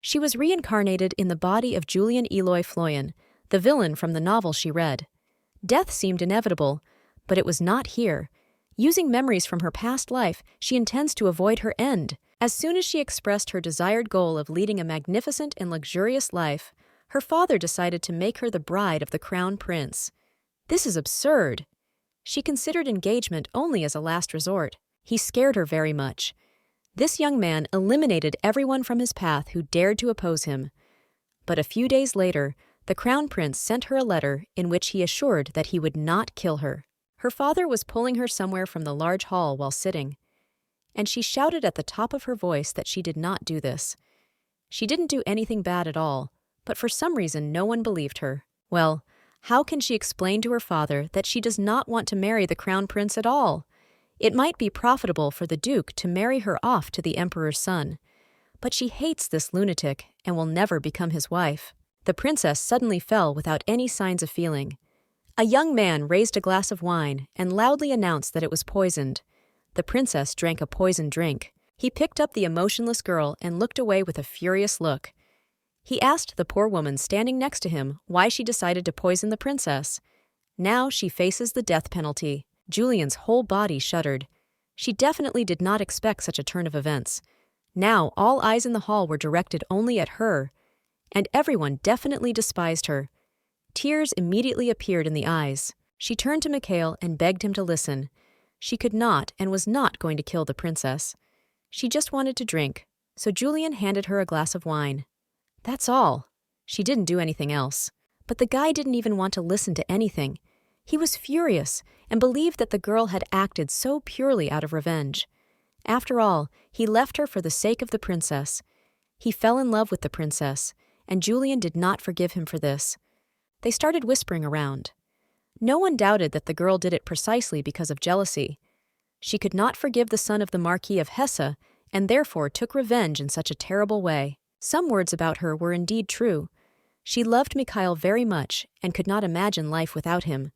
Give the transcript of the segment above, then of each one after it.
She was reincarnated in the body of Julian Eloy Floyan, the villain from the novel she read. Death seemed inevitable, but it was not here. Using memories from her past life, she intends to avoid her end. As soon as she expressed her desired goal of leading a magnificent and luxurious life, her father decided to make her the bride of the crown prince. This is absurd. She considered engagement only as a last resort. He scared her very much. This young man eliminated everyone from his path who dared to oppose him. But a few days later, the crown prince sent her a letter in which he assured that he would not kill her. Her father was pulling her somewhere from the large hall while sitting, and she shouted at the top of her voice that she did not do this. She didn't do anything bad at all, but for some reason no one believed her. Well, how can she explain to her father that she does not want to marry the crown prince at all? It might be profitable for the duke to marry her off to the emperor's son, but she hates this lunatic and will never become his wife. The princess suddenly fell without any signs of feeling. A young man raised a glass of wine and loudly announced that it was poisoned. The princess drank a poisoned drink. He picked up the emotionless girl and looked away with a furious look. He asked the poor woman standing next to him why she decided to poison the princess. Now she faces the death penalty. Julian's whole body shuddered. She definitely did not expect such a turn of events. Now all eyes in the hall were directed only at her, and everyone definitely despised her. Tears immediately appeared in the eyes. She turned to Mikhail and begged him to listen. She could not and was not going to kill the princess. She just wanted to drink, so Julian handed her a glass of wine. That's all. She didn't do anything else. But the guy didn't even want to listen to anything. He was furious and believed that the girl had acted so purely out of revenge. After all, he left her for the sake of the princess. He fell in love with the princess, and Julian did not forgive him for this. They started whispering around. No one doubted that the girl did it precisely because of jealousy. She could not forgive the son of the Marquis of Hesse, and therefore took revenge in such a terrible way. Some words about her were indeed true. She loved Mikhail very much and could not imagine life without him.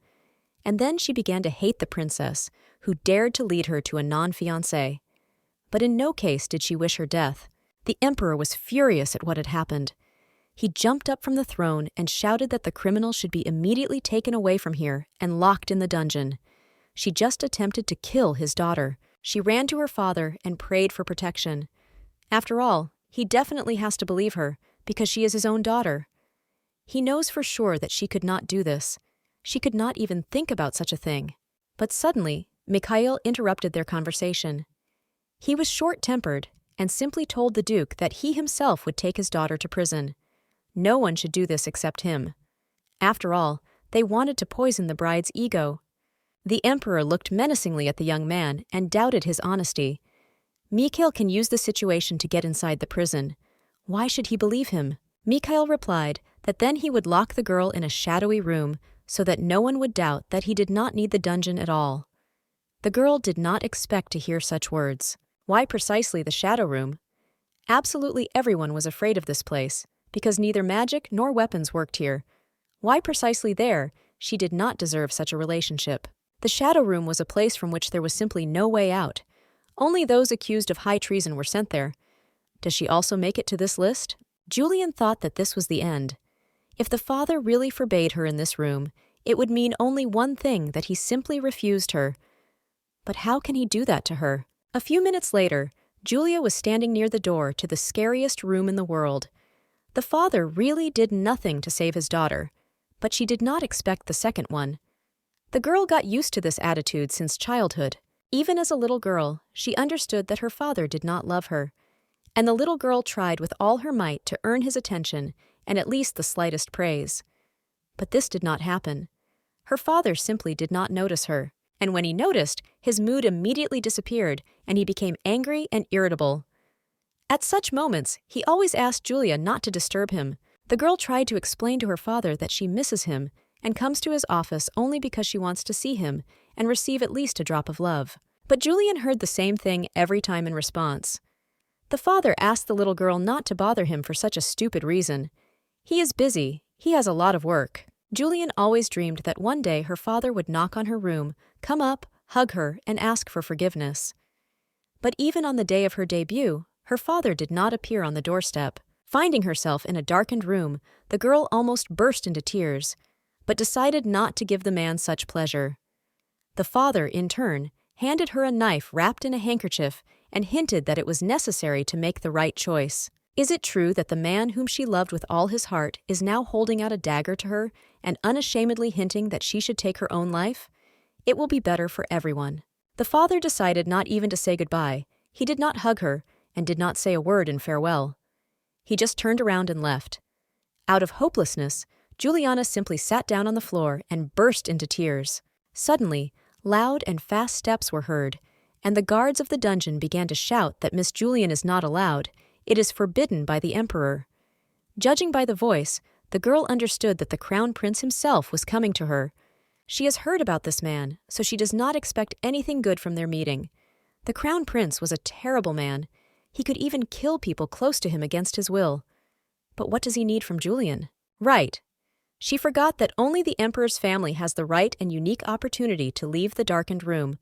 And then she began to hate the princess, who dared to lead her to a non-fiancé. But in no case did she wish her death. The emperor was furious at what had happened. He jumped up from the throne and shouted that the criminal should be immediately taken away from here and locked in the dungeon. She just attempted to kill his daughter. She ran to her father and prayed for protection. After all, he definitely has to believe her, because she is his own daughter. He knows for sure that she could not do this. She could not even think about such a thing. But suddenly, Mikhail interrupted their conversation. He was short-tempered and simply told the duke that he himself would take his daughter to prison. No one should do this except him. After all, they wanted to poison the bride's ego. The emperor looked menacingly at the young man and doubted his honesty. Mikhail can use the situation to get inside the prison. Why should he believe him? Mikhail replied that then he would lock the girl in a shadowy room so that no one would doubt that he did not need the dungeon at all. The girl did not expect to hear such words. Why precisely the shadow room? Absolutely everyone was afraid of this place, because neither magic nor weapons worked here. Why precisely there? She did not deserve such a relationship. The shadow room was a place from which there was simply no way out. Only those accused of high treason were sent there. Does she also make it to this list? Julian thought that this was the end. If the father really forbade her in this room, it would mean only one thing, that he simply refused her. But how can he do that to her? A few minutes later, Julia was standing near the door to the scariest room in the world. The father really did nothing to save his daughter, but she did not expect the second one. The girl got used to this attitude since childhood. Even as a little girl, she understood that her father did not love her, and the little girl tried with all her might to earn his attention and at least the slightest praise. But this did not happen. Her father simply did not notice her, and when he noticed, his mood immediately disappeared and he became angry and irritable. At such moments, he always asked Julia not to disturb him. The girl tried to explain to her father that she misses him and comes to his office only because she wants to see him and receive at least a drop of love. But Julian heard the same thing every time in response. The father asked the little girl not to bother him for such a stupid reason. He is busy. He has a lot of work. Julian always dreamed that one day her father would knock on her room, come up, hug her, and ask for forgiveness. But even on the day of her debut, her father did not appear on the doorstep. Finding herself in a darkened room, the girl almost burst into tears, but decided not to give the man such pleasure. The father, in turn, handed her a knife wrapped in a handkerchief and hinted that it was necessary to make the right choice. Is it true that the man whom she loved with all his heart is now holding out a dagger to her and unashamedly hinting that she should take her own life? It will be better for everyone. The father decided not even to say goodbye. He did not hug her and did not say a word in farewell. He just turned around and left. Out of hopelessness, Juliana simply sat down on the floor and burst into tears. Suddenly, loud and fast steps were heard, and the guards of the dungeon began to shout that Miss Julian is not allowed. It is forbidden by the emperor. Judging by the voice, the girl understood that the crown prince himself was coming to her. She has heard about this man, so she does not expect anything good from their meeting. The crown prince was a terrible man. He could even kill people close to him against his will. But what does he need from Julian? Right. She forgot that only the emperor's family has the right and unique opportunity to leave the darkened room.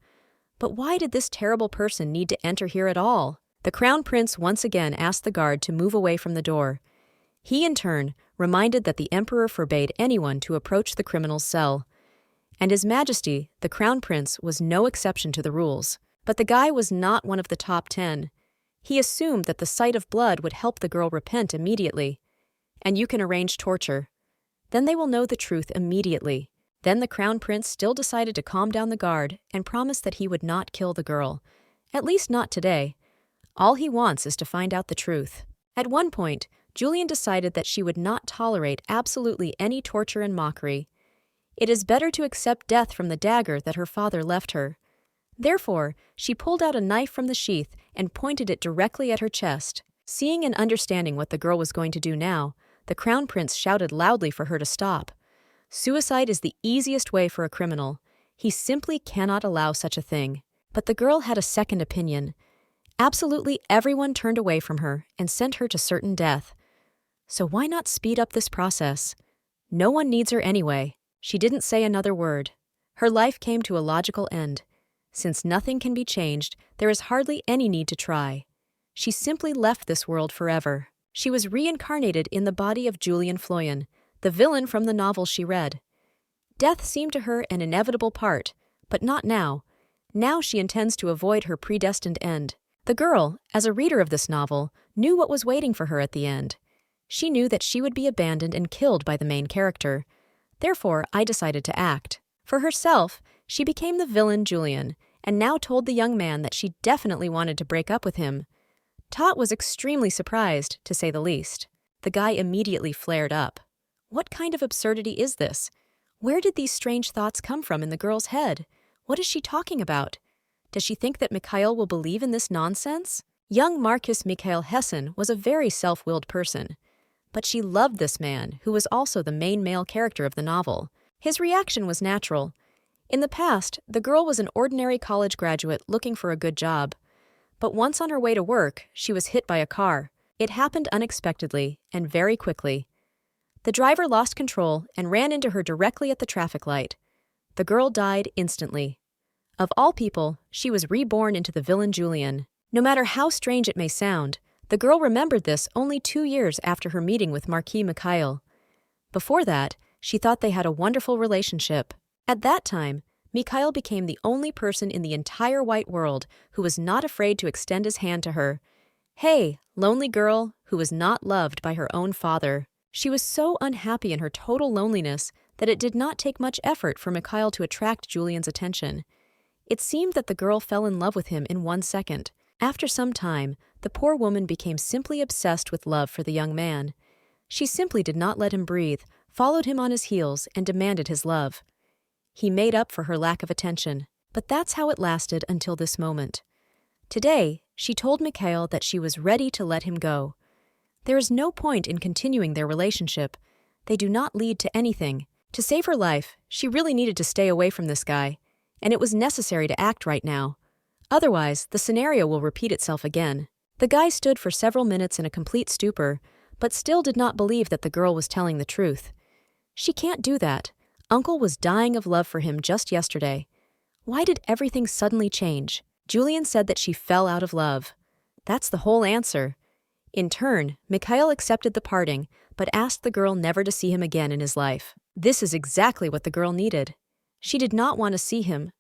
But why did this terrible person need to enter here at all? The crown prince once again asked the guard to move away from the door. He, in turn, reminded that the emperor forbade anyone to approach the criminal's cell. And His Majesty, the crown prince, was no exception to the rules. But the guy was not one of the top 10. He assumed that the sight of blood would help the girl repent immediately. And you can arrange torture. Then they will know the truth immediately. Then the crown prince still decided to calm down the guard and promised that he would not kill the girl. At least not today. All he wants is to find out the truth. At one point, Julian decided that she would not tolerate absolutely any torture and mockery. It is better to accept death from the dagger that her father left her. Therefore, she pulled out a knife from the sheath and pointed it directly at her chest. Seeing and understanding what the girl was going to do now, the crown prince shouted loudly for her to stop. Suicide is the easiest way for a criminal. He simply cannot allow such a thing. But the girl had a second opinion. Absolutely everyone turned away from her and sent her to certain death. So why not speed up this process? No one needs her anyway. She didn't say another word. Her life came to a logical end. Since nothing can be changed, there is hardly any need to try. She simply left this world forever. She was reincarnated in the body of Julian Floyan, the villain from the novel she read. Death seemed to her an inevitable part, but not now. Now she intends to avoid her predestined end. The girl, as a reader of this novel, knew what was waiting for her at the end. She knew that she would be abandoned and killed by the main character. Therefore, I decided to act. For herself, she became the villain Julian, and now told the young man that she definitely wanted to break up with him. Tot was extremely surprised, to say the least. The guy immediately flared up. What kind of absurdity is this? Where did these strange thoughts come from in the girl's head? What is she talking about? Does she think that Mikhail will believe in this nonsense? Young Marquis Mikhail Hessen was a very self-willed person. But she loved this man, who was also the main male character of the novel. His reaction was natural. In the past, the girl was an ordinary college graduate looking for a good job. But once on her way to work, she was hit by a car. It happened unexpectedly and very quickly. The driver lost control and ran into her directly at the traffic light. The girl died instantly. Of all people, she was reborn into the villain Julian. No matter how strange it may sound, the girl remembered this only 2 years after her meeting with Marquis Mikhail. Before that, she thought they had a wonderful relationship. At that time, Mikhail became the only person in the entire white world who was not afraid to extend his hand to her. Hey, lonely girl who was not loved by her own father. She was so unhappy in her total loneliness that it did not take much effort for Mikhail to attract Julian's attention. It seemed that the girl fell in love with him in 1 second. After some time, the poor woman became simply obsessed with love for the young man. She simply did not let him breathe, followed him on his heels, and demanded his love. He made up for her lack of attention, but that's how it lasted until this moment. Today, she told Mikhail that she was ready to let him go. There is no point in continuing their relationship. They do not lead to anything. To save her life, she really needed to stay away from this guy, and it was necessary to act right now. Otherwise, the scenario will repeat itself again. The guy stood for several minutes in a complete stupor, but still did not believe that the girl was telling the truth. She can't do that. Uncle was dying of love for him just yesterday. Why did everything suddenly change? Julian said that she fell out of love. That's the whole answer. In turn, Mikhail accepted the parting, but asked the girl never to see him again in his life. This is exactly what the girl needed. She did not want to see him.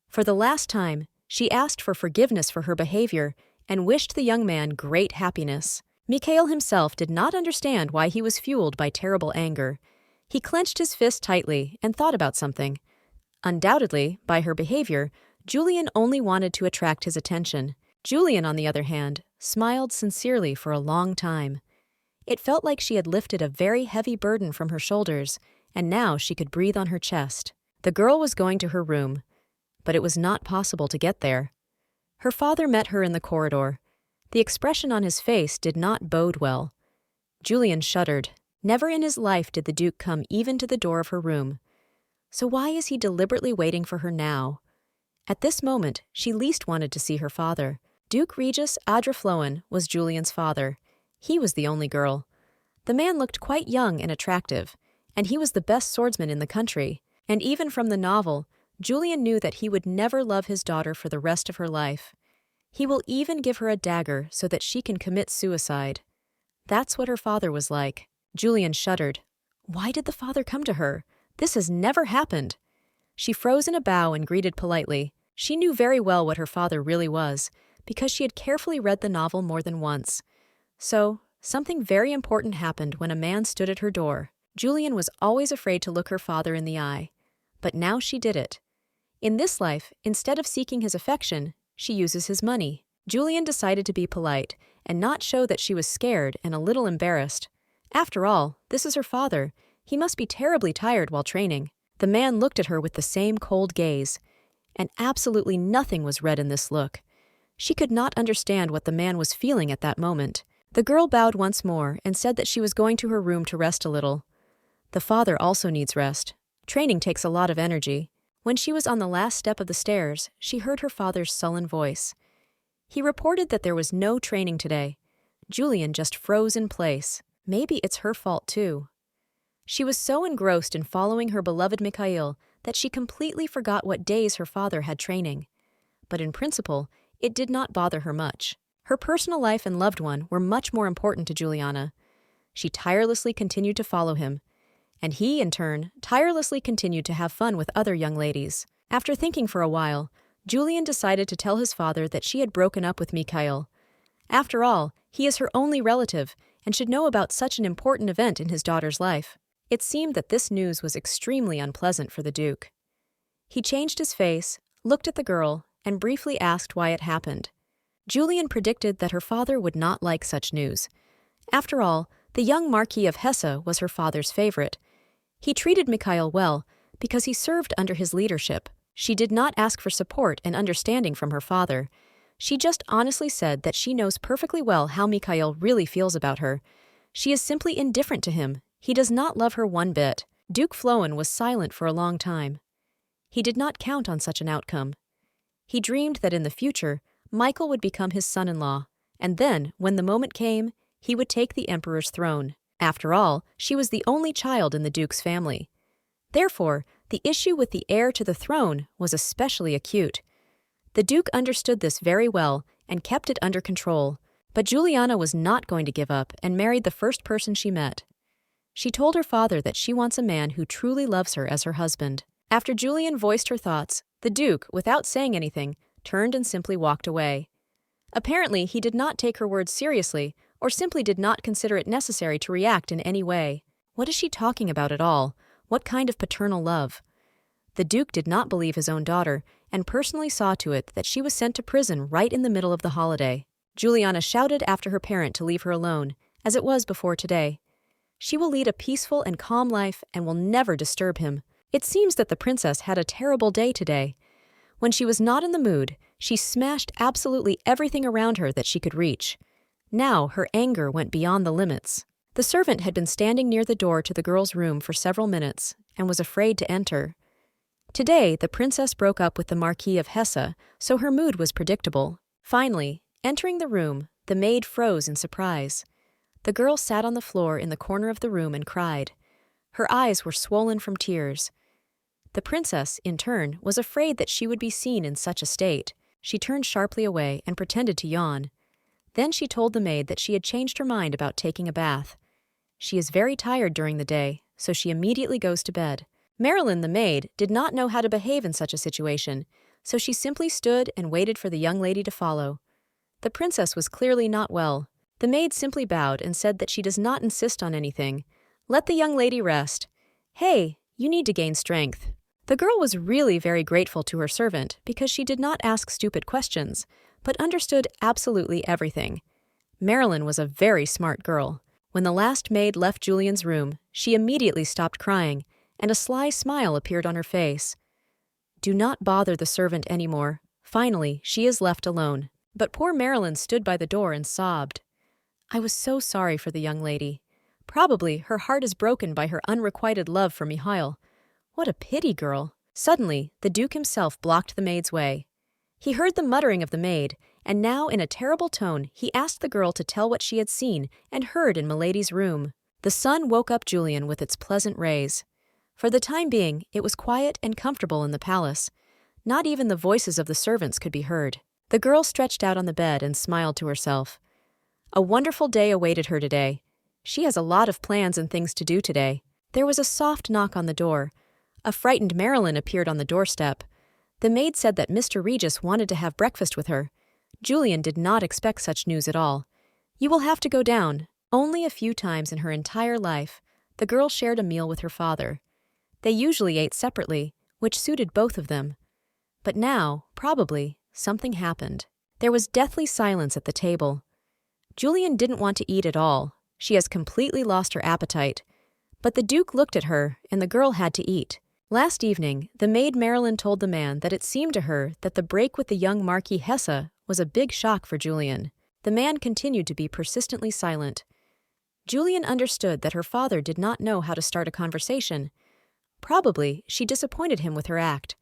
For the last time, she asked for forgiveness for her behavior and wished the young man great happiness. Mikhail himself did not understand why he was fueled by terrible anger. He clenched his fist tightly and thought about something. Undoubtedly, by her behavior, Julian only wanted to attract his attention. Julian, on the other hand, smiled sincerely for a long time. It felt like she had lifted a very heavy burden from her shoulders, and now she could breathe on her chest. The girl was going to her room, but it was not possible to get there. Her father met her in the corridor. The expression on his face did not bode well. Julian shuddered. Never in his life did the Duke come even to the door of her room. So why is he deliberately waiting for her now? At this moment, she least wanted to see her father. Duke Regis Adrafloen was Julian's father. He was the only girl. The man looked quite young and attractive, and he was the best swordsman in the country. And even from the novel, Julian knew that he would never love his daughter for the rest of her life. He will even give her a dagger so that she can commit suicide. That's what her father was like. Julian shuddered. Why did the father come to her? This has never happened. She froze in a bow and greeted politely. She knew very well what her father really was, because she had carefully read the novel more than once. So, something very important happened when a man stood at her door. Julian was always afraid to look her father in the eye. But now she did it. In this life, instead of seeking his affection, she uses his money. Julian decided to be polite and not show that she was scared and a little embarrassed. After all, this is her father. He must be terribly tired while training. The man looked at her with the same cold gaze, and absolutely nothing was read in this look. She could not understand what the man was feeling at that moment. The girl bowed once more and said that she was going to her room to rest a little. The father also needs rest. Training takes a lot of energy. When she was on the last step of the stairs, she heard her father's sullen voice. He reported that there was no training today. Julian just froze in place. Maybe it's her fault too. She was so engrossed in following her beloved Mikhail that she completely forgot what days her father had training. But in principle, it did not bother her much. Her personal life and loved one were much more important to Juliana. She tirelessly continued to follow him, and he, in turn, tirelessly continued to have fun with other young ladies. After thinking for a while, Julian decided to tell his father that she had broken up with Mikhail. After all, he is her only relative and should know about such an important event in his daughter's life. It seemed that this news was extremely unpleasant for the Duke. He changed his face, looked at the girl, and briefly asked why it happened. Julian predicted that her father would not like such news. After all, the young Marquis of Hesse was her father's favorite. He treated Mikhail well because he served under his leadership. She did not ask for support and understanding from her father. She just honestly said that she knows perfectly well how Mikhail really feels about her. She is simply indifferent to him. He does not love her one bit. Duke Floen was silent for a long time. He did not count on such an outcome. He dreamed that in the future, Michael would become his son-in-law, and then, when the moment came, he would take the emperor's throne. After all, she was the only child in the Duke's family. Therefore, the issue with the heir to the throne was especially acute. The Duke understood this very well and kept it under control, but Juliana was not going to give up and married the first person she met. She told her father that she wants a man who truly loves her as her husband. After Julian voiced her thoughts, the Duke, without saying anything, turned and simply walked away. Apparently, he did not take her words seriously, or simply did not consider it necessary to react in any way. What is she talking about at all? What kind of paternal love? The Duke did not believe his own daughter, and personally saw to it that she was sent to prison right in the middle of the holiday. Juliana shouted after her parent to leave her alone, as it was before today. She will lead a peaceful and calm life and will never disturb him. It seems that the princess had a terrible day today. When she was not in the mood, she smashed absolutely everything around her that she could reach. Now her anger went beyond the limits. The servant had been standing near the door to the girl's room for several minutes and was afraid to enter. Today, the princess broke up with the Marquis of Hesse, so her mood was predictable. Finally, entering the room, the maid froze in surprise. The girl sat on the floor in the corner of the room and cried. Her eyes were swollen from tears. The princess, in turn, was afraid that she would be seen in such a state. She turned sharply away and pretended to yawn. Then she told the maid that she had changed her mind about taking a bath. She is very tired during the day, so she immediately goes to bed. Marilyn, the maid, did not know how to behave in such a situation, so she simply stood and waited for the young lady to follow. The princess was clearly not well. The maid simply bowed and said that she does not insist on anything. Let the young lady rest. Hey, you need to gain strength. The girl was really very grateful to her servant because she did not ask stupid questions, but understood absolutely everything. Marilyn was a very smart girl. When the last maid left Julian's room, she immediately stopped crying, and a sly smile appeared on her face. Do not bother the servant anymore. Finally, she is left alone. But poor Marilyn stood by the door and sobbed. I was so sorry for the young lady. Probably her heart is broken by her unrequited love for Mikhail. What a pity, girl. Suddenly, the Duke himself blocked the maid's way. He heard the muttering of the maid, and now in a terrible tone he asked the girl to tell what she had seen and heard in Milady's room. The sun woke up Julian with its pleasant rays. For the time being, it was quiet and comfortable in the palace. Not even the voices of the servants could be heard. The girl stretched out on the bed and smiled to herself. A wonderful day awaited her today. She has a lot of plans and things to do today. There was a soft knock on the door. A frightened Marilyn appeared on the doorstep. The maid said that Mr. Regis wanted to have breakfast with her. Julian did not expect such news at all. You will have to go down. Only a few times in her entire life, the girl shared a meal with her father. They usually ate separately, which suited both of them. But now, probably, something happened. There was deathly silence at the table. Julian didn't want to eat at all. She has completely lost her appetite. But the Duke looked at her, and the girl had to eat. Last evening, the maid Marilyn told the man that it seemed to her that the break with the young Marquis Hesse was a big shock for Julian. The man continued to be persistently silent. Julian understood that her father did not know how to start a conversation. Probably, she disappointed him with her act.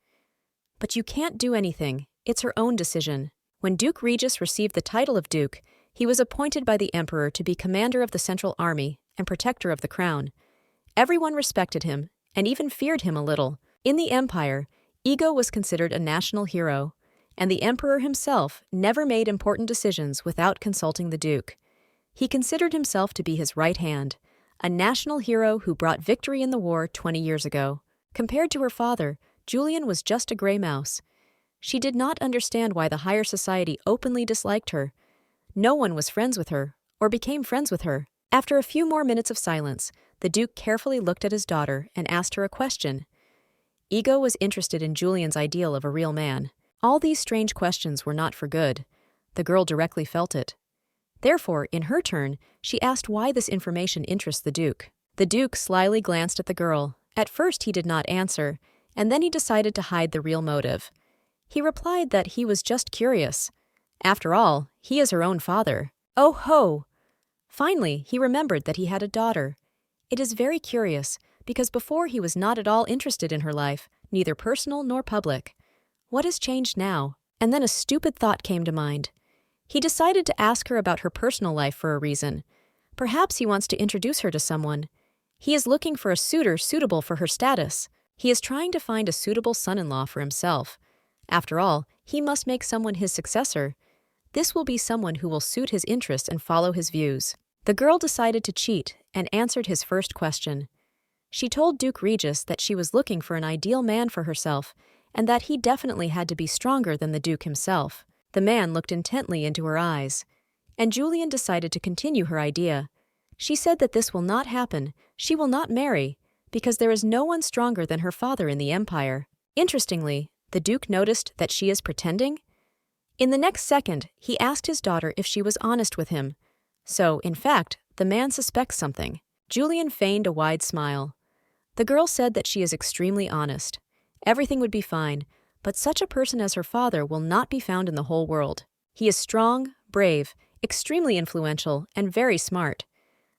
But you can't do anything. It's her own decision. When Duke Regis received the title of Duke, he was appointed by the Emperor to be commander of the Central Army and protector of the crown. Everyone respected him, and even feared him a little. In the Empire, Ego was considered a national hero, and the Emperor himself never made important decisions without consulting the Duke. He considered himself to be his right hand, a national hero who brought victory in the war 20 years ago. Compared to her father, Julian was just a gray mouse. She did not understand why the higher society openly disliked her. No one was friends with her, or became friends with her. After a few more minutes of silence, the Duke carefully looked at his daughter and asked her a question. Ego was interested in Julian's ideal of a real man. All these strange questions were not for good. The girl directly felt it. Therefore, in her turn, she asked why this information interests the Duke. The Duke slyly glanced at the girl. At first he did not answer, and then he decided to hide the real motive. He replied that he was just curious. After all, he is her own father. Oh ho! Finally, he remembered that he had a daughter. It is very curious, because before he was not at all interested in her life, neither personal nor public. What has changed now? And then a stupid thought came to mind. He decided to ask her about her personal life for a reason. Perhaps he wants to introduce her to someone. He is looking for a suitor suitable for her status. He is trying to find a suitable son-in-law for himself. After all, he must make someone his successor. This will be someone who will suit his interests and follow his views. The girl decided to cheat and answered his first question. She told Duke Regis that she was looking for an ideal man for herself, and that he definitely had to be stronger than the Duke himself. The man looked intently into her eyes, and Julian decided to continue her idea. She said that this will not happen, she will not marry, because there is no one stronger than her father in the Empire. Interestingly, the Duke noticed that she is pretending. In the next second, he asked his daughter if she was honest with him. So, in fact, the man suspects something. Julian feigned a wide smile. The girl said that she is extremely honest. Everything would be fine, but such a person as her father will not be found in the whole world. He is strong, brave, extremely influential, and very smart.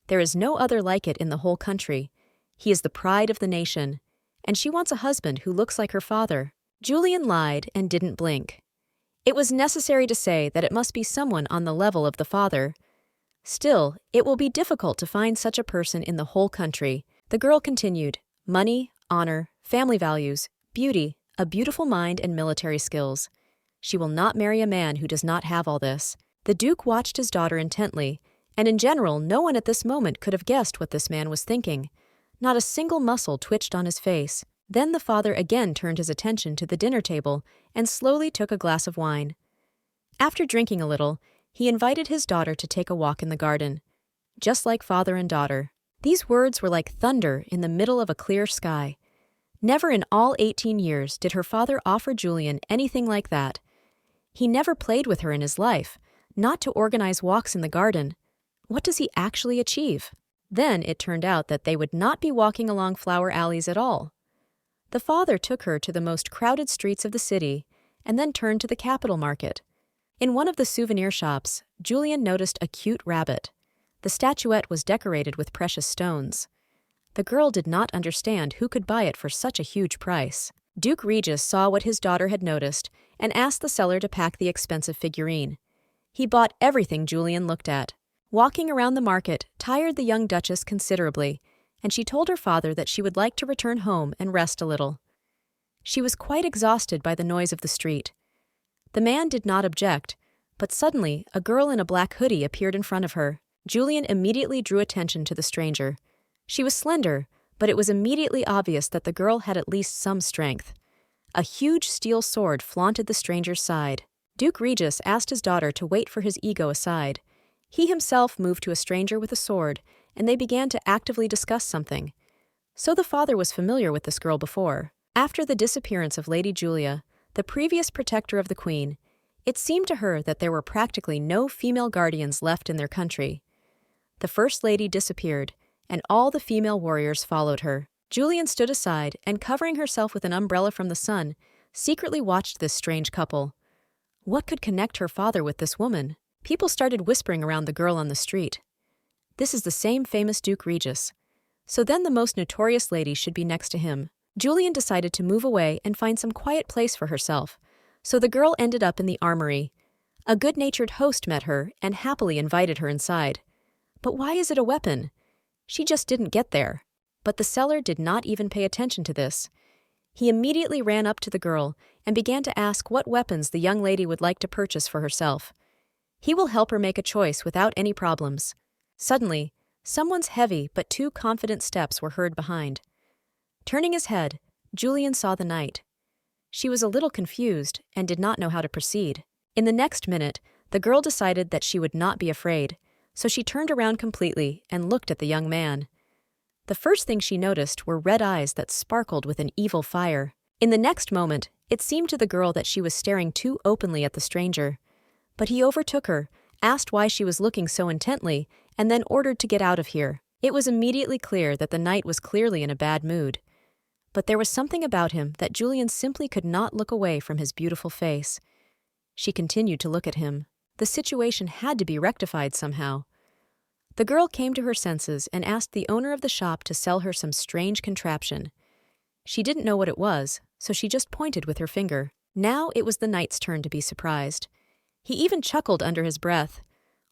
There is no other like it in the whole country. He is the pride of the nation, and she wants a husband who looks like her father. Julian lied and didn't blink. It was necessary to say that it must be someone on the level of the father. Still, it will be difficult to find such a person in the whole country. The girl continued. Money, honor, family values, beauty, a beautiful mind, and military skills. She will not marry a man who does not have all this. The Duke watched his daughter intently, and in general, no one at this moment could have guessed what this man was thinking. Not a single muscle twitched on his face. Then the father again turned his attention to the dinner table and slowly took a glass of wine. After drinking a little, he invited his daughter to take a walk in the garden. Just like father and daughter. These words were like thunder in the middle of a clear sky. Never in all 18 years did her father offer Julian anything like that. He never played with her in his life, not to organize walks in the garden. What does he actually achieve? Then it turned out that they would not be walking along flower alleys at all. The father took her to the most crowded streets of the city and then turned to the capital market. In one of the souvenir shops, Julian noticed a cute rabbit. The statuette was decorated with precious stones. The girl did not understand who could buy it for such a huge price. Duke Regis saw what his daughter had noticed and asked the seller to pack the expensive figurine. He bought everything Julian looked at. Walking around the market tired the young duchess considerably, and she told her father that she would like to return home and rest a little. She was quite exhausted by the noise of the street. The man did not object, but suddenly a girl in a black hoodie appeared in front of her. Julian immediately drew attention to the stranger. She was slender, but it was immediately obvious that the girl had at least some strength. A huge steel sword flaunted the stranger's side. Duke Regis asked his daughter to wait for his ego aside. He himself moved to a stranger with a sword, and they began to actively discuss something. So the father was familiar with this girl before. After the disappearance of Lady Julia, the previous protector of the queen, it seemed to her that there were practically no female guardians left in their country. The first lady disappeared, and all the female warriors followed her. Julian stood aside and, covering herself with an umbrella from the sun, secretly watched this strange couple. What could connect her father with this woman? People started whispering around the girl on the street. This is the same famous Duke Regis. So then the most notorious lady should be next to him. Julian decided to move away and find some quiet place for herself. So the girl ended up in the armory. A good-natured host met her and happily invited her inside. But why is it a weapon? She just didn't get there. But the seller did not even pay attention to this. He immediately ran up to the girl and began to ask what weapons the young lady would like to purchase for herself. He will help her make a choice without any problems. Suddenly, someone's heavy but too confident steps were heard behind. Turning his head, Julian saw the knight. She was a little confused and did not know how to proceed. In the next minute, the girl decided that she would not be afraid, so she turned around completely and looked at the young man. The first thing she noticed were red eyes that sparkled with an evil fire. In the next moment, it seemed to the girl that she was staring too openly at the stranger. But he overtook her, asked why she was looking so intently, and then ordered to get out of here. It was immediately clear that the knight was clearly in a bad mood. But there was something about him that Julian simply could not look away from his beautiful face. She continued to look at him. The situation had to be rectified somehow. The girl came to her senses and asked the owner of the shop to sell her some strange contraption. She didn't know what it was, so she just pointed with her finger. Now it was the knight's turn to be surprised. He even chuckled under his breath.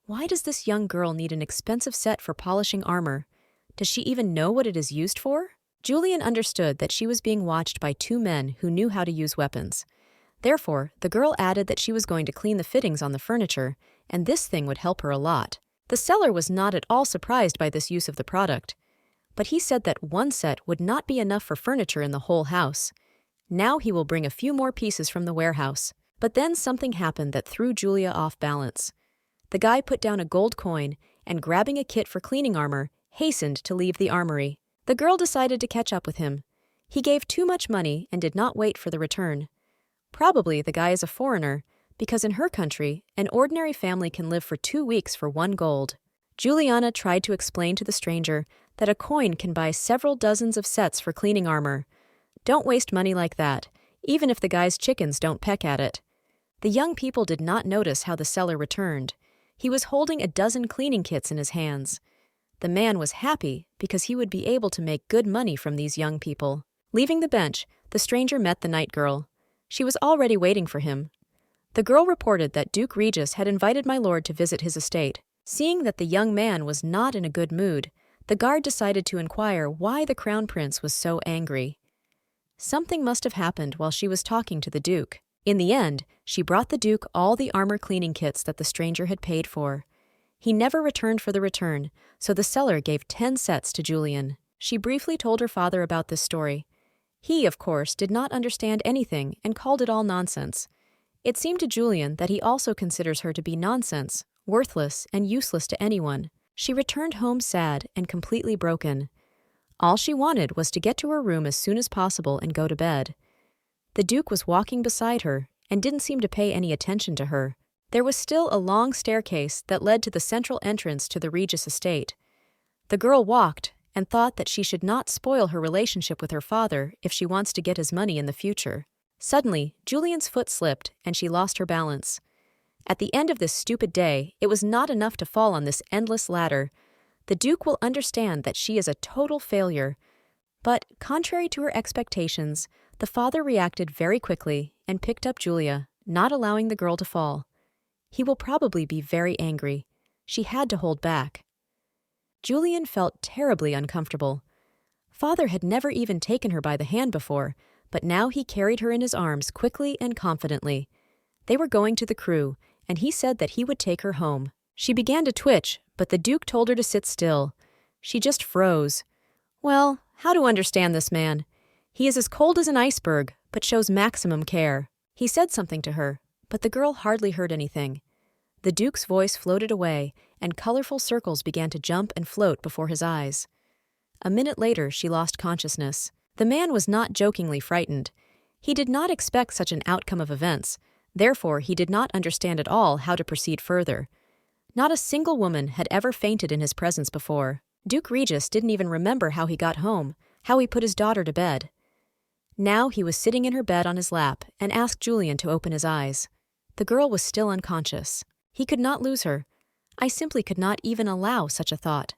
Why does this young girl need an expensive set for polishing armor? Does she even know what it is used for? Julian understood that she was being watched by two men who knew how to use weapons. Therefore, the girl added that she was going to clean the fittings on the furniture, and this thing would help her a lot. The seller was not at all surprised by this use of the product, but he said that one set would not be enough for furniture in the whole house. Now he will bring a few more pieces from the warehouse. But then something happened that threw Julia off balance. The guy put down a gold coin and, grabbing a kit for cleaning armor, hastened to leave the armory. The girl decided to catch up with him. He gave too much money and did not wait for the return. Probably the guy is a foreigner, because in her country, an ordinary family can live for 2 weeks for 1 gold. Juliana tried to explain to the stranger that a coin can buy several dozens of sets for cleaning armor. Don't waste money like that, even if the guy's chickens don't peck at it. The young people did not notice how the seller returned. He was holding a dozen cleaning kits in his hands. The man was happy because he would be able to make good money from these young people. Leaving the bench, the stranger met the night girl. She was already waiting for him. The girl reported that Duke Regis had invited my lord to visit his estate. Seeing that the young man was not in a good mood, the guard decided to inquire why the crown prince was so angry. Something must have happened while she was talking to the duke. In the end, she brought the Duke all the armor cleaning kits that the stranger had paid for. He never returned for the return, so the seller gave 10 sets to Julian. She briefly told her father about this story. He, of course, did not understand anything and called it all nonsense. It seemed to Julian that he also considers her to be nonsense, worthless, and useless to anyone. She returned home sad and completely broken. All she wanted was to get to her room as soon as possible and go to bed. The Duke was walking beside her and didn't seem to pay any attention to her. There was still a long staircase that led to the central entrance to the Regis estate. The girl walked and thought that she should not spoil her relationship with her father if she wants to get his money in the future. Suddenly, Julian's foot slipped and she lost her balance. At the end of this stupid day, it was not enough to fall on this endless ladder. The Duke will understand that she is a total failure. But, contrary to her expectations, the father reacted very quickly and picked up Julia, not allowing the girl to fall. He will probably be very angry. She had to hold back. Julian felt terribly uncomfortable. Father had never even taken her by the hand before, but now he carried her in his arms quickly and confidently. They were going to the crew, and he said that he would take her home. She began to twitch, but the Duke told her to sit still. She just froze. Well, how to understand this man? He is as cold as an iceberg, but shows maximum care. He said something to her, but the girl hardly heard anything. The Duke's voice floated away, and colorful circles began to jump and float before his eyes. A minute later, she lost consciousness. The man was not jokingly frightened. He did not expect such an outcome of events, therefore he did not understand at all how to proceed further. Not a single woman had ever fainted in his presence before. Duke Regis didn't even remember how he got home, how he put his daughter to bed. Now he was sitting in her bed on his lap and asked Julian to open his eyes. The girl was still unconscious. He could not lose her. I simply could not even allow such a thought.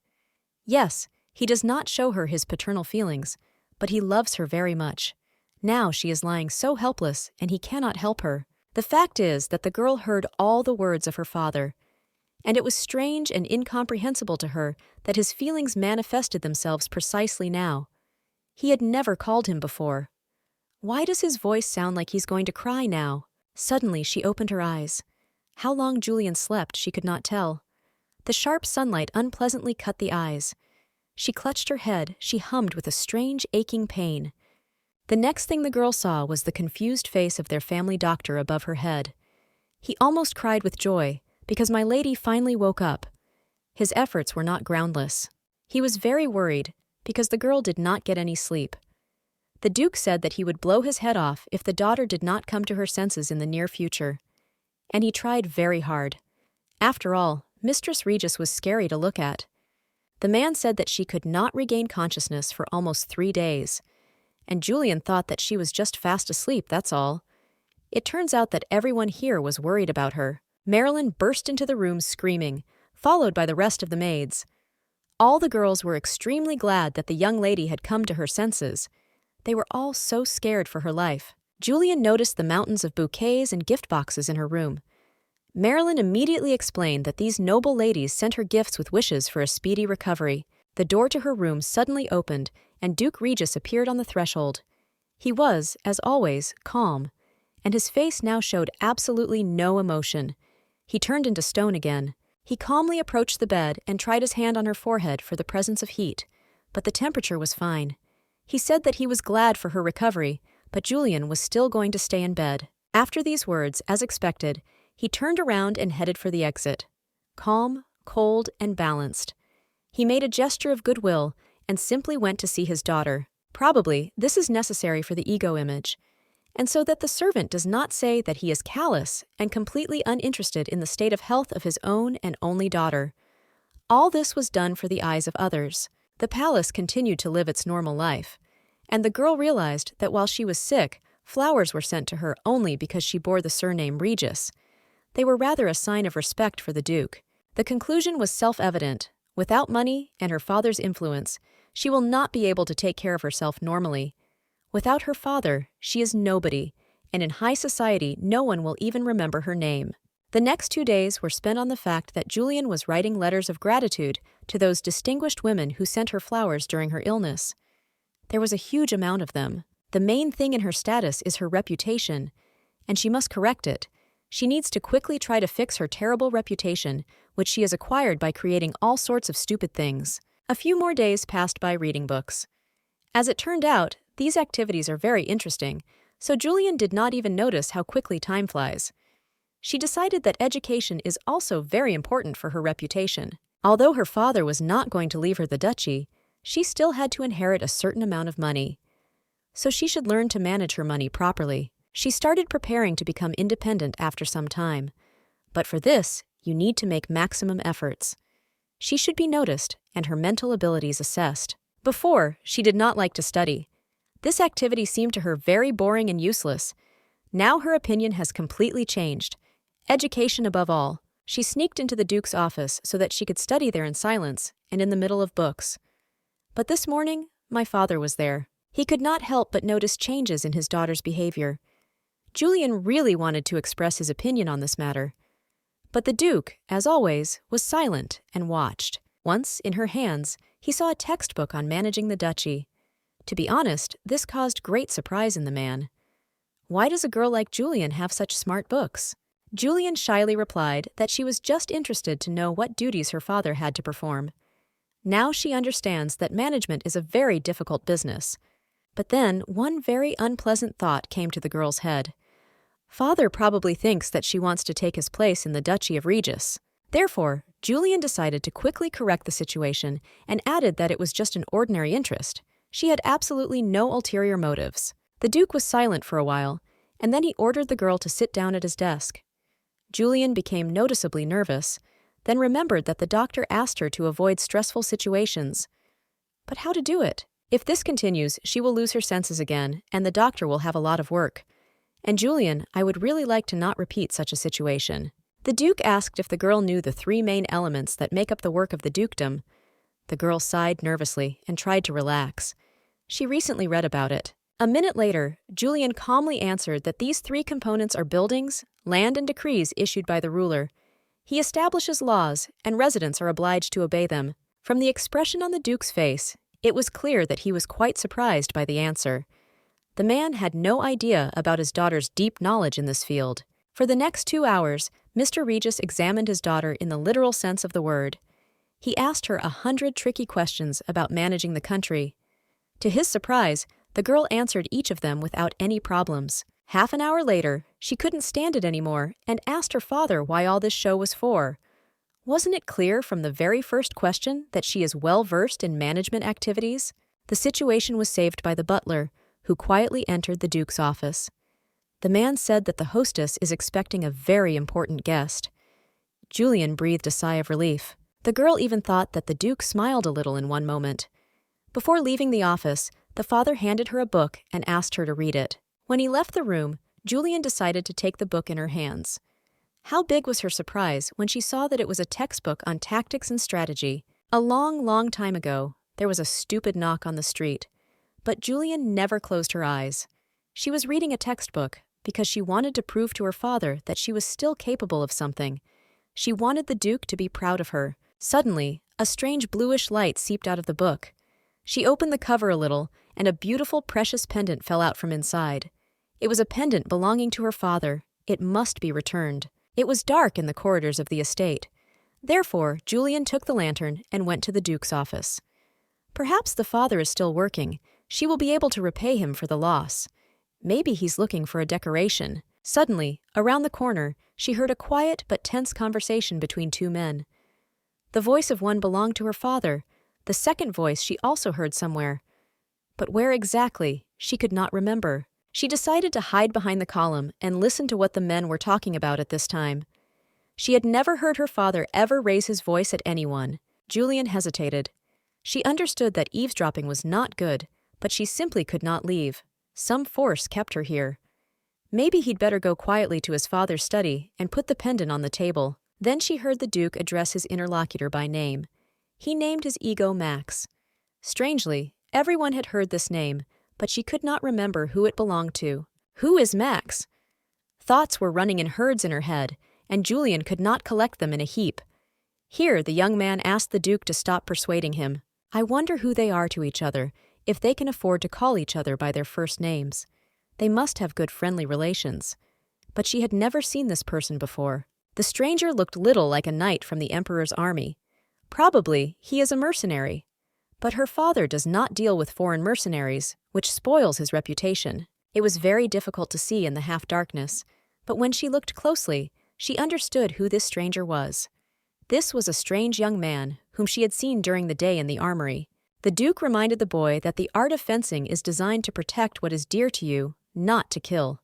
Yes, he does not show her his paternal feelings, but he loves her very much. Now she is lying so helpless, and he cannot help her. The fact is that the girl heard all the words of her father, and it was strange and incomprehensible to her that his feelings manifested themselves precisely now. He had never called him before. Why does his voice sound like he's going to cry now? Suddenly she opened her eyes. How long Julian slept she could not tell. The sharp sunlight unpleasantly cut the eyes. She clutched her head, she hummed with a strange aching pain. The next thing the girl saw was the confused face of their family doctor above her head. He almost cried with joy, because my lady finally woke up. His efforts were not groundless. He was very worried, because the girl did not get any sleep. The Duke said that he would blow his head off if the daughter did not come to her senses in the near future. And he tried very hard. After all, Mistress Regis was scary to look at. The man said that she could not regain consciousness for almost 3 days. And Julian thought that she was just fast asleep, that's all. It turns out that everyone here was worried about her. Marilyn burst into the room screaming, followed by the rest of the maids. All the girls were extremely glad that the young lady had come to her senses. They were all so scared for her life. Julian noticed the mountains of bouquets and gift boxes in her room. Marilyn immediately explained that these noble ladies sent her gifts with wishes for a speedy recovery. The door to her room suddenly opened, and Duke Regis appeared on the threshold. He was, as always, calm, and his face now showed absolutely no emotion. He turned into stone again. He calmly approached the bed and tried his hand on her forehead for the presence of heat, but the temperature was fine. He said that he was glad for her recovery, but Julian was still going to stay in bed. After these words, as expected, he turned around and headed for the exit. Calm, cold, and balanced. He made a gesture of goodwill and simply went to see his daughter. Probably, this is necessary for the ego image, and so that the servant does not say that he is callous and completely uninterested in the state of health of his own and only daughter. All this was done for the eyes of others. The palace continued to live its normal life, and the girl realized that while she was sick, flowers were sent to her only because she bore the surname Regis. They were rather a sign of respect for the Duke. The conclusion was self-evident. Without money and her father's influence, she will not be able to take care of herself normally. Without her father, she is nobody, and in high society no one will even remember her name. The next 2 days were spent on the fact that Julian was writing letters of gratitude to those distinguished women who sent her flowers during her illness. There was a huge amount of them. The main thing in her status is her reputation, and she must correct it. She needs to quickly try to fix her terrible reputation, which she has acquired by creating all sorts of stupid things. A few more days passed by reading books. As it turned out, these activities are very interesting, so Julian did not even notice how quickly time flies. She decided that education is also very important for her reputation. Although her father was not going to leave her the duchy, she still had to inherit a certain amount of money. So she should learn to manage her money properly. She started preparing to become independent after some time. But for this, you need to make maximum efforts. She should be noticed and her mental abilities assessed. Before, she did not like to study. This activity seemed to her very boring and useless. Now her opinion has completely changed. Education above all. She sneaked into the Duke's office so that she could study there in silence and in the middle of books. But this morning, my father was there. He could not help but notice changes in his daughter's behavior. Julian really wanted to express his opinion on this matter. But the Duke, as always, was silent and watched. Once, in her hands, he saw a textbook on managing the duchy. To be honest, this caused great surprise in the man. Why does a girl like Julian have such smart books? Julian shyly replied that she was just interested to know what duties her father had to perform. Now she understands that management is a very difficult business. But then one very unpleasant thought came to the girl's head. Father probably thinks that she wants to take his place in the Duchy of Regis. Therefore, Julian decided to quickly correct the situation and added that it was just an ordinary interest. She had absolutely no ulterior motives. The Duke was silent for a while, and then he ordered the girl to sit down at his desk. Julian became noticeably nervous, then remembered that the doctor asked her to avoid stressful situations. But how to do it? If this continues, she will lose her senses again, and the doctor will have a lot of work. And Julian, I would really like to not repeat such a situation. The Duke asked if the girl knew the 3 main elements that make up the work of the dukedom. The girl sighed nervously and tried to relax. She recently read about it. A minute later, Julian calmly answered that these 3 components are buildings, land, and decrees issued by the ruler. He establishes laws, and residents are obliged to obey them. From the expression on the Duke's face, it was clear that he was quite surprised by the answer. The man had no idea about his daughter's deep knowledge in this field. For the next 2 hours, Mr. Regis examined his daughter in the literal sense of the word. He asked her 100 tricky questions about managing the country. To his surprise, the girl answered each of them without any problems. Half an hour later, she couldn't stand it anymore and asked her father why all this show was for. Wasn't it clear from the very first question that she is well-versed in management activities? The situation was saved by the butler, who quietly entered the Duke's office. The man said that the hostess is expecting a very important guest. Julian breathed a sigh of relief. The girl even thought that the Duke smiled a little in one moment. Before leaving the office, the father handed her a book and asked her to read it. When he left the room, Julian decided to take the book in her hands. How big was her surprise when she saw that it was a textbook on tactics and strategy. A long, long time ago, there was a stupid knock on the street. But Julian never closed her eyes. She was reading a textbook because she wanted to prove to her father that she was still capable of something. She wanted the Duke to be proud of her. Suddenly, a strange bluish light seeped out of the book. She opened the cover a little, and a beautiful precious pendant fell out from inside. It was a pendant belonging to her father. It must be returned. It was dark in the corridors of the estate. Therefore, Julian took the lantern and went to the Duke's office. Perhaps the father is still working. She will be able to repay him for the loss. Maybe he's looking for a decoration. Suddenly, around the corner, she heard a quiet but tense conversation between 2 men. The voice of one belonged to her father. The second voice she also heard somewhere. But where exactly, she could not remember. She decided to hide behind the column and listen to what the men were talking about at this time. She had never heard her father ever raise his voice at anyone. Julian hesitated. She understood that eavesdropping was not good, but she simply could not leave. Some force kept her here. Maybe he'd better go quietly to his father's study and put the pendant on the table. Then she heard the Duke address his interlocutor by name. He named his ego Max. Strangely, everyone had heard this name, but she could not remember who it belonged to. Who is Max? Thoughts were running in herds in her head, and Julian could not collect them in a heap. Here the young man asked the Duke to stop persuading him. I wonder who they are to each other, if they can afford to call each other by their first names. They must have good friendly relations. but she had never seen this person before. The stranger looked little like a knight from the emperor's army. Probably he is a mercenary. But her father does not deal with foreign mercenaries, which spoils his reputation. It was very difficult to see in the half-darkness, but when she looked closely, she understood who this stranger was. This was a strange young man, whom she had seen during the day in the armory. The Duke reminded the boy that the art of fencing is designed to protect what is dear to you, not to kill.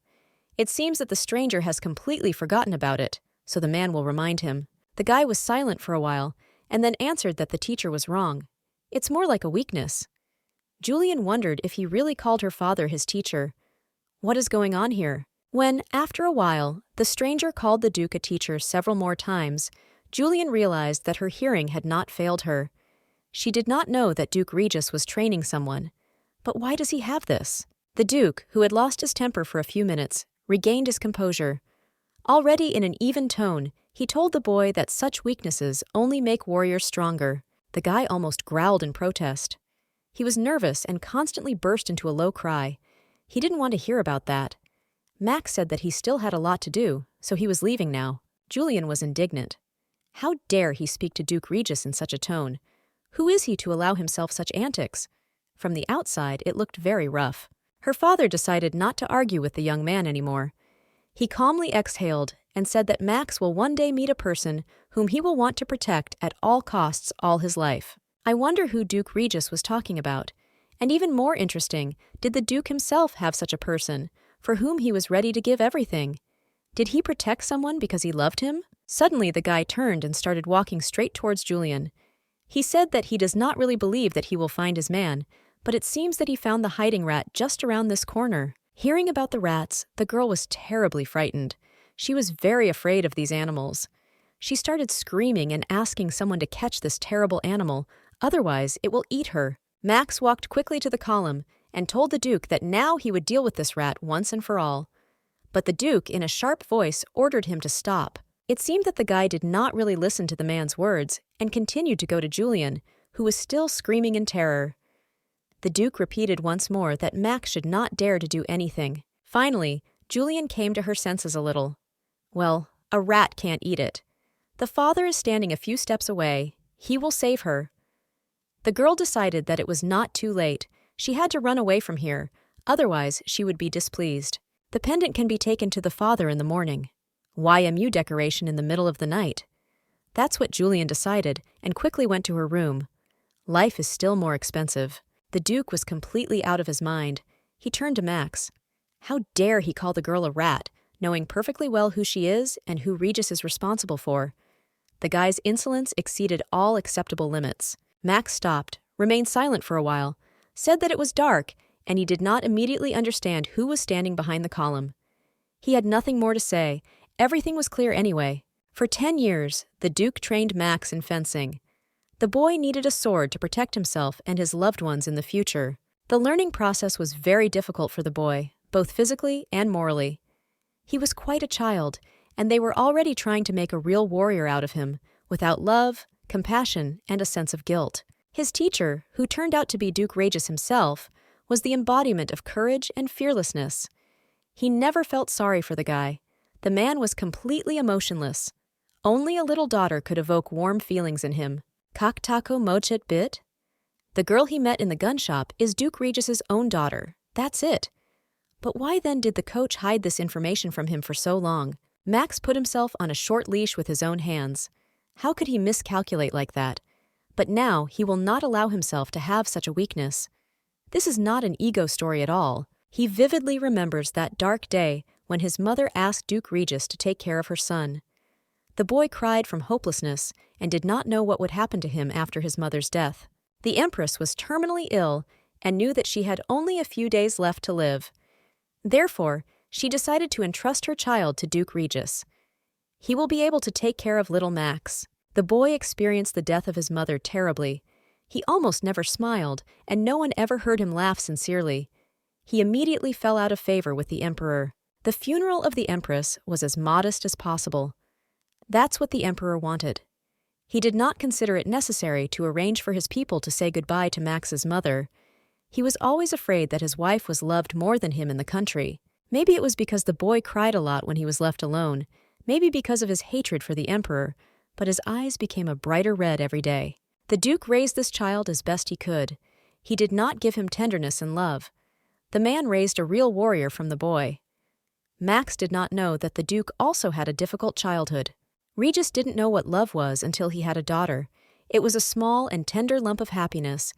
It seems that the stranger has completely forgotten about it, so the man will remind him. The guy was silent for a while, and then answered that the teacher was wrong. It's more like a weakness. Julian wondered if he really called her father his teacher. What is going on here? When, after a while, the stranger called the Duke a teacher several more times, Julian realized that her hearing had not failed her. She did not know that Duke Regis was training someone. But why does he have this? The Duke, who had lost his temper for a few minutes, regained his composure. Already in an even tone, he told the boy that such weaknesses only make warriors stronger. The guy almost growled in protest. He was nervous and constantly burst into a low cry. He didn't want to hear about that. Max said that he still had a lot to do, so he was leaving now. Julian was indignant. How dare he speak to Duke Regis in such a tone? Who is he to allow himself such antics? From the outside, it looked very rough. Her father decided not to argue with the young man anymore. He calmly exhaled and said that Max will one day meet a person whom he will want to protect at all costs all his life. I wonder who Duke Regis was talking about. And even more interesting, did the Duke himself have such a person, for whom he was ready to give everything? Did he protect someone because he loved him? Suddenly the guy turned and started walking straight towards Julian. He said that he does not really believe that he will find his man, but it seems that he found the hiding rat just around this corner. Hearing about the rats, the girl was terribly frightened. She was very afraid of these animals. She started screaming and asking someone to catch this terrible animal, otherwise it will eat her. Max walked quickly to the column and told the Duke that now he would deal with this rat once and for all. But the Duke, in a sharp voice, ordered him to stop. It seemed that the guy did not really listen to the man's words and continued to go to Julian, who was still screaming in terror. The Duke repeated once more that Max should not dare to do anything. Finally, Julian came to her senses a little. Well, a rat can't eat it. The father is standing a few steps away. He will save her. The girl decided that it was not too late. She had to run away from here, otherwise she would be displeased. The pendant can be taken to the father in the morning. YMU decoration in the middle of the night. That's what Julian decided, and quickly went to her room. Life is still more expensive. The Duke was completely out of his mind. He turned to Max. How dare he call the girl a rat, knowing perfectly well who she is and who Regis is responsible for. The guy's insolence exceeded all acceptable limits. Max stopped, remained silent for a while, said that it was dark, and he did not immediately understand who was standing behind the column. He had nothing more to say. Everything was clear anyway. For 10 years, the Duke trained Max in fencing. The boy needed a sword to protect himself and his loved ones in the future. The learning process was very difficult for the boy, both physically and morally. He was quite a child, and they were already trying to make a real warrior out of him, without love, compassion, and a sense of guilt. His teacher, who turned out to be Duke Regis himself, was the embodiment of courage and fearlessness. He never felt sorry for the guy. The man was completely emotionless. Only a little daughter could evoke warm feelings in him. Kaktako mochet bit? The girl he met in the gun shop is Duke Regis's own daughter. That's it. But why then did the coach hide this information from him for so long? Max put himself on a short leash with his own hands. How could he miscalculate like that? But now he will not allow himself to have such a weakness. This is not an ego story at all. He vividly remembers that dark day when his mother asked Duke Regis to take care of her son. The boy cried from hopelessness and did not know what would happen to him after his mother's death. The Empress was terminally ill and knew that she had only a few days left to live. Therefore, she decided to entrust her child to Duke Regis. He will be able to take care of little Max. The boy experienced the death of his mother terribly. He almost never smiled, and no one ever heard him laugh sincerely. He immediately fell out of favor with the Emperor. The funeral of the Empress was as modest as possible. That's what the Emperor wanted. He did not consider it necessary to arrange for his people to say goodbye to Max's mother. He was always afraid that his wife was loved more than him in the country. Maybe it was because the boy cried a lot when he was left alone, maybe because of his hatred for the emperor, but his eyes became a brighter red every day. The Duke raised this child as best he could. He did not give him tenderness and love. The man raised a real warrior from the boy. Max did not know that the Duke also had a difficult childhood. Regis didn't know what love was until he had a daughter. It was a small and tender lump of happiness.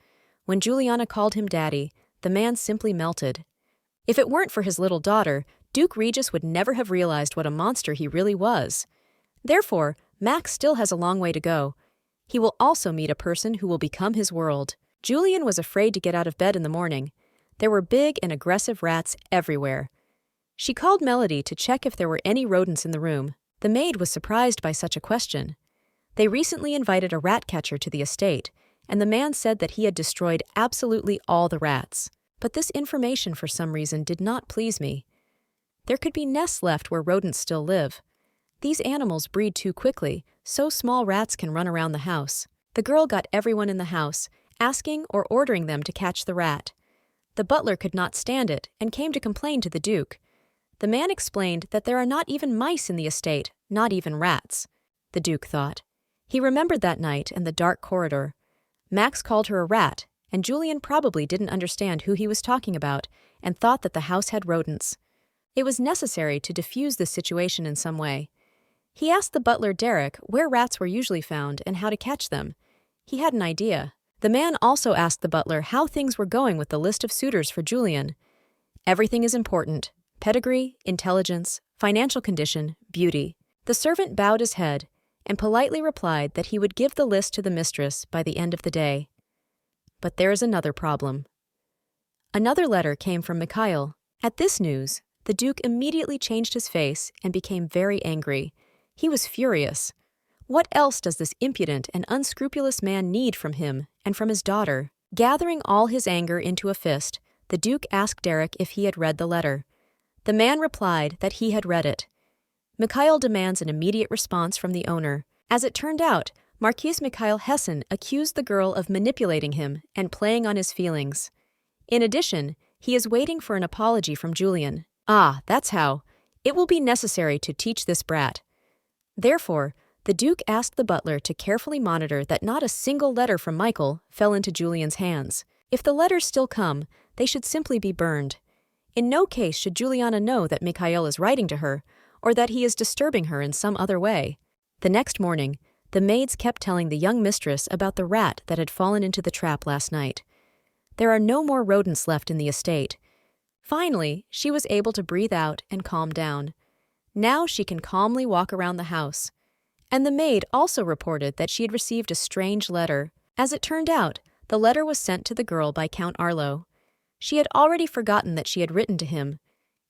When Juliana called him daddy, the man simply melted. If it weren't for his little daughter, Duke Regis would never have realized what a monster he really was. Therefore, Max still has a long way to go. He will also meet a person who will become his world. Julian was afraid to get out of bed in the morning. There were big and aggressive rats everywhere. She called Melody to check if there were any rodents in the room. The maid was surprised by such a question. They recently invited a rat catcher to the estate, and the man said that he had destroyed absolutely all the rats. But this information for some reason did not please me. There could be nests left where rodents still live. These animals breed too quickly, so small rats can run around the house. The girl got everyone in the house, asking or ordering them to catch the rat. The butler could not stand it and came to complain to the Duke. The man explained that there are not even mice in the estate, not even rats. The Duke thought. He remembered that night and the dark corridor. Max called her a rat, and Julian probably didn't understand who he was talking about and thought that the house had rodents. It was necessary to diffuse this situation in some way. He asked the butler Derek where rats were usually found and how to catch them. He had an idea. The man also asked the butler how things were going with the list of suitors for Julian. Everything is important. Pedigree, intelligence, financial condition, beauty. The servant bowed his head and politely replied that he would give the list to the mistress by the end of the day. But there is another problem. Another letter came from Mikhail. At this news, the Duke immediately changed his face and became very angry. He was furious. What else does this impudent and unscrupulous man need from him and from his daughter? Gathering all his anger into a fist, the Duke asked Derek if he had read the letter. The man replied that he had read it. Mikhail demands an immediate response from the owner. As it turned out, Marquis Mikhail Hessen accused the girl of manipulating him and playing on his feelings. In addition, he is waiting for an apology from Julian. Ah, that's how. It will be necessary to teach this brat. Therefore, the Duke asked the butler to carefully monitor that not a single letter from Michael fell into Julian's hands. If the letters still come, they should simply be burned. In no case should Juliana know that Mikhail is writing to her, or that he is disturbing her in some other way. The next morning, the maids kept telling the young mistress about the rat that had fallen into the trap last night. There are no more rodents left in the estate. Finally, she was able to breathe out and calm down. Now she can calmly walk around the house. And the maid also reported that she had received a strange letter. As it turned out, the letter was sent to the girl by Count Arlo. She had already forgotten that she had written to him.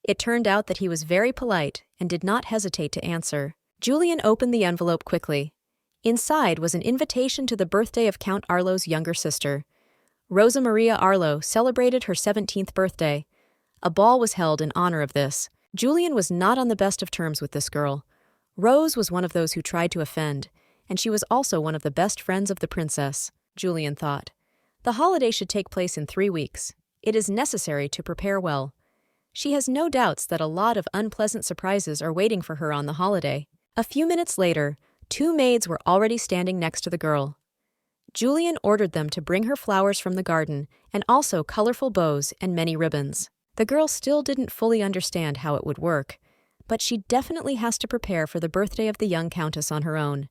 It turned out that he was very polite and did not hesitate to answer. Julian opened the envelope quickly. Inside was an invitation to the birthday of Count Arlo's younger sister. Rosa Maria Arlo celebrated her 17th birthday. A ball was held in honor of this. Julian was not on the best of terms with this girl. Rose was one of those who tried to offend, and she was also one of the best friends of the princess, Julian thought. The holiday should take place in 3 weeks. It is necessary to prepare well. She has no doubts that a lot of unpleasant surprises are waiting for her on the holiday. A few minutes later, 2 maids were already standing next to the girl. Julian ordered them to bring her flowers from the garden and also colorful bows and many ribbons. The girl still didn't fully understand how it would work, but she definitely has to prepare for the birthday of the young countess on her own.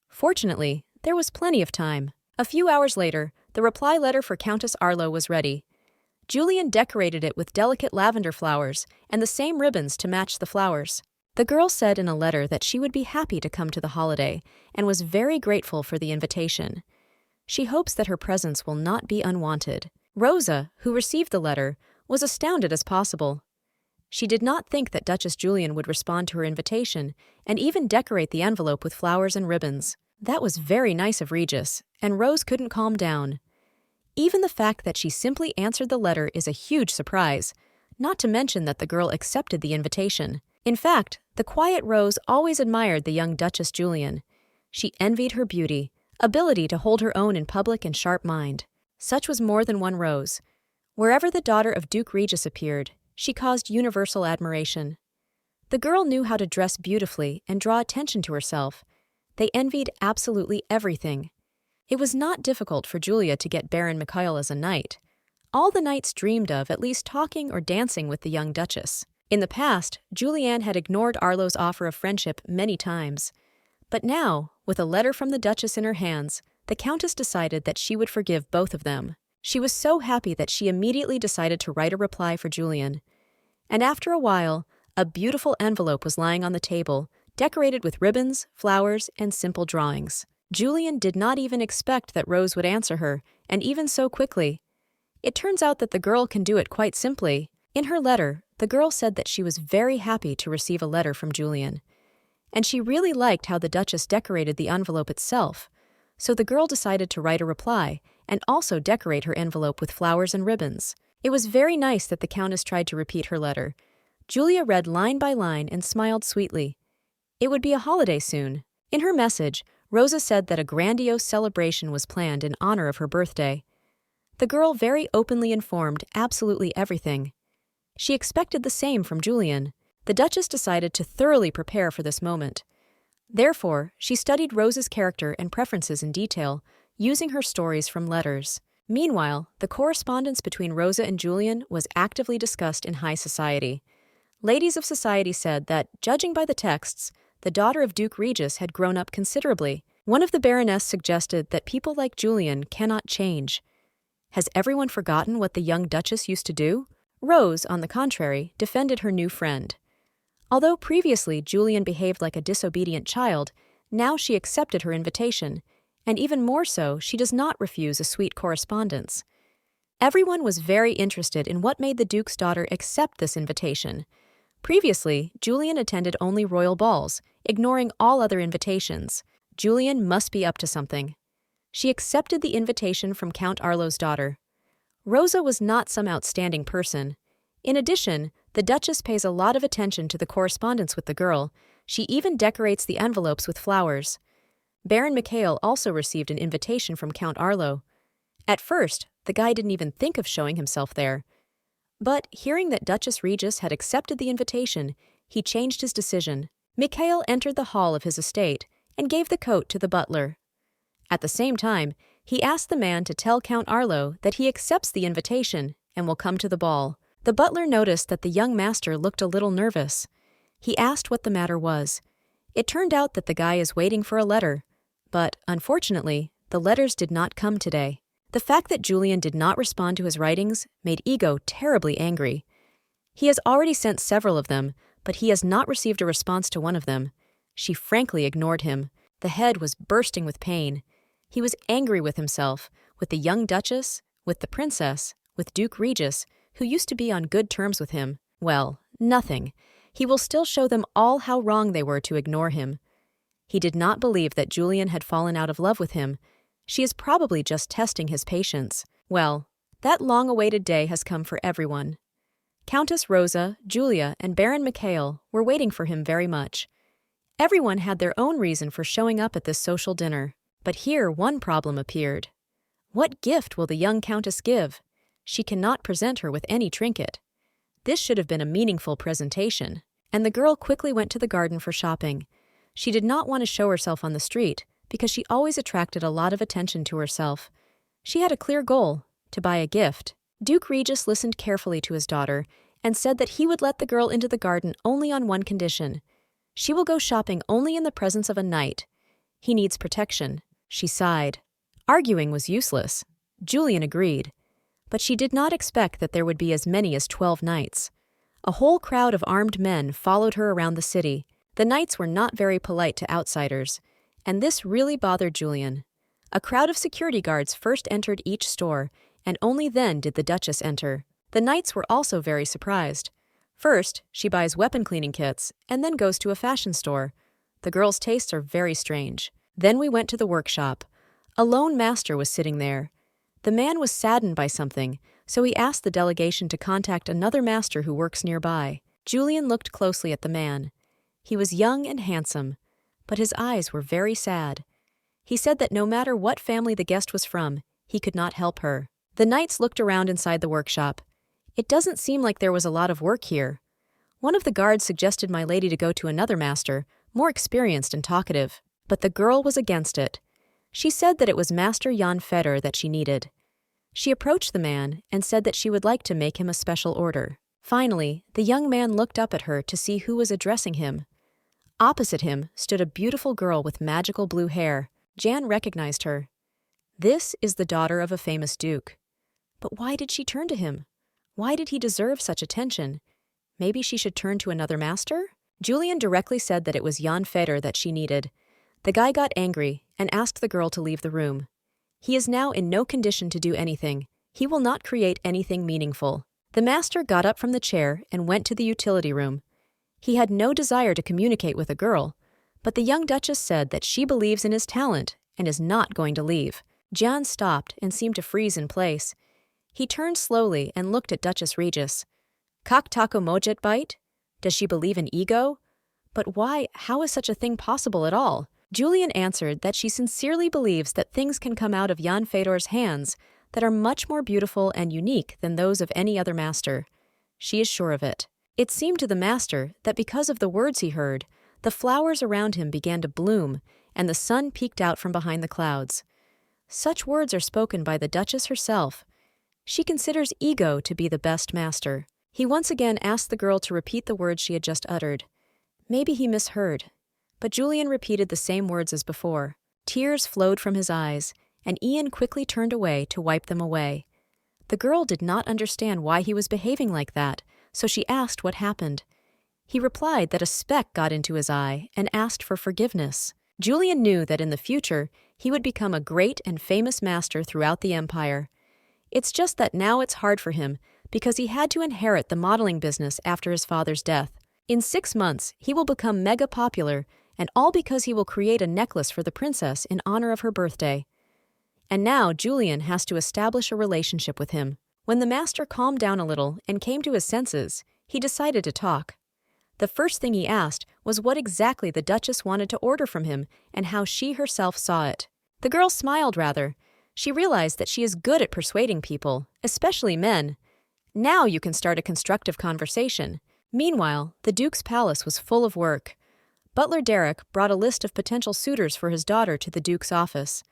Fortunately, there was plenty of time. A few hours later, the reply letter for Countess Arlo was ready. Julian decorated it with delicate lavender flowers and the same ribbons to match the flowers. The girl said in a letter that she would be happy to come to the holiday and was very grateful for the invitation. She hopes that her presence will not be unwanted. Rosa, who received the letter, was astounded as possible. She did not think that Duchess Julian would respond to her invitation and even decorate the envelope with flowers and ribbons. That was very nice of Regis, and Rose couldn't calm down. Even the fact that she simply answered the letter is a huge surprise, not to mention that the girl accepted the invitation. In fact, the quiet Rose always admired the young Duchess Julian. She envied her beauty, ability to hold her own in public and sharp mind. Such was more than one Rose. Wherever the daughter of Duke Regis appeared, She caused universal admiration. The girl knew how to dress beautifully and draw attention to herself. They envied absolutely everything. It was not difficult for Julia to get Baron Mikhail as a knight. All the knights dreamed of at least talking or dancing with the young duchess. In the past, Julianne had ignored Arlo's offer of friendship many times. But now, with a letter from the duchess in her hands, the countess decided that she would forgive both of them. She was so happy that she immediately decided to write a reply for Julian. And after a while, a beautiful envelope was lying on the table, decorated with ribbons, flowers, and simple drawings. Julian did not even expect that Rose would answer her, and even so quickly. It turns out that the girl can do it quite simply. In her letter, the girl said that she was very happy to receive a letter from Julian. And she really liked how the Duchess decorated the envelope itself, so the girl decided to write a reply and also decorate her envelope with flowers and ribbons. It was very nice that the Countess tried to repeat her letter. Julia read line by line and smiled sweetly. It would be a holiday soon. In her message, Rosa said that a grandiose celebration was planned in honor of her birthday. The girl very openly informed absolutely everything. She expected the same from Julian. The Duchess decided to thoroughly prepare for this moment. Therefore, she studied Rosa's character and preferences in detail, using her stories from letters. Meanwhile, the correspondence between Rosa and Julian was actively discussed in high society. Ladies of society said that, judging by the texts, the daughter of Duke Regis had grown up considerably. One of the baroness suggested that people like Julian cannot change. Has everyone forgotten what the young duchess used to do? Rose, on the contrary, defended her new friend. Although previously Julian behaved like a disobedient child, now she accepted her invitation, and even more so, she does not refuse a sweet correspondence. Everyone was very interested in what made the Duke's daughter accept this invitation. Previously, Julian attended only royal balls, ignoring all other invitations. Julian must be up to something. She accepted the invitation from Count Arlo's daughter. Rosa was not some outstanding person. In addition, the Duchess pays a lot of attention to the correspondence with the girl. She even decorates the envelopes with flowers. Baron Mikhail also received an invitation from Count Arlo. At first, the guy didn't even think of showing himself there. But hearing that Duchess Regis had accepted the invitation, he changed his decision. Mikhail entered the hall of his estate and gave the coat to the butler. At the same time, he asked the man to tell Count Arlo that he accepts the invitation and will come to the ball. The butler noticed that the young master looked a little nervous. He asked what the matter was. It turned out that the guy is waiting for a letter, but, unfortunately, the letters did not come today. The fact that Julian did not respond to his writings made Ego terribly angry. He has already sent several of them, but he has not received a response to one of them. She frankly ignored him. The head was bursting with pain. He was angry with himself, with the young duchess, with the princess, with Duke Regis, who used to be on good terms with him. Well, nothing. He will still show them all how wrong they were to ignore him. He did not believe that Julian had fallen out of love with him. She is probably just testing his patience. Well, that long-awaited day has come for everyone. Countess Rosa, Julia, and Baron Mikhail were waiting for him very much. Everyone had their own reason for showing up at this social dinner. But here one problem appeared. What gift will the young countess give? She cannot present her with any trinket. This should have been a meaningful presentation, and the girl quickly went to the garden for shopping. She did not want to show herself on the street, because she always attracted a lot of attention to herself. She had a clear goal, to buy a gift. Duke Regis listened carefully to his daughter, and said that he would let the girl into the garden only on one condition. She will go shopping only in the presence of a knight. He needs protection. She sighed. Arguing was useless. Julian agreed. But she did not expect that there would be as many as 12 knights. A whole crowd of armed men followed her around the city. The knights were not very polite to outsiders, and this really bothered Julian. A crowd of security guards first entered each store, and only then did the Duchess enter. The knights were also very surprised. First, she buys weapon cleaning kits, and then goes to a fashion store. The girl's tastes are very strange. Then we went to the workshop. A lone master was sitting there. The man was saddened by something, so he asked the delegation to contact another master who works nearby. Julian looked closely at the man. He was young and handsome, but his eyes were very sad. He said that no matter what family the guest was from, he could not help her. The knights looked around inside the workshop. It doesn't seem like there was a lot of work here. One of the guards suggested my lady to go to another master, more experienced and talkative, but the girl was against it. She said that it was Master Unwanted that she needed. She approached the man and said that she would like to make him a special order. Finally, the young man looked up at her to see who was addressing him. Opposite him stood a beautiful girl with magical blue hair. Jan recognized her. This is the daughter of a famous duke. But why did she turn to him? Why did he deserve such attention? Maybe she should turn to another master? Julian directly said that it was Unwanted that she needed. The guy got angry and asked the girl to leave the room. He is now in no condition to do anything. He will not create anything meaningful. The master got up from the chair and went to the utility room. He had no desire to communicate with a girl, but the young duchess said that she believes in his talent and is not going to leave. Jan stopped and seemed to freeze in place. He turned slowly and looked at Duchess Regis. Kak tako mojet bite? Does she believe in ego? But why, how is such a thing possible at all? Julian answered that she sincerely believes that things can come out of Unwanted's hands that are much more beautiful and unique than those of any other master. She is sure of it. It seemed to the master that because of the words he heard, the flowers around him began to bloom and the sun peeked out from behind the clouds. Such words are spoken by the Duchess herself. She considers ego to be the best master. He once again asked the girl to repeat the words she had just uttered. Maybe he misheard, but Julian repeated the same words as before. Tears flowed from his eyes, and Ian quickly turned away to wipe them away. The girl did not understand why he was behaving like that, so she asked what happened. He replied that a speck got into his eye and asked for forgiveness. Julian knew that in the future he would become a great and famous master throughout the empire. It's just that now it's hard for him because he had to inherit the modeling business after his father's death. In 6 months, he will become mega popular, and all because he will create a necklace for the princess in honor of her birthday. And now Julian has to establish a relationship with him. When the master calmed down a little and came to his senses, he decided to talk. The first thing he asked was what exactly the Duchess wanted to order from him and how she herself saw it. The girl smiled rather. She realized that she is good at persuading people, especially men. Now you can start a constructive conversation. Meanwhile, the Duke's palace was full of work. Butler Derek brought a list of potential suitors for his daughter to the Duke's office.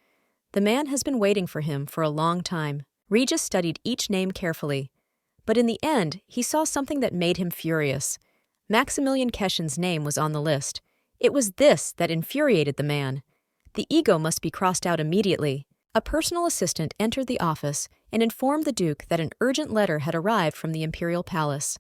The man has been waiting for him for a long time. Regis studied each name carefully. But in the end, he saw something that made him furious. Maximilian Keshen's name was on the list. It was this that infuriated the man. The ego must be crossed out immediately. A personal assistant entered the office and informed the Duke that an urgent letter had arrived from the imperial palace.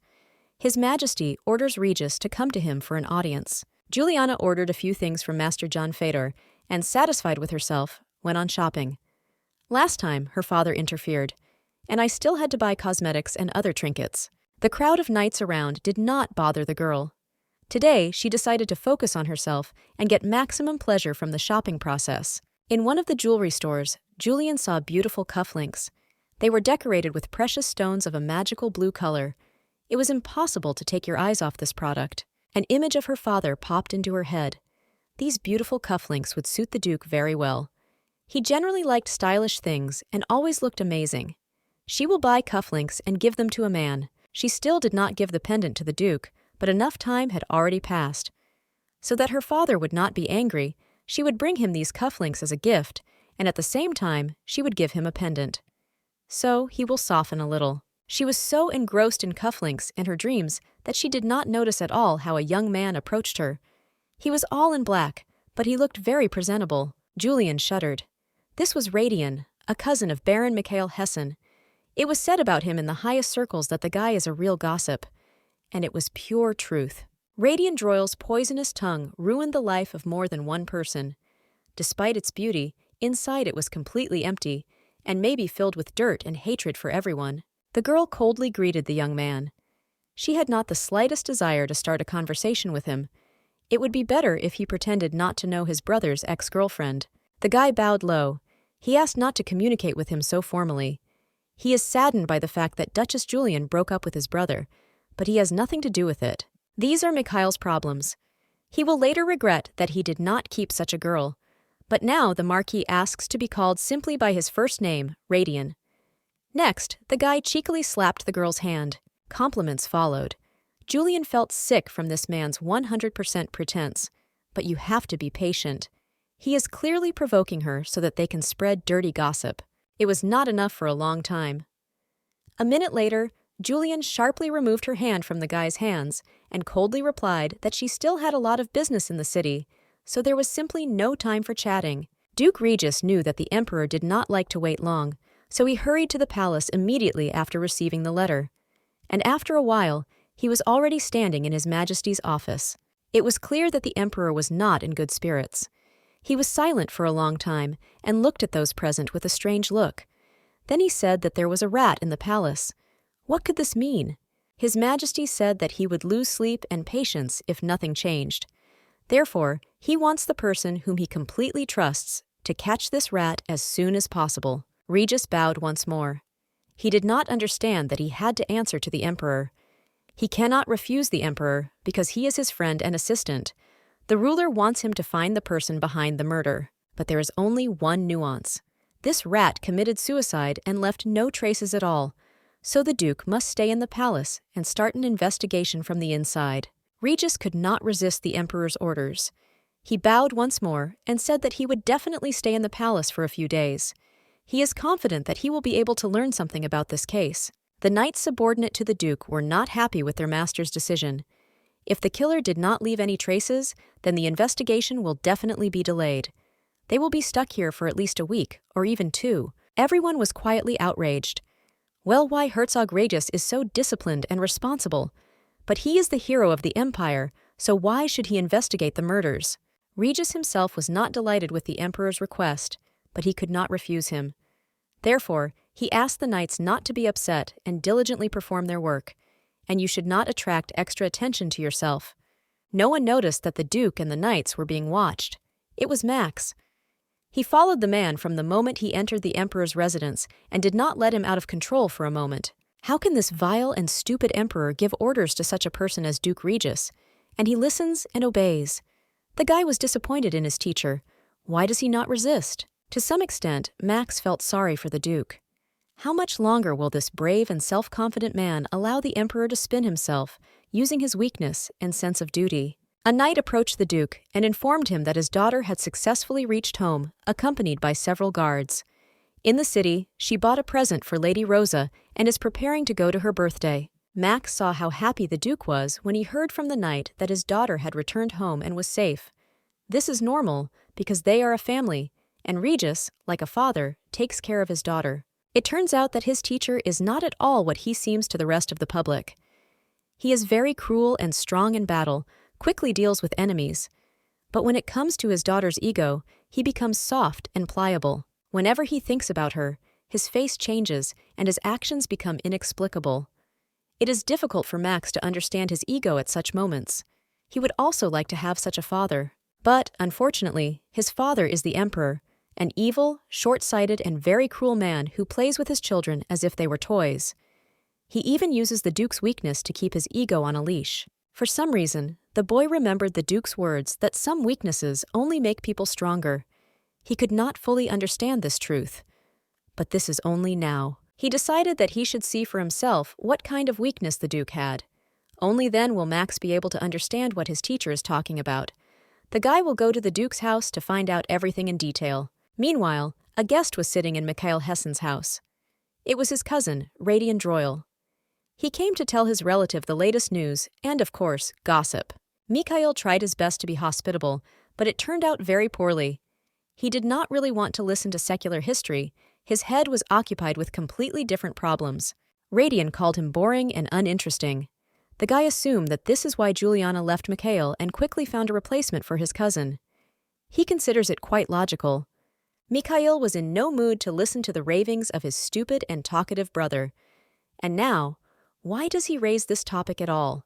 His Majesty orders Regis to come to him for an audience. Juliana ordered a few things from Master John Fedor and, satisfied with herself, went on shopping. Last time, her father interfered, and I still had to buy cosmetics and other trinkets. The crowd of knights around did not bother the girl. Today, she decided to focus on herself and get maximum pleasure from the shopping process. In one of the jewelry stores, Julian saw beautiful cufflinks. They were decorated with precious stones of a magical blue color. It was impossible to take your eyes off this product. An image of her father popped into her head. These beautiful cufflinks would suit the Duke very well. He generally liked stylish things and always looked amazing. She will buy cufflinks and give them to a man. She still did not give the pendant to the Duke, but enough time had already passed. So that her father would not be angry, she would bring him these cufflinks as a gift, and at the same time, she would give him a pendant. So he will soften a little. She was so engrossed in cufflinks and her dreams that she did not notice at all how a young man approached her. He was all in black, but he looked very presentable. Julian shuddered. This was Radian, a cousin of Baron Mikhail Hessen. It was said about him in the highest circles that the guy is a real gossip. And it was pure truth. Radian Droyl's poisonous tongue ruined the life of more than one person. Despite its beauty, inside it was completely empty, and maybe filled with dirt and hatred for everyone. The girl coldly greeted the young man. She had not the slightest desire to start a conversation with him. It would be better if he pretended not to know his brother's ex-girlfriend. The guy bowed low. He asked not to communicate with him so formally. He is saddened by the fact that Duchess Julian broke up with his brother, but he has nothing to do with it. These are Mikhail's problems. He will later regret that he did not keep such a girl, but now the Marquis asks to be called simply by his first name, Radian. Next, the guy cheekily slapped the girl's hand. Compliments followed. Julian felt sick from this man's 100% pretense. But you have to be patient. He is clearly provoking her so that they can spread dirty gossip. It was not enough for a long time. A minute later, Julian sharply removed her hand from the guy's hands and coldly replied that she still had a lot of business in the city, so there was simply no time for chatting. Duke Regis knew that the emperor did not like to wait long, so he hurried to the palace immediately after receiving the letter. And after a while, he was already standing in His Majesty's office. It was clear that the emperor was not in good spirits. He was silent for a long time and looked at those present with a strange look. Then he said that there was a rat in the palace. What could this mean? His Majesty said that he would lose sleep and patience if nothing changed. Therefore, he wants the person whom he completely trusts to catch this rat as soon as possible. Regis bowed once more. He did not understand that he had to answer to the emperor. He cannot refuse the emperor because he is his friend and assistant. The ruler wants him to find the person behind the murder. But there is only one nuance. This rat committed suicide and left no traces at all, so the Duke must stay in the palace and start an investigation from the inside. Regis could not resist the emperor's orders. He bowed once more and said that he would definitely stay in the palace for a few days. He is confident that he will be able to learn something about this case. The knights subordinate to the Duke were not happy with their master's decision. If the killer did not leave any traces, then the investigation will definitely be delayed. They will be stuck here for at least a week, or even 2. Everyone was quietly outraged. Well, why Herzog Regis is so disciplined and responsible? But he is the hero of the empire, so why should he investigate the murders? Regis himself was not delighted with the emperor's request, but he could not refuse him. Therefore, he asked the knights not to be upset and diligently perform their work, and you should not attract extra attention to yourself. No one noticed that the Duke and the knights were being watched. It was Max. He followed the man from the moment he entered the emperor's residence and did not let him out of control for a moment. How can this vile and stupid emperor give orders to such a person as Duke Regis? And he listens and obeys. The guy was disappointed in his teacher. Why does he not resist? To some extent, Max felt sorry for the Duke. How much longer will this brave and self-confident man allow the emperor to spin himself, using his weakness and sense of duty? A knight approached the Duke and informed him that his daughter had successfully reached home, accompanied by several guards. In the city, she bought a present for Lady Rosa and is preparing to go to her birthday. Max saw how happy the Duke was when he heard from the knight that his daughter had returned home and was safe. This is normal, because they are a family, and Regis, like a father, takes care of his daughter. It turns out that his teacher is not at all what he seems to the rest of the public. He is very cruel and strong in battle, quickly deals with enemies. But when it comes to his daughter's ego, he becomes soft and pliable. Whenever he thinks about her, his face changes and his actions become inexplicable. It is difficult for Max to understand his ego at such moments. He would also like to have such a father. But, unfortunately, his father is the emperor, an evil, short-sighted, and very cruel man who plays with his children as if they were toys. He even uses the Duke's weakness to keep his ego on a leash. For some reason, the boy remembered the Duke's words that some weaknesses only make people stronger. He could not fully understand this truth. But this is only now. He decided that he should see for himself what kind of weakness the Duke had. Only then will Max be able to understand what his teacher is talking about. The guy will go to the Duke's house to find out everything in detail. Meanwhile, a guest was sitting in Mikhail Hessen's house. It was his cousin, Radian Droyle. He came to tell his relative the latest news and, of course, gossip. Mikhail tried his best to be hospitable, but it turned out very poorly. He did not really want to listen to secular history. His head was occupied with completely different problems. Radian called him boring and uninteresting. The guy assumed that this is why Juliana left Mikhail and quickly found a replacement for his cousin. He considers it quite logical. Mikhail was in no mood to listen to the ravings of his stupid and talkative brother. And now, why does he raise this topic at all?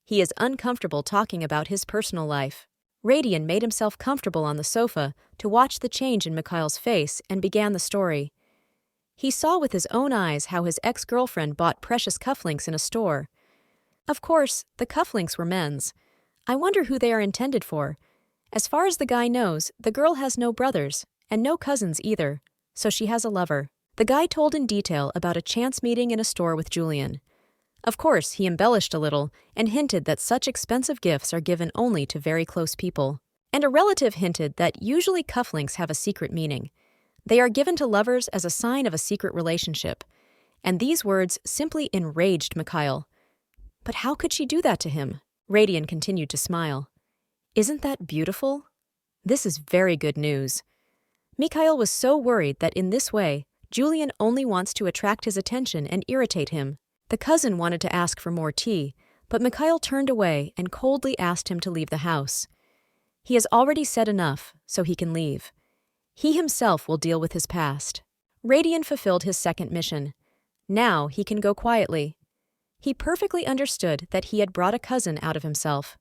He is uncomfortable talking about his personal life. Radian made himself comfortable on the sofa to watch the change in Mikhail's face and began the story. He saw with his own eyes how his ex-girlfriend bought precious cufflinks in a store. Of course, the cufflinks were men's. I wonder who they are intended for. As far as the guy knows, the girl has no brothers, and no cousins either, so she has a lover. The guy told in detail about a chance meeting in a store with Julian. Of course, he embellished a little and hinted that such expensive gifts are given only to very close people. And a relative hinted that usually cufflinks have a secret meaning. They are given to lovers as a sign of a secret relationship. And these words simply enraged Mikhail. But how could she do that to him? Radian continued to smile. Isn't that beautiful? This is very good news. Mikhail was so worried that in this way, Julian only wants to attract his attention and irritate him. The cousin wanted to ask for more tea, but Mikhail turned away and coldly asked him to leave the house. He has already said enough, so he can leave. He himself will deal with his past. Radian fulfilled his second mission. Now he can go quietly. He perfectly understood that he had brought a cousin out of himself.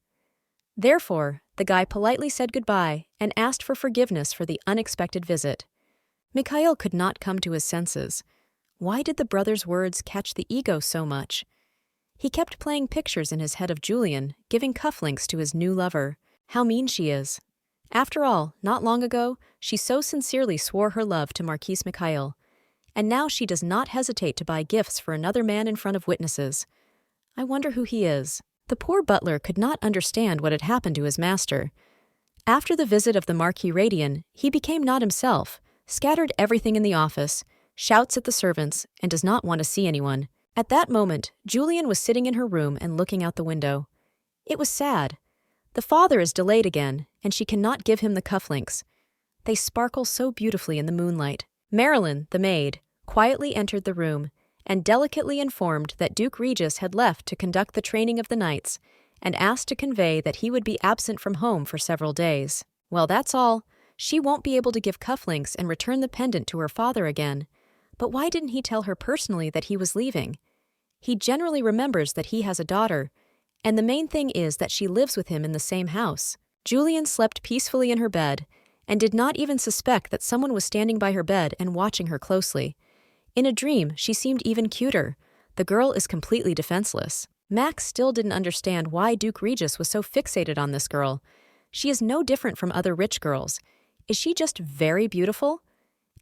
Therefore, the guy politely said goodbye and asked for forgiveness for the unexpected visit. Mikhail could not come to his senses. Why did the brother's words catch the ego so much? He kept playing pictures in his head of Julian, giving cufflinks to his new lover. How mean she is. After all, not long ago, she so sincerely swore her love to Marquise Mikhail. And now she does not hesitate to buy gifts for another man in front of witnesses. I wonder who he is. The poor butler could not understand what had happened to his master. After the visit of the Marquis Radian, he became not himself, scattered everything in the office, shouts at the servants, and does not want to see anyone. At that moment, Julian was sitting in her room and looking out the window. It was sad. The father is delayed again, and she cannot give him the cufflinks. They sparkle so beautifully in the moonlight. Marilyn, the maid, quietly entered the room and delicately informed that Duke Regis had left to conduct the training of the knights and asked to convey that he would be absent from home for several days. Well, that's all. She won't be able to give cufflinks and return the pendant to her father again. But why didn't he tell her personally that he was leaving? He generally remembers that he has a daughter, and the main thing is that she lives with him in the same house. Julian slept peacefully in her bed and did not even suspect that someone was standing by her bed and watching her closely. In a dream, she seemed even cuter. The girl is completely defenseless. Max still didn't understand why Duke Regis was so fixated on this girl. She is no different from other rich girls. Is she just very beautiful?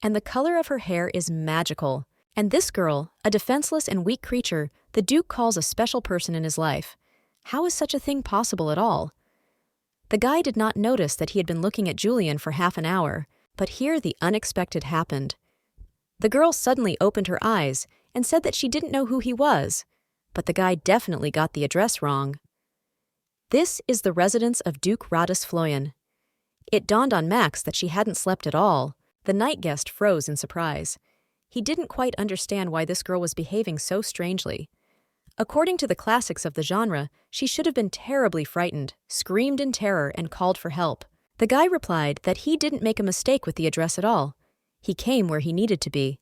And the color of her hair is magical. And this girl, a defenseless and weak creature, the Duke calls a special person in his life. How is such a thing possible at all? The guy did not notice that he had been looking at Julian for half an hour, but here the unexpected happened. The girl suddenly opened her eyes and said that she didn't know who he was, but the guy definitely got the address wrong. This is the residence of Duke Radis Floyan. It dawned on Max that she hadn't slept at all. The night guest froze in surprise. He didn't quite understand why this girl was behaving so strangely. According to the classics of the genre, she should have been terribly frightened, screamed in terror, and called for help. The guy replied that he didn't make a mistake with the address at all. He came where he needed to be.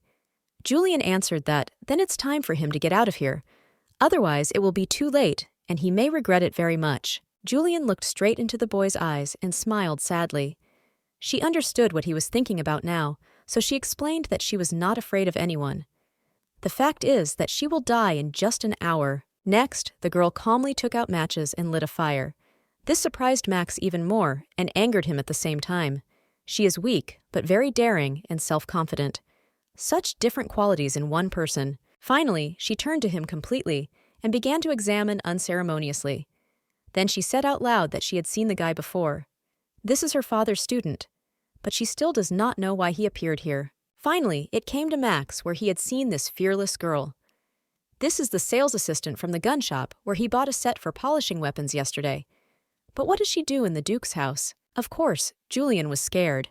Julian answered that then it's time for him to get out of here. Otherwise, it will be too late, and he may regret it very much. Julian looked straight into the boy's eyes and smiled sadly. She understood what he was thinking about now, so she explained that she was not afraid of anyone. The fact is that she will die in just an hour. Next, the girl calmly took out matches and lit a fire. This surprised Max even more and angered him at the same time. She is weak, but very daring and self-confident. Such different qualities in one person. Finally, she turned to him completely and began to examine unceremoniously. Then she said out loud that she had seen the guy before. This is her father's student, but she still does not know why he appeared here. Finally, it came to Max where he had seen this fearless girl. This is the sales assistant from the gun shop where he bought a set for polishing weapons yesterday. But what does she do in the Duke's house? Of course, Julian was scared.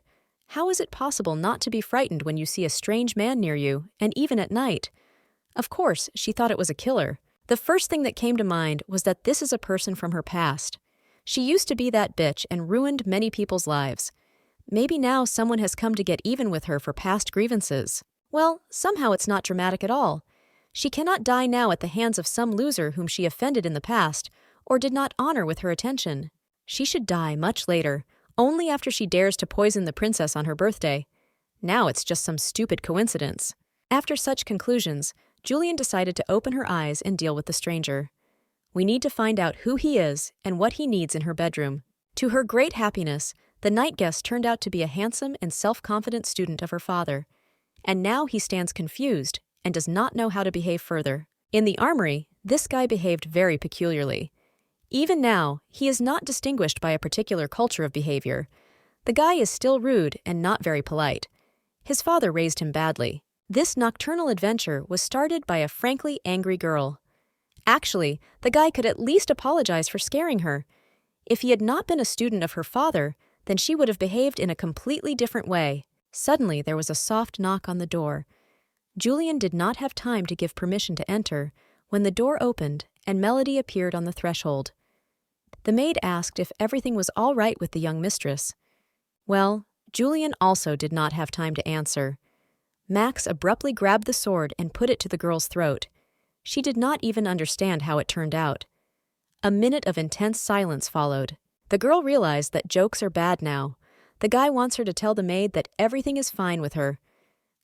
How is it possible not to be frightened when you see a strange man near you, and even at night? Of course, she thought it was a killer. The first thing that came to mind was that this is a person from her past. She used to be that bitch and ruined many people's lives. Maybe now someone has come to get even with her for past grievances. Well, somehow it's not dramatic at all. She cannot die now at the hands of some loser whom she offended in the past, or did not honor with her attention. She should die much later, only after she dares to poison the princess on her birthday. Now it's just some stupid coincidence. After such conclusions, Julian decided to open her eyes and deal with the stranger. We need to find out who he is and what he needs in her bedroom. To her great happiness, the night guest turned out to be a handsome and self-confident student of her father. and now he stands confused and does not know how to behave further. In the armory, this guy behaved very peculiarly. Even now, he is not distinguished by a particular culture of behavior. The guy is still rude and not very polite. His father raised him badly. This nocturnal adventure was started by a frankly angry girl. Actually, the guy could at least apologize for scaring her. If he had not been a student of her father, then she would have behaved in a completely different way. Suddenly, there was a soft knock on the door. Julian did not have time to give permission to enter when the door opened and Melody appeared on the threshold. The maid asked if everything was all right with the young mistress. Well, Julian also did not have time to answer. Max abruptly grabbed the sword and put it to the girl's throat. She did not even understand how it turned out. A minute of intense silence followed. The girl realized that jokes are bad now. The guy wants her to tell the maid that everything is fine with her.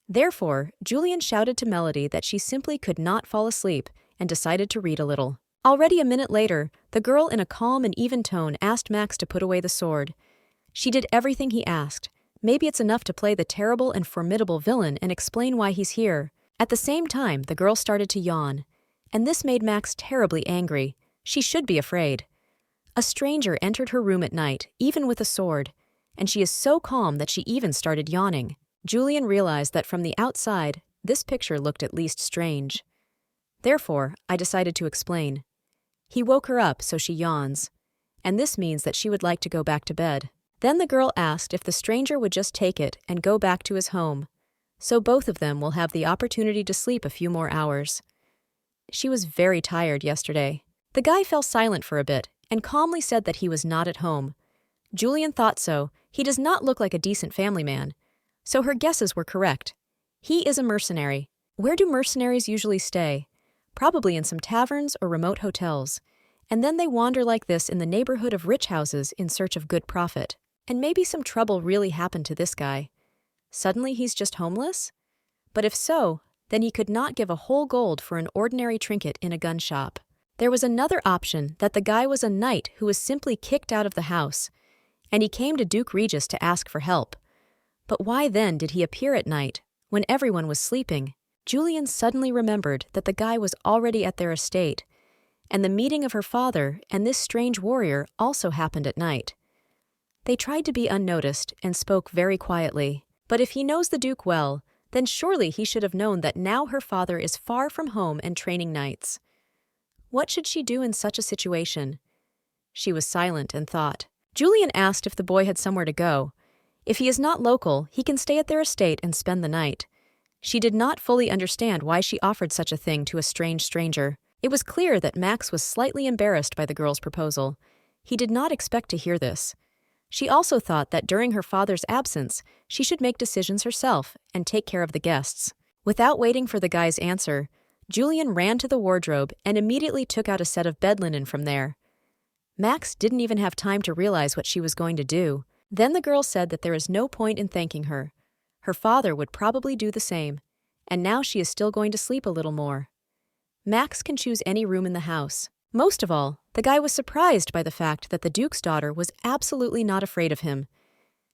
Therefore, Julian shouted to Melody that she simply could not fall asleep and decided to read a little. Already a minute later, the girl in a calm and even tone asked Max to put away the sword. She did everything he asked. Maybe it's enough to play the terrible and formidable villain and explain why he's here. At the same time, the girl started to yawn. And this made Max terribly angry. She should be afraid. A stranger entered her room at night, even with a sword, and she is so calm that she even started yawning. Julian realized that from the outside, this picture looked at least strange. Therefore, I decided to explain. He woke her up so she yawns, and this means that she would like to go back to bed. Then the girl asked if the stranger would just take it and go back to his home, so both of them will have the opportunity to sleep a few more hours. She was very tired yesterday. The guy fell silent for a bit and calmly said that he was not at home. Julian thought so. He does not look like a decent family man. So her guesses were correct. He is a mercenary. Where do mercenaries usually stay? Probably in some taverns or remote hotels. And then they wander like this in the neighborhood of rich houses in search of good profit. And maybe some trouble really happened to this guy. Suddenly he's just homeless? But if so, then he could not give a whole gold for an ordinary trinket in a gun shop. There was another option that the guy was a knight who was simply kicked out of the house, and he came to Duke Regis to ask for help. But why then did he appear at night, when everyone was sleeping? Julian suddenly remembered that the guy was already at their estate, and the meeting of her father and this strange warrior also happened at night. They tried to be unnoticed and spoke very quietly, but if he knows the Duke well, then surely he should have known that now her father is far from home and training knights. What should she do in such a situation? She was silent and thought. Julian asked if the boy had somewhere to go. If he is not local, he can stay at their estate and spend the night. She did not fully understand why she offered such a thing to a strange stranger. It was clear that Max was slightly embarrassed by the girl's proposal. He did not expect to hear this. She also thought that during her father's absence, she should make decisions herself and take care of the guests. Without waiting for the guy's answer, Julian ran to the wardrobe and immediately took out a set of bed linen from there. Max didn't even have time to realize what she was going to do. Then the girl said that there is no point in thanking her. Her father would probably do the same, and now she is still going to sleep a little more. Max can choose any room in the house. Most of all, the guy was surprised by the fact that the Duke's daughter was absolutely not afraid of him.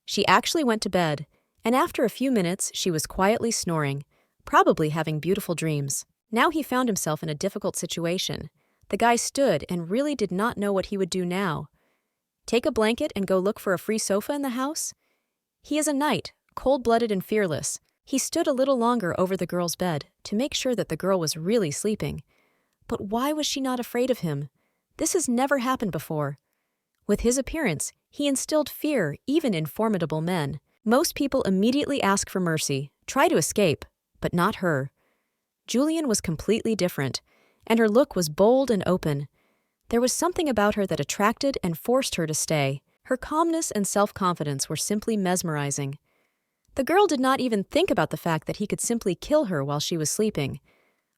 She actually went to bed, and after a few minutes she was quietly snoring, probably having beautiful dreams. Now he found himself in a difficult situation. The guy stood and really did not know what he would do now. Take a blanket and go look for a free sofa in the house? He is a knight, cold-blooded and fearless. He stood a little longer over the girl's bed to make sure that the girl was really sleeping. But why was she not afraid of him? This has never happened before. With his appearance, he instilled fear even in formidable men. Most people immediately ask for mercy, try to escape, but not her. Julian was completely different, and her look was bold and open. There was something about her that attracted and forced her to stay. Her calmness and self-confidence were simply mesmerizing. The girl did not even think about the fact that he could simply kill her while she was sleeping.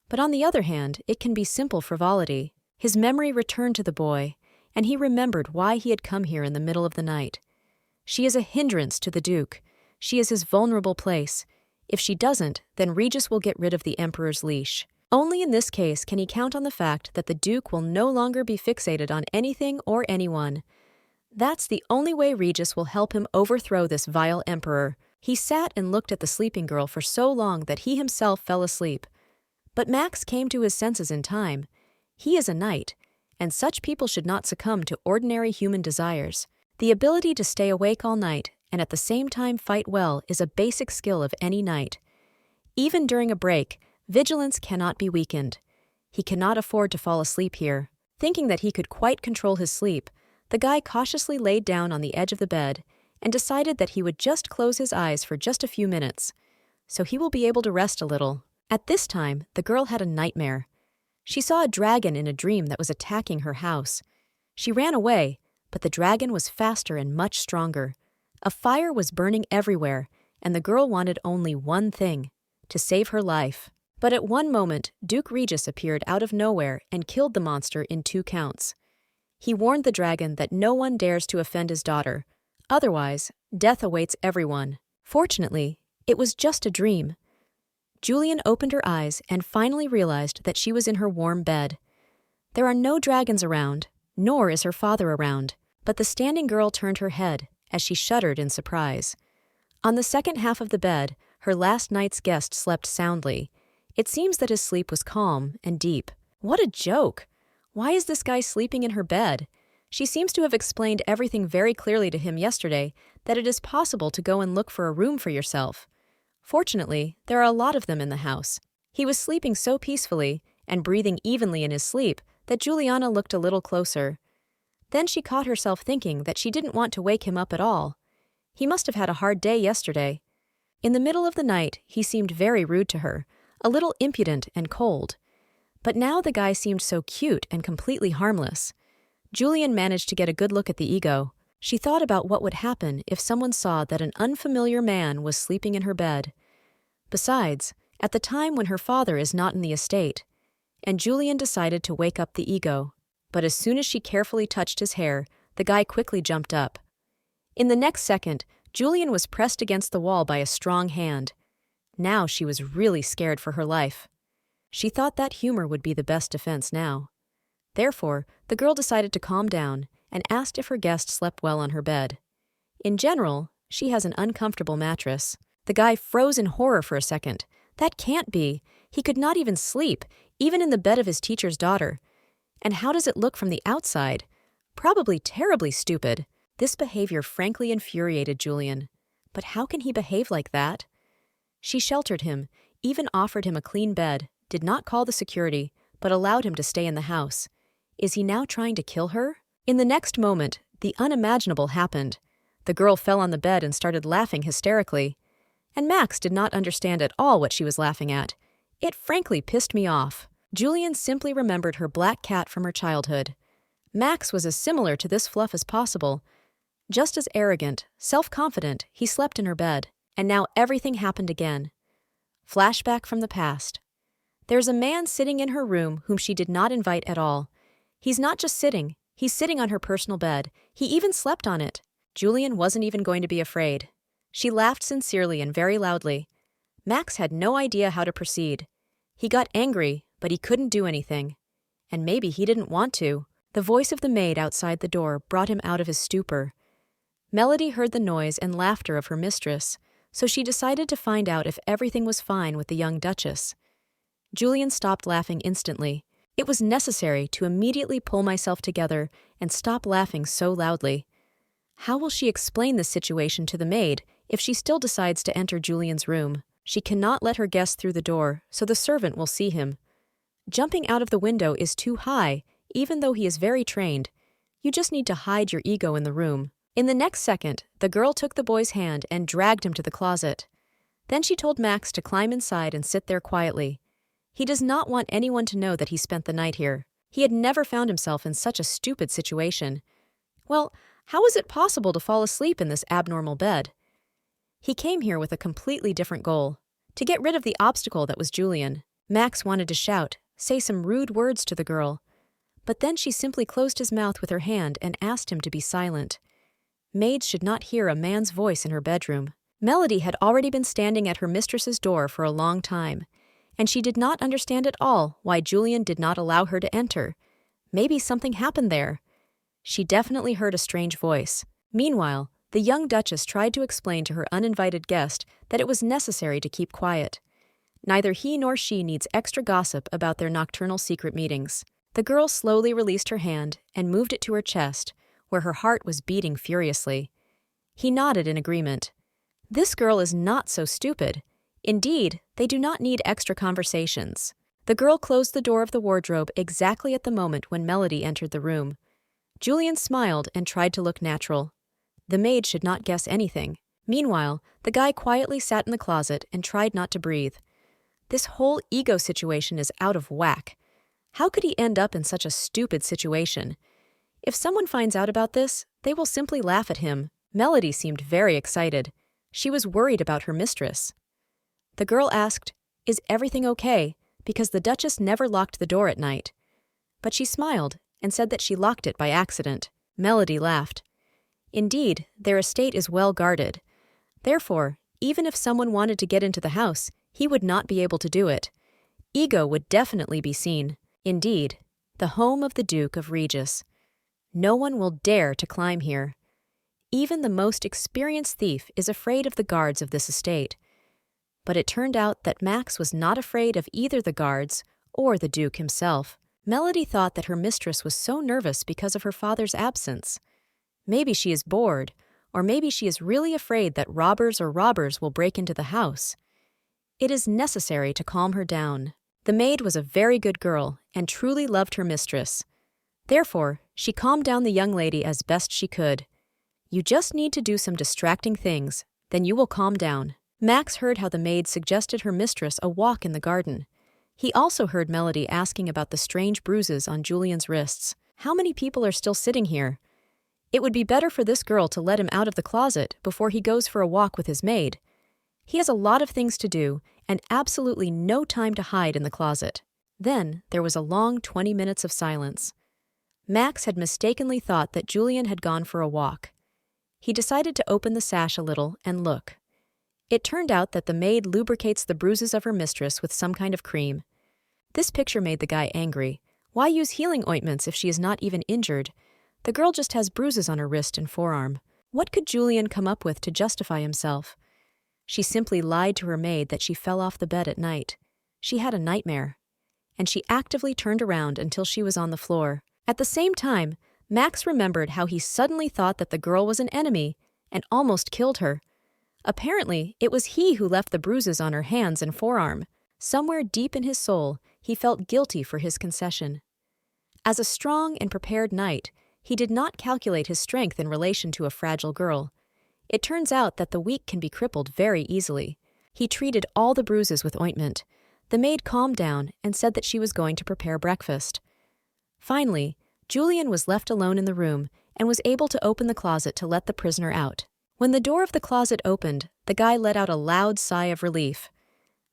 But on the other hand, it can be simple frivolity. His memory returned to the boy, and he remembered why he had come here in the middle of the night. She is a hindrance to the Duke. She is his vulnerable place. If she doesn't, then Regis will get rid of the Emperor's leash. Only in this case can he count on the fact that the Duke will no longer be fixated on anything or anyone. That's the only way Regis will help him overthrow this vile Emperor. He sat and looked at the sleeping girl for so long that he himself fell asleep. But Max came to his senses in time. He is a knight, and such people should not succumb to ordinary human desires. The ability to stay awake all night and at the same time fight well is a basic skill of any knight. Even during a break, vigilance cannot be weakened. He cannot afford to fall asleep here. Thinking that he could quite control his sleep, the guy cautiously laid down on the edge of the bed and decided that he would just close his eyes for just a few minutes, so he will be able to rest a little. At this time, the girl had a nightmare. She saw a dragon in a dream that was attacking her house. She ran away, but the dragon was faster and much stronger. A fire was burning everywhere, and the girl wanted only one thing: to save her life. But at one moment, Duke Regis appeared out of nowhere and killed the monster in 2 counts. He warned the dragon that no one dares to offend his daughter. Otherwise, death awaits everyone. Fortunately, it was just a dream. Julian opened her eyes and finally realized that she was in her warm bed. There are no dragons around, nor is her father around, but the standing girl turned her head as she shuddered in surprise. On the second half of the bed, her last night's guest slept soundly. It seems that his sleep was calm and deep. What a joke! Why is this guy sleeping in her bed? She seems to have explained everything very clearly to him yesterday, that it is possible to go and look for a room for yourself. Fortunately, there are a lot of them in the house. He was sleeping so peacefully and breathing evenly in his sleep that Juliana looked a little closer. Then she caught herself thinking that she didn't want to wake him up at all. He must have had a hard day yesterday. In the middle of the night, he seemed very rude to her, a little impudent and cold. But now the guy seemed so cute and completely harmless. Julian managed to get a good look at the ego. She thought about what would happen if someone saw that an unfamiliar man was sleeping in her bed. Besides, at the time when her father is not in the estate, and Julian decided to wake up the ego. But as soon as she carefully touched his hair, the guy quickly jumped up. In the next second, Julian was pressed against the wall by a strong hand. Now she was really scared for her life. She thought that humor would be the best defense now. Therefore, the girl decided to calm down and asked if her guest slept well on her bed. In general, she has an uncomfortable mattress. The guy froze in horror for a second. That can't be. He could not even sleep, even in the bed of his teacher's daughter. And how does it look from the outside? Probably terribly stupid. This behavior frankly infuriated Julian. But how can he behave like that? She sheltered him, even offered him a clean bed, did not call the security, but allowed him to stay in the house. Is he now trying to kill her? In the next moment, the unimaginable happened. The girl fell on the bed and started laughing hysterically. And Max did not understand at all what she was laughing at. It frankly pissed me off. Julian simply remembered her black cat from her childhood. Max was as similar to this fluff as possible. Just as arrogant, self-confident, he slept in her bed. And now everything happened again. Flashback from the past. There's a man sitting in her room whom she did not invite at all. He's not just sitting, he's sitting on her personal bed. He even slept on it. Julian wasn't even going to be afraid. She laughed sincerely and very loudly. Max had no idea how to proceed. He got angry, but he couldn't do anything. And maybe he didn't want to. The voice of the maid outside the door brought him out of his stupor. Melody heard the noise and laughter of her mistress, so she decided to find out if everything was fine with the young duchess. Julian stopped laughing instantly. It was necessary to immediately pull myself together and stop laughing so loudly. How will she explain this situation to the maid if she still decides to enter Julian's room? She cannot let her guest through the door, so the servant will see him. Jumping out of the window is too high, even though he is very trained. You just need to hide your ego in the room. In the next second, the girl took the boy's hand and dragged him to the closet. Then she told Max to climb inside and sit there quietly. He does not want anyone to know that he spent the night here. He had never found himself in such a stupid situation. Well, how is it possible to fall asleep in this abnormal bed? He came here with a completely different goal: to get rid of the obstacle that was Julian. Max wanted to shout, say some rude words to the girl. But then she simply closed his mouth with her hand and asked him to be silent. Maids should not hear a man's voice in her bedroom. Melody had already been standing at her mistress's door for a long time, and she did not understand at all why Julian did not allow her to enter. Maybe something happened there. She definitely heard a strange voice. Meanwhile, The young Duchess tried to explain to her uninvited guest that it was necessary to keep quiet. Neither he nor she needs extra gossip about their nocturnal secret meetings. The girl slowly released her hand and moved it to her chest, where her heart was beating furiously. He nodded in agreement. This girl is not so stupid. Indeed, they do not need extra conversations. The girl closed the door of the wardrobe exactly at the moment when Melody entered the room. Julian smiled and tried to look natural. The maid should not guess anything. Meanwhile, the guy quietly sat in the closet and tried not to breathe. This whole ego situation is out of whack. How could he end up in such a stupid situation? If someone finds out about this, they will simply laugh at him. Melody seemed very excited. She was worried about her mistress. The girl asked, "Is everything okay?" because the Duchess never locked the door at night. But she smiled and said that she locked it by accident. Melody laughed. Indeed, their estate is well guarded. Therefore, even if someone wanted to get into the house, he would not be able to do it. Ego would definitely be seen. Indeed, the home of the Duke of Regis. No one will dare to climb here. Even the most experienced thief is afraid of the guards of this estate. But it turned out that Max was not afraid of either the guards or the Duke himself. Melody thought that her mistress was so nervous because of her father's absence. Maybe she is bored, or maybe she is really afraid that robbers will break into the house. It is necessary to calm her down. The maid was a very good girl and truly loved her mistress. Therefore, she calmed down the young lady as best she could. You just need to do some distracting things, then you will calm down. Max heard how the maid suggested her mistress a walk in the garden. He also heard Melody asking about the strange bruises on Julian's wrists. How many people are still sitting here? It would be better for this girl to let him out of the closet before he goes for a walk with his maid. He has a lot of things to do and absolutely no time to hide in the closet. Then there was a long 20 minutes of silence. Max had mistakenly thought that Julian had gone for a walk. He decided to open the sash a little and look. It turned out that the maid lubricates the bruises of her mistress with some kind of cream. This picture made the guy angry. Why use healing ointments if she is not even injured? The girl just has bruises on her wrist and forearm. What could Julian come up with to justify himself? She simply lied to her maid that she fell off the bed at night. She had a nightmare. And she actively turned around until she was on the floor. At the same time, Max remembered how he suddenly thought that the girl was an enemy and almost killed her. Apparently, it was he who left the bruises on her hands and forearm. Somewhere deep in his soul, he felt guilty for his concession. As a strong and prepared knight, he did not calculate his strength in relation to a fragile girl. It turns out that the weak can be crippled very easily. He treated all the bruises with ointment. The maid calmed down and said that she was going to prepare breakfast. Finally, Julian was left alone in the room and was able to open the closet to let the prisoner out. When the door of the closet opened, the guy let out a loud sigh of relief.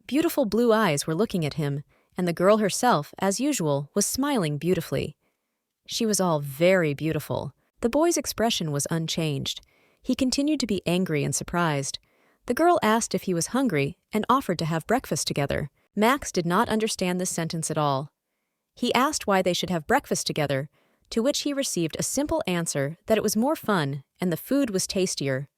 Beautiful blue eyes were looking at him, and the girl herself, as usual, was smiling beautifully. She was all very beautiful. The boy's expression was unchanged. He continued to be angry and surprised. The girl asked if he was hungry and offered to have breakfast together. Max did not understand this sentence at all. He asked why they should have breakfast together, to which he received a simple answer that it was more fun and the food was tastier.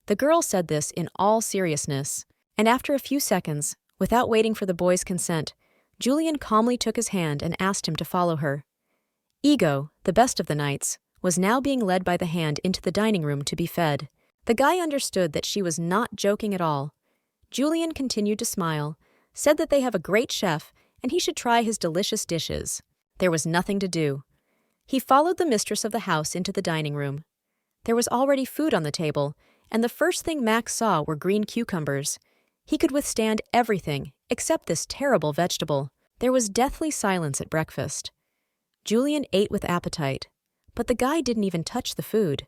The girl said this in all seriousness, and after a few seconds, without waiting for the boy's consent, Julian calmly took his hand and asked him to follow her. Ego, the best of the knights, was now being led by the hand into the dining room to be fed. The guy understood that she was not joking at all. Julian continued to smile, said that they have a great chef and he should try his delicious dishes. There was nothing to do. He followed the mistress of the house into the dining room. There was already food on the table, and the first thing Max saw were green cucumbers. He could withstand everything except this terrible vegetable. There was deathly silence at breakfast. Julian ate with appetite, but the guy didn't even touch the food.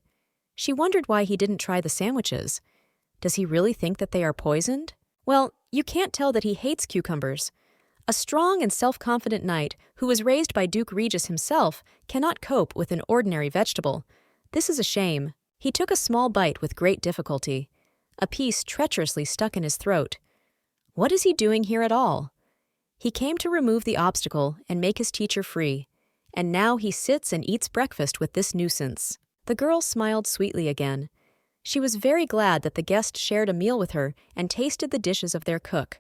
She wondered why he didn't try the sandwiches. Does he really think that they are poisoned? Well, you can't tell that he hates cucumbers. A strong and self-confident knight who was raised by Duke Regis himself cannot cope with an ordinary vegetable. This is a shame. He took a small bite with great difficulty. A piece treacherously stuck in his throat. What is he doing here at all? He came to remove the obstacle and make his teacher free, and now he sits and eats breakfast with this nuisance. The girl smiled sweetly again. She was very glad that the guest shared a meal with her and tasted the dishes of their cook.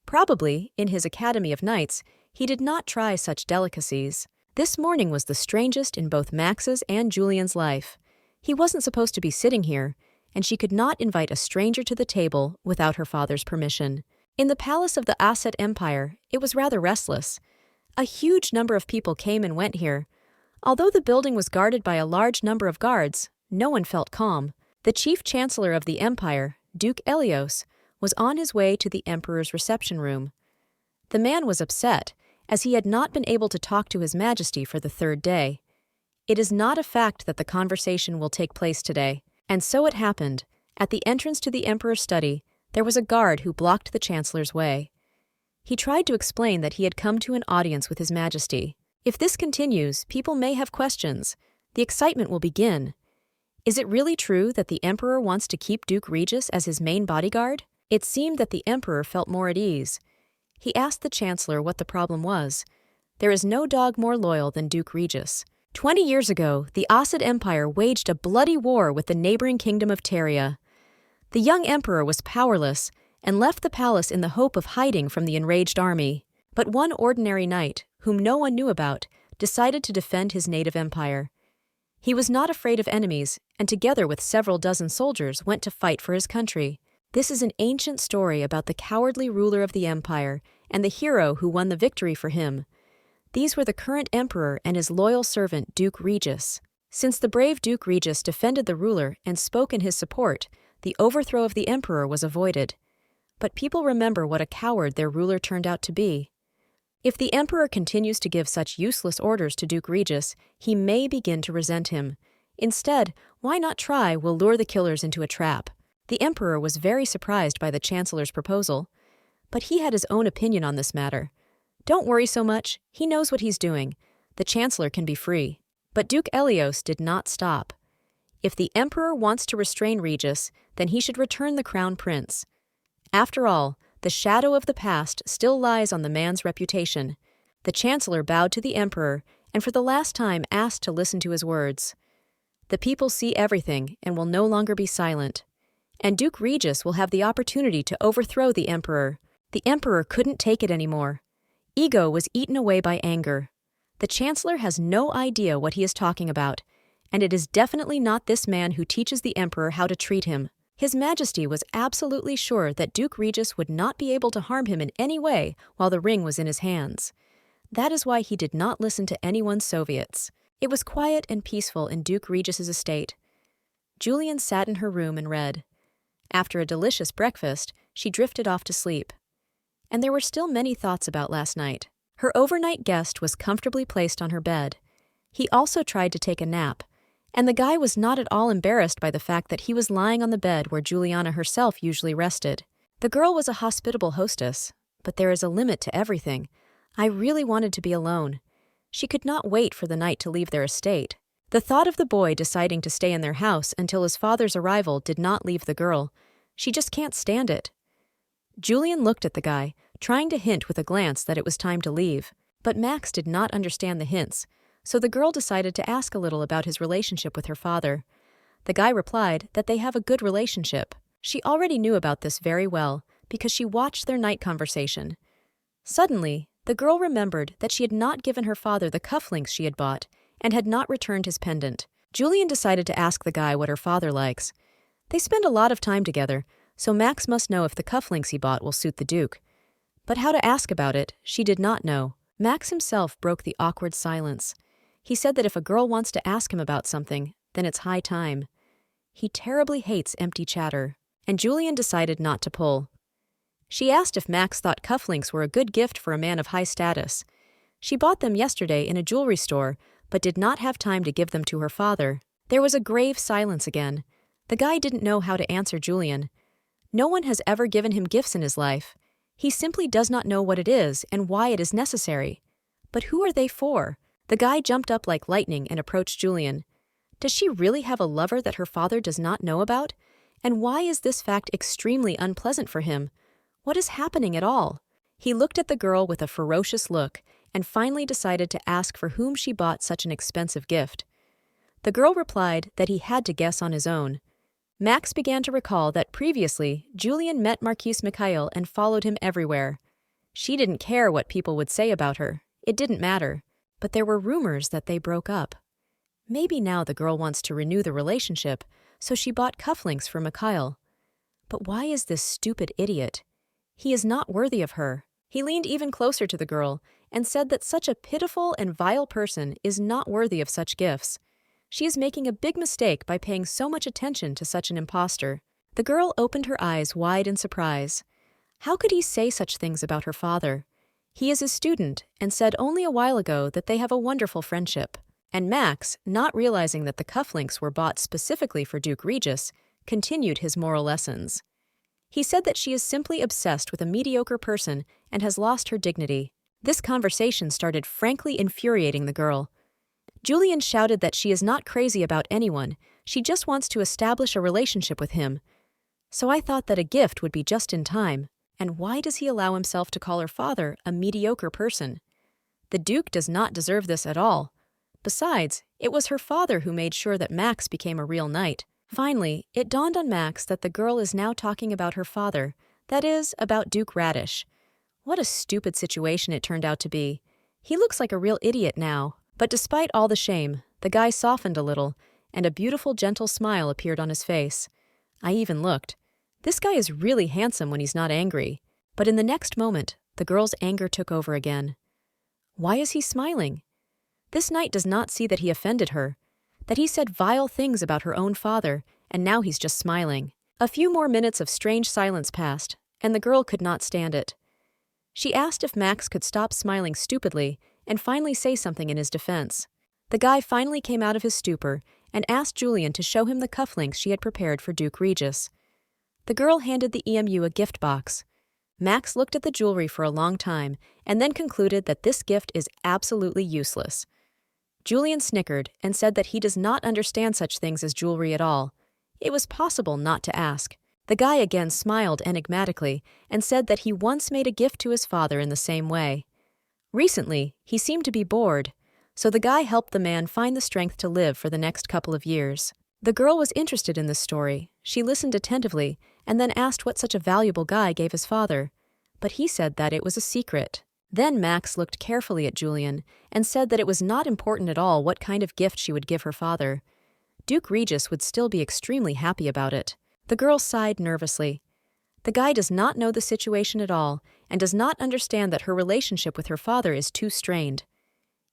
Probably, in his Academy of Knights, he did not try such delicacies. This morning was the strangest in both Max's and Julian's life. He wasn't supposed to be sitting here, and she could not invite a stranger to the table without her father's permission. In the palace of the Asset Empire, it was rather restless. A huge number of people came and went here. Although the building was guarded by a large number of guards, no one felt calm. The chief chancellor of the empire, Duke Elios, was on his way to the emperor's reception room. The man was upset, as he had not been able to talk to His Majesty for the third day. It is not a fact that the conversation will take place today, and so it happened. At the entrance to the emperor's study, there was a guard who blocked the chancellor's way. He tried to explain that he had come to an audience with His Majesty. If this continues, people may have questions. The excitement will begin. Is it really true that the emperor wants to keep Duke Regis as his main bodyguard? It seemed that the emperor felt more at ease. He asked the chancellor what the problem was. There is no dog more loyal than Duke Regis. 20 years ago, the Asset Empire waged a bloody war with the neighboring kingdom of Teria. The young emperor was powerless and left the palace in the hope of hiding from the enraged army. But one ordinary knight, whom no one knew about, decided to defend his native empire. He was not afraid of enemies, and together with several dozen soldiers went to fight for his country. This is an ancient story about the cowardly ruler of the empire and the hero who won the victory for him. These were the current emperor and his loyal servant Duke Regis. Since the brave Duke Regis defended the ruler and spoke in his support, the overthrow of the emperor was avoided. But people remember what a coward their ruler turned out to be. If the emperor continues to give such useless orders to Duke Regis, he may begin to resent him. Instead, why not try will lure the killers into a trap. The emperor was very surprised by the chancellor's proposal, but he had his own opinion on this matter. Don't worry so much, he knows what he's doing. The chancellor can be free. But Duke Elios did not stop. If the emperor wants to restrain Regis, then he should return the crown prince. After all, the shadow of the past still lies on the man's reputation. The chancellor bowed to the emperor and for the last time asked to listen to his words. The people see everything and will no longer be silent. And Duke Regis will have the opportunity to overthrow the emperor. The emperor couldn't take it anymore. Ego was eaten away by anger. The chancellor has no idea what he is talking about, and it is definitely not this man who teaches the emperor how to treat him. His Majesty was absolutely sure that Duke Regis would not be able to harm him in any way while the ring was in his hands. That is why he did not listen to anyone's Soviets. It was quiet and peaceful in Duke Regis's estate. Julian sat in her room and read. After a delicious breakfast, she drifted off to sleep. And there were still many thoughts about last night. Her overnight guest was comfortably placed on her bed. He also tried to take a nap, and the guy was not at all embarrassed by the fact that he was lying on the bed where Juliana herself usually rested. The girl was a hospitable hostess, but there is a limit to everything. I really wanted to be alone. She could not wait for the night to leave their estate. The thought of the boy deciding to stay in their house until his father's arrival did not leave the girl. She just can't stand it. Julian looked at the guy, trying to hint with a glance that it was time to leave. But Max did not understand the hints, so the girl decided to ask a little about his relationship with her father. The guy replied that they have a good relationship. She already knew about this very well, because she watched their night conversation. Suddenly, the girl remembered that she had not given her father the cufflinks she had bought, and had not returned his pendant. Julian decided to ask the guy what her father likes. They spend a lot of time together, so Max must know if the cufflinks he bought will suit the Duke. But how to ask about it, she did not know. Max himself broke the awkward silence. He said that if a girl wants to ask him about something, then it's high time. He terribly hates empty chatter, and Julian decided not to pull. She asked if Max thought cufflinks were a good gift for a man of high status. She bought them yesterday in a jewelry store, but did not have time to give them to her father. There was a grave silence again. The guy didn't know how to answer Julian. No one has ever given him gifts in his life. He simply does not know what it is and why it is necessary. But who are they for? The guy jumped up like lightning and approached Julian. Does she really have a lover that her father does not know about? And why is this fact extremely unpleasant for him? What is happening at all? He looked at the girl with a ferocious look and finally decided to ask for whom she bought such an expensive gift. The girl replied that he had to guess on his own. Max began to recall that previously Julian met Marquise Mikhail and followed him everywhere. She didn't care what people would say about her. It didn't matter. But there were rumors that they broke up. Maybe now the girl wants to renew the relationship, so she bought cufflinks for Mikhail. But why is this stupid idiot? He is not worthy of her. He leaned even closer to the girl and said that such a pitiful and vile person is not worthy of such gifts. She is making a big mistake by paying so much attention to such an impostor. The girl opened her eyes wide in surprise. How could he say such things about her father? He is his student and said only a while ago that they have a wonderful friendship. And Max, not realizing that the cufflinks were bought specifically for Duke Regis, continued his moral lessons. He said that she is simply obsessed with a mediocre person and has lost her dignity. This conversation started frankly infuriating the girl. Julian shouted that she is not crazy about anyone, she just wants to establish a relationship with him. So I thought that a gift would be just in time. And why does he allow himself to call her father a mediocre person? The Duke does not deserve this at all. Besides, it was her father who made sure that Max became a real knight. Finally, it dawned on Max that the girl is now talking about her father, that is, about Duke Radish. What a stupid situation it turned out to be. He looks like a real idiot now. But despite all the shame, the guy softened a little, and a beautiful, gentle smile appeared on his face. I even looked. This guy is really handsome when he's not angry. But in the next moment, the girl's anger took over again. Why is he smiling? This knight does not see that he offended her, that he said vile things about her own father, and now he's just smiling. A few more minutes of strange silence passed, and the girl could not stand it. She asked if Max could stop smiling stupidly and finally say something in his defense. The guy finally came out of his stupor and asked Julian to show him the cufflinks she had prepared for Duke Regis. The girl handed the EMU a gift box. Max looked at the jewelry for a long time and then concluded that this gift is absolutely useless. Julian snickered and said that he does not understand such things as jewelry at all. It was possible not to ask. The guy again smiled enigmatically and said that he once made a gift to his father in the same way. Recently, he seemed to be bored, so the guy helped the man find the strength to live for the next couple of years. The girl was interested in this story. She listened attentively and then asked what such a valuable guy gave his father, but he said that it was a secret. Then Max looked carefully at Julian and said that it was not important at all what kind of gift she would give her father. Duke Regis would still be extremely happy about it. The girl sighed nervously. The guy does not know the situation at all and does not understand that her relationship with her father is too strained.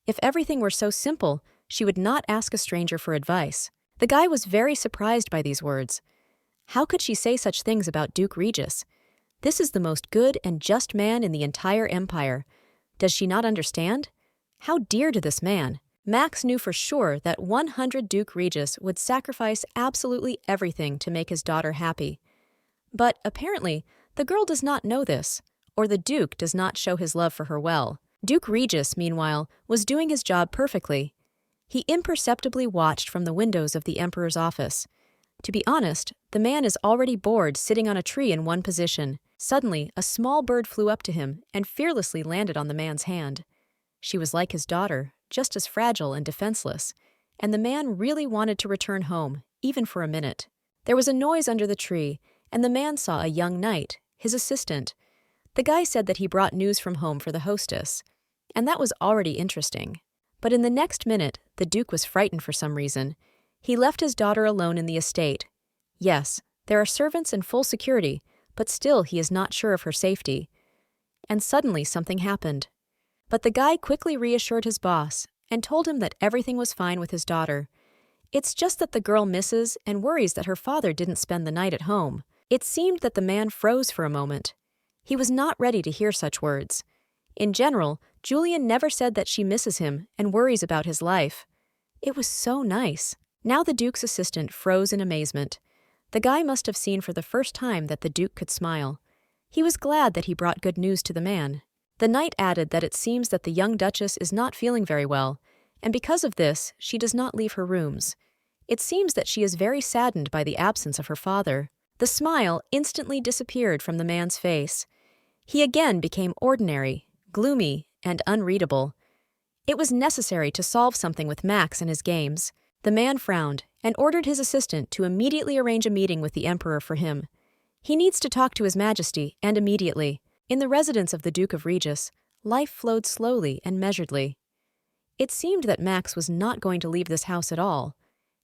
If everything were so simple, she would not ask a stranger for advice. The guy was very surprised by these words. How could she say such things about Duke Regis? This is the most good and just man in the entire empire. Does she not understand? How dear to this man! Max knew for sure that 100 Duke Regis would sacrifice absolutely everything to make his daughter happy. But apparently, the girl does not know this, or the Duke does not show his love for her well. Duke Regis, meanwhile, was doing his job perfectly. He imperceptibly watched from the windows of the Emperor's office. To be honest, the man is already bored sitting on a tree in one position. Suddenly, a small bird flew up to him and fearlessly landed on the man's hand. She was like his daughter, just as fragile and defenseless, and the man really wanted to return home, even for a minute. There was a noise under the tree, and the man saw a young knight, his assistant. The guy said that he brought news from home for the hostess, and that was already interesting. But in the next minute, the Duke was frightened for some reason. He left his daughter alone in the estate. Yes, there are servants in full security, but still he is not sure of her safety. And suddenly something happened. But the guy quickly reassured his boss and told him that everything was fine with his daughter. It's just that the girl misses and worries that her father didn't spend the night at home. It seemed that the man froze for a moment. He was not ready to hear such words. In general, Julian never said that she misses him and worries about his life. It was so nice. Now the Duke's assistant froze in amazement. The guy must have seen for the first time that the Duke could smile. He was glad that he brought good news to the man. The knight added that it seems that the young Duchess is not feeling very well, and because of this, she does not leave her rooms. It seems that she is very saddened by the absence of her father. The smile instantly disappeared from the man's face. He again became ordinary, gloomy, and unreadable. It was necessary to solve something with Max and his games. The man frowned, and ordered his assistant to immediately arrange a meeting with the emperor for him. He needs to talk to His Majesty, and immediately. In the residence of the Duke of Regis, life flowed slowly and measuredly. It seemed that Max was not going to leave this house at all.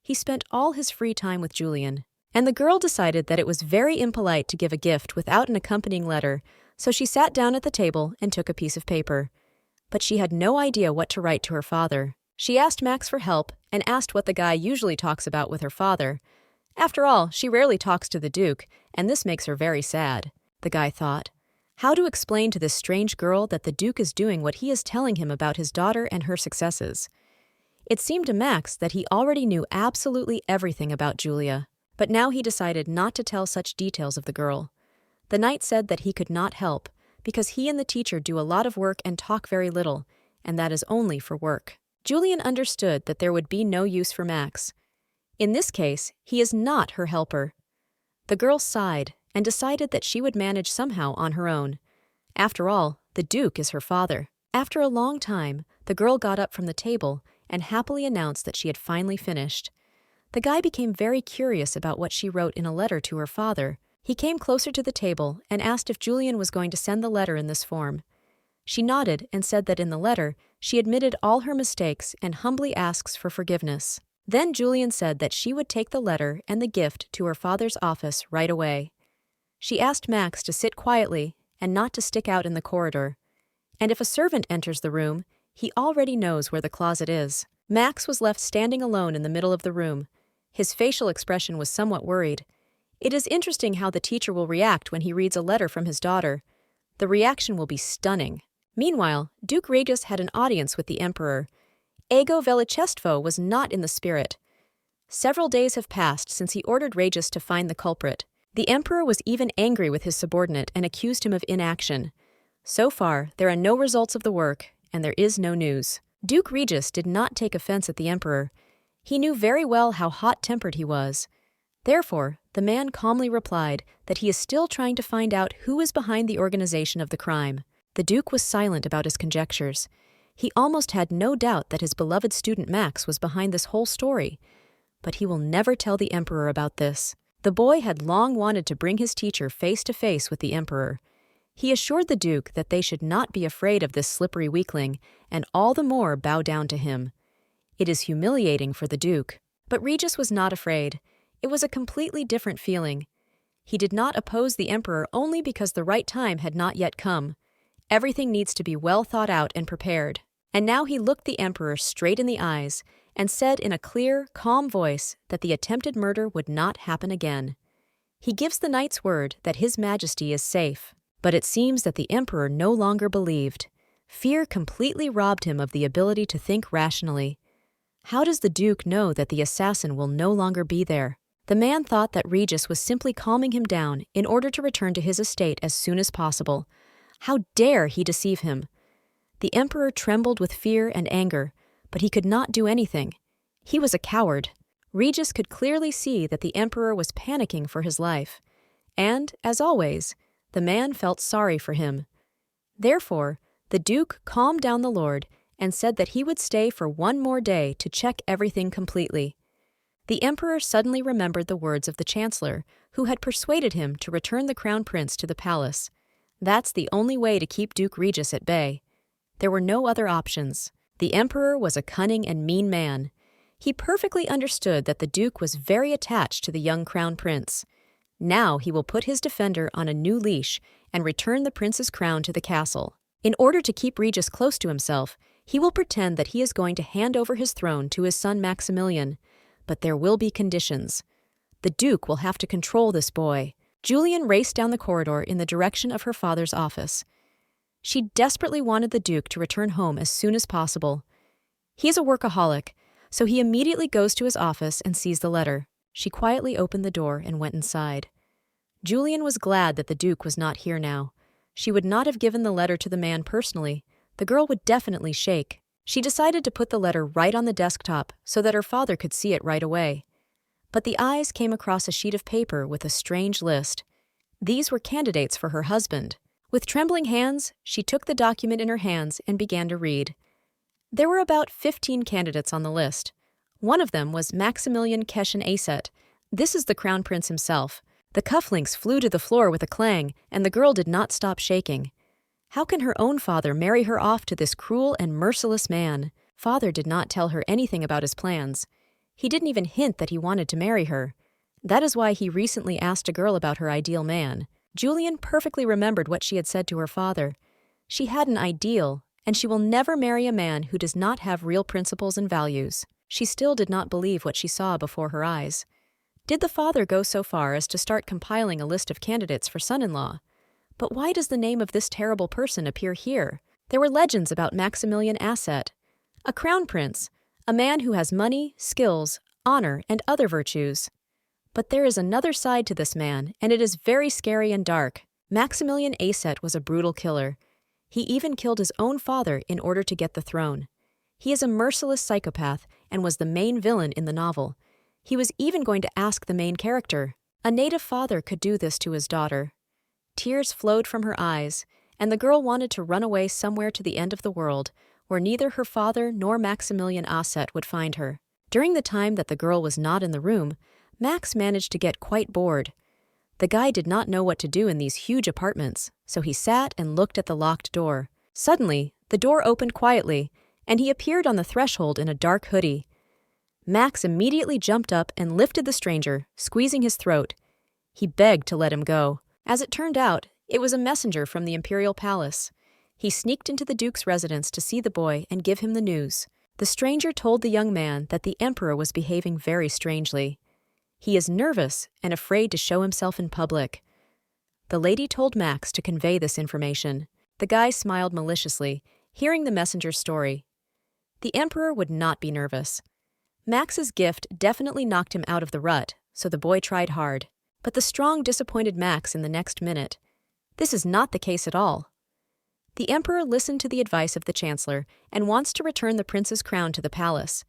He spent all his free time with Julian, and the girl decided that it was very impolite to give a gift without an accompanying letter, so she sat down at the table and took a piece of paper. But she had no idea what to write to her father. She asked Max for help and asked what the guy usually talks about with her father. After all, she rarely talks to the Duke, and this makes her very sad, the guy thought. How to explain to this strange girl that the Duke is doing what he is telling him about his daughter and her successes? It seemed to Max that he already knew absolutely everything about Julia, but now he decided not to tell such details of the girl. The knight said that he could not help, because he and the teacher do a lot of work and talk very little, and that is only for work. Julian understood that there would be no use for Max. In this case, he is not her helper. The girl sighed and decided that she would manage somehow on her own. After all, the Duke is her father. After a long time, the girl got up from the table and happily announced that she had finally finished. The guy became very curious about what she wrote in a letter to her father. He came closer to the table and asked if Julian was going to send the letter in this form. She nodded and said that in the letter, she admitted all her mistakes and humbly asks for forgiveness. Then Julian said that she would take the letter and the gift to her father's office right away. She asked Max to sit quietly and not to stick out in the corridor. And if a servant enters the room, he already knows where the closet is. Max was left standing alone in the middle of the room. His facial expression was somewhat worried. It is interesting how the teacher will react when he reads a letter from his daughter. The reaction will be stunning. Meanwhile, Duke Regis had an audience with the emperor. Ego Velichestvo was not in the spirit. Several days have passed since he ordered Regis to find the culprit. The emperor was even angry with his subordinate and accused him of inaction. So far, there are no results of the work, and there is no news. Duke Regis did not take offense at the emperor. He knew very well how hot-tempered he was. Therefore, the man calmly replied that he is still trying to find out who is behind the organization of the crime. The Duke was silent about his conjectures. He almost had no doubt that his beloved student Max was behind this whole story. But he will never tell the emperor about this. The boy had long wanted to bring his teacher face to face with the emperor. He assured the Duke that they should not be afraid of this slippery weakling, and all the more bow down to him. It is humiliating for the Duke. But Regis was not afraid. It was a completely different feeling. He did not oppose the emperor only because the right time had not yet come. Everything needs to be well thought out and prepared. And now he looked the emperor straight in the eyes and said in a clear, calm voice that the attempted murder would not happen again. He gives the knight's word that His Majesty is safe. But it seems that the emperor no longer believed. Fear completely robbed him of the ability to think rationally. How does the Duke know that the assassin will no longer be there? The man thought that Regis was simply calming him down in order to return to his estate as soon as possible. How dare he deceive him? The emperor trembled with fear and anger, but he could not do anything. He was a coward. Regis could clearly see that the emperor was panicking for his life. And, as always, the man felt sorry for him. Therefore, the Duke calmed down the lord and said that he would stay for one more day to check everything completely. The emperor suddenly remembered the words of the chancellor, who had persuaded him to return the crown prince to the palace. That's the only way to keep Duke Regis at bay. There were no other options. The emperor was a cunning and mean man. He perfectly understood that the Duke was very attached to the young crown prince. Now he will put his defender on a new leash and return the prince's crown to the castle. In order to keep Regis close to himself, he will pretend that he is going to hand over his throne to his son Maximilian. But there will be conditions. The Duke will have to control this boy. Julian raced down the corridor in the direction of her father's office. She desperately wanted the Duke to return home as soon as possible. He is a workaholic, so he immediately goes to his office and sees the letter. She quietly opened the door and went inside. Julian was glad that the Duke was not here now. She would not have given the letter to the man personally. The girl would definitely shake. She decided to put the letter right on the desktop so that her father could see it right away. But the eyes came across a sheet of paper with a strange list. These were candidates for her husband. With trembling hands, she took the document in her hands and began to read. There were about 15 candidates on the list. One of them was Maximilian Keshen Aset. This is the crown prince himself. The cufflinks flew to the floor with a clang, and the girl did not stop shaking. How can her own father marry her off to this cruel and merciless man? Father did not tell her anything about his plans. He didn't even hint that he wanted to marry her. That is why he recently asked a girl about her ideal man. Julian perfectly remembered what she had said to her father. She had an ideal, and she will never marry a man who does not have real principles and values. She still did not believe what she saw before her eyes. Did the father go so far as to start compiling a list of candidates for son-in-law? But why does the name of this terrible person appear here? There were legends about Maximilian Aset, a crown prince, a man who has money, skills, honor, and other virtues. But there is another side to this man, and it is very scary and dark. Maximilian Aset was a brutal killer. He even killed his own father in order to get the throne. He is a merciless psychopath and was the main villain in the novel. He was even going to ask the main character. A native father could do this to his daughter. Tears flowed from her eyes, and the girl wanted to run away somewhere to the end of the world, where neither her father nor Maximilian Aset would find her. During the time that the girl was not in the room, Max managed to get quite bored. The guy did not know what to do in these huge apartments, so he sat and looked at the locked door. Suddenly, the door opened quietly, and he appeared on the threshold in a dark hoodie. Max immediately jumped up and lifted the stranger, squeezing his throat. He begged to let him go. As it turned out, it was a messenger from the imperial palace. He sneaked into the duke's residence to see the boy and give him the news. The stranger told the young man that the emperor was behaving very strangely. He is nervous and afraid to show himself in public. The lady told Max to convey this information. The guy smiled maliciously, hearing the messenger's story. The emperor would not be nervous. Max's gift definitely knocked him out of the rut, so the boy tried hard. But the strong disappointed Max in the next minute. This is not the case at all. The emperor listened to the advice of the chancellor and wants to return the prince's crown to the palace.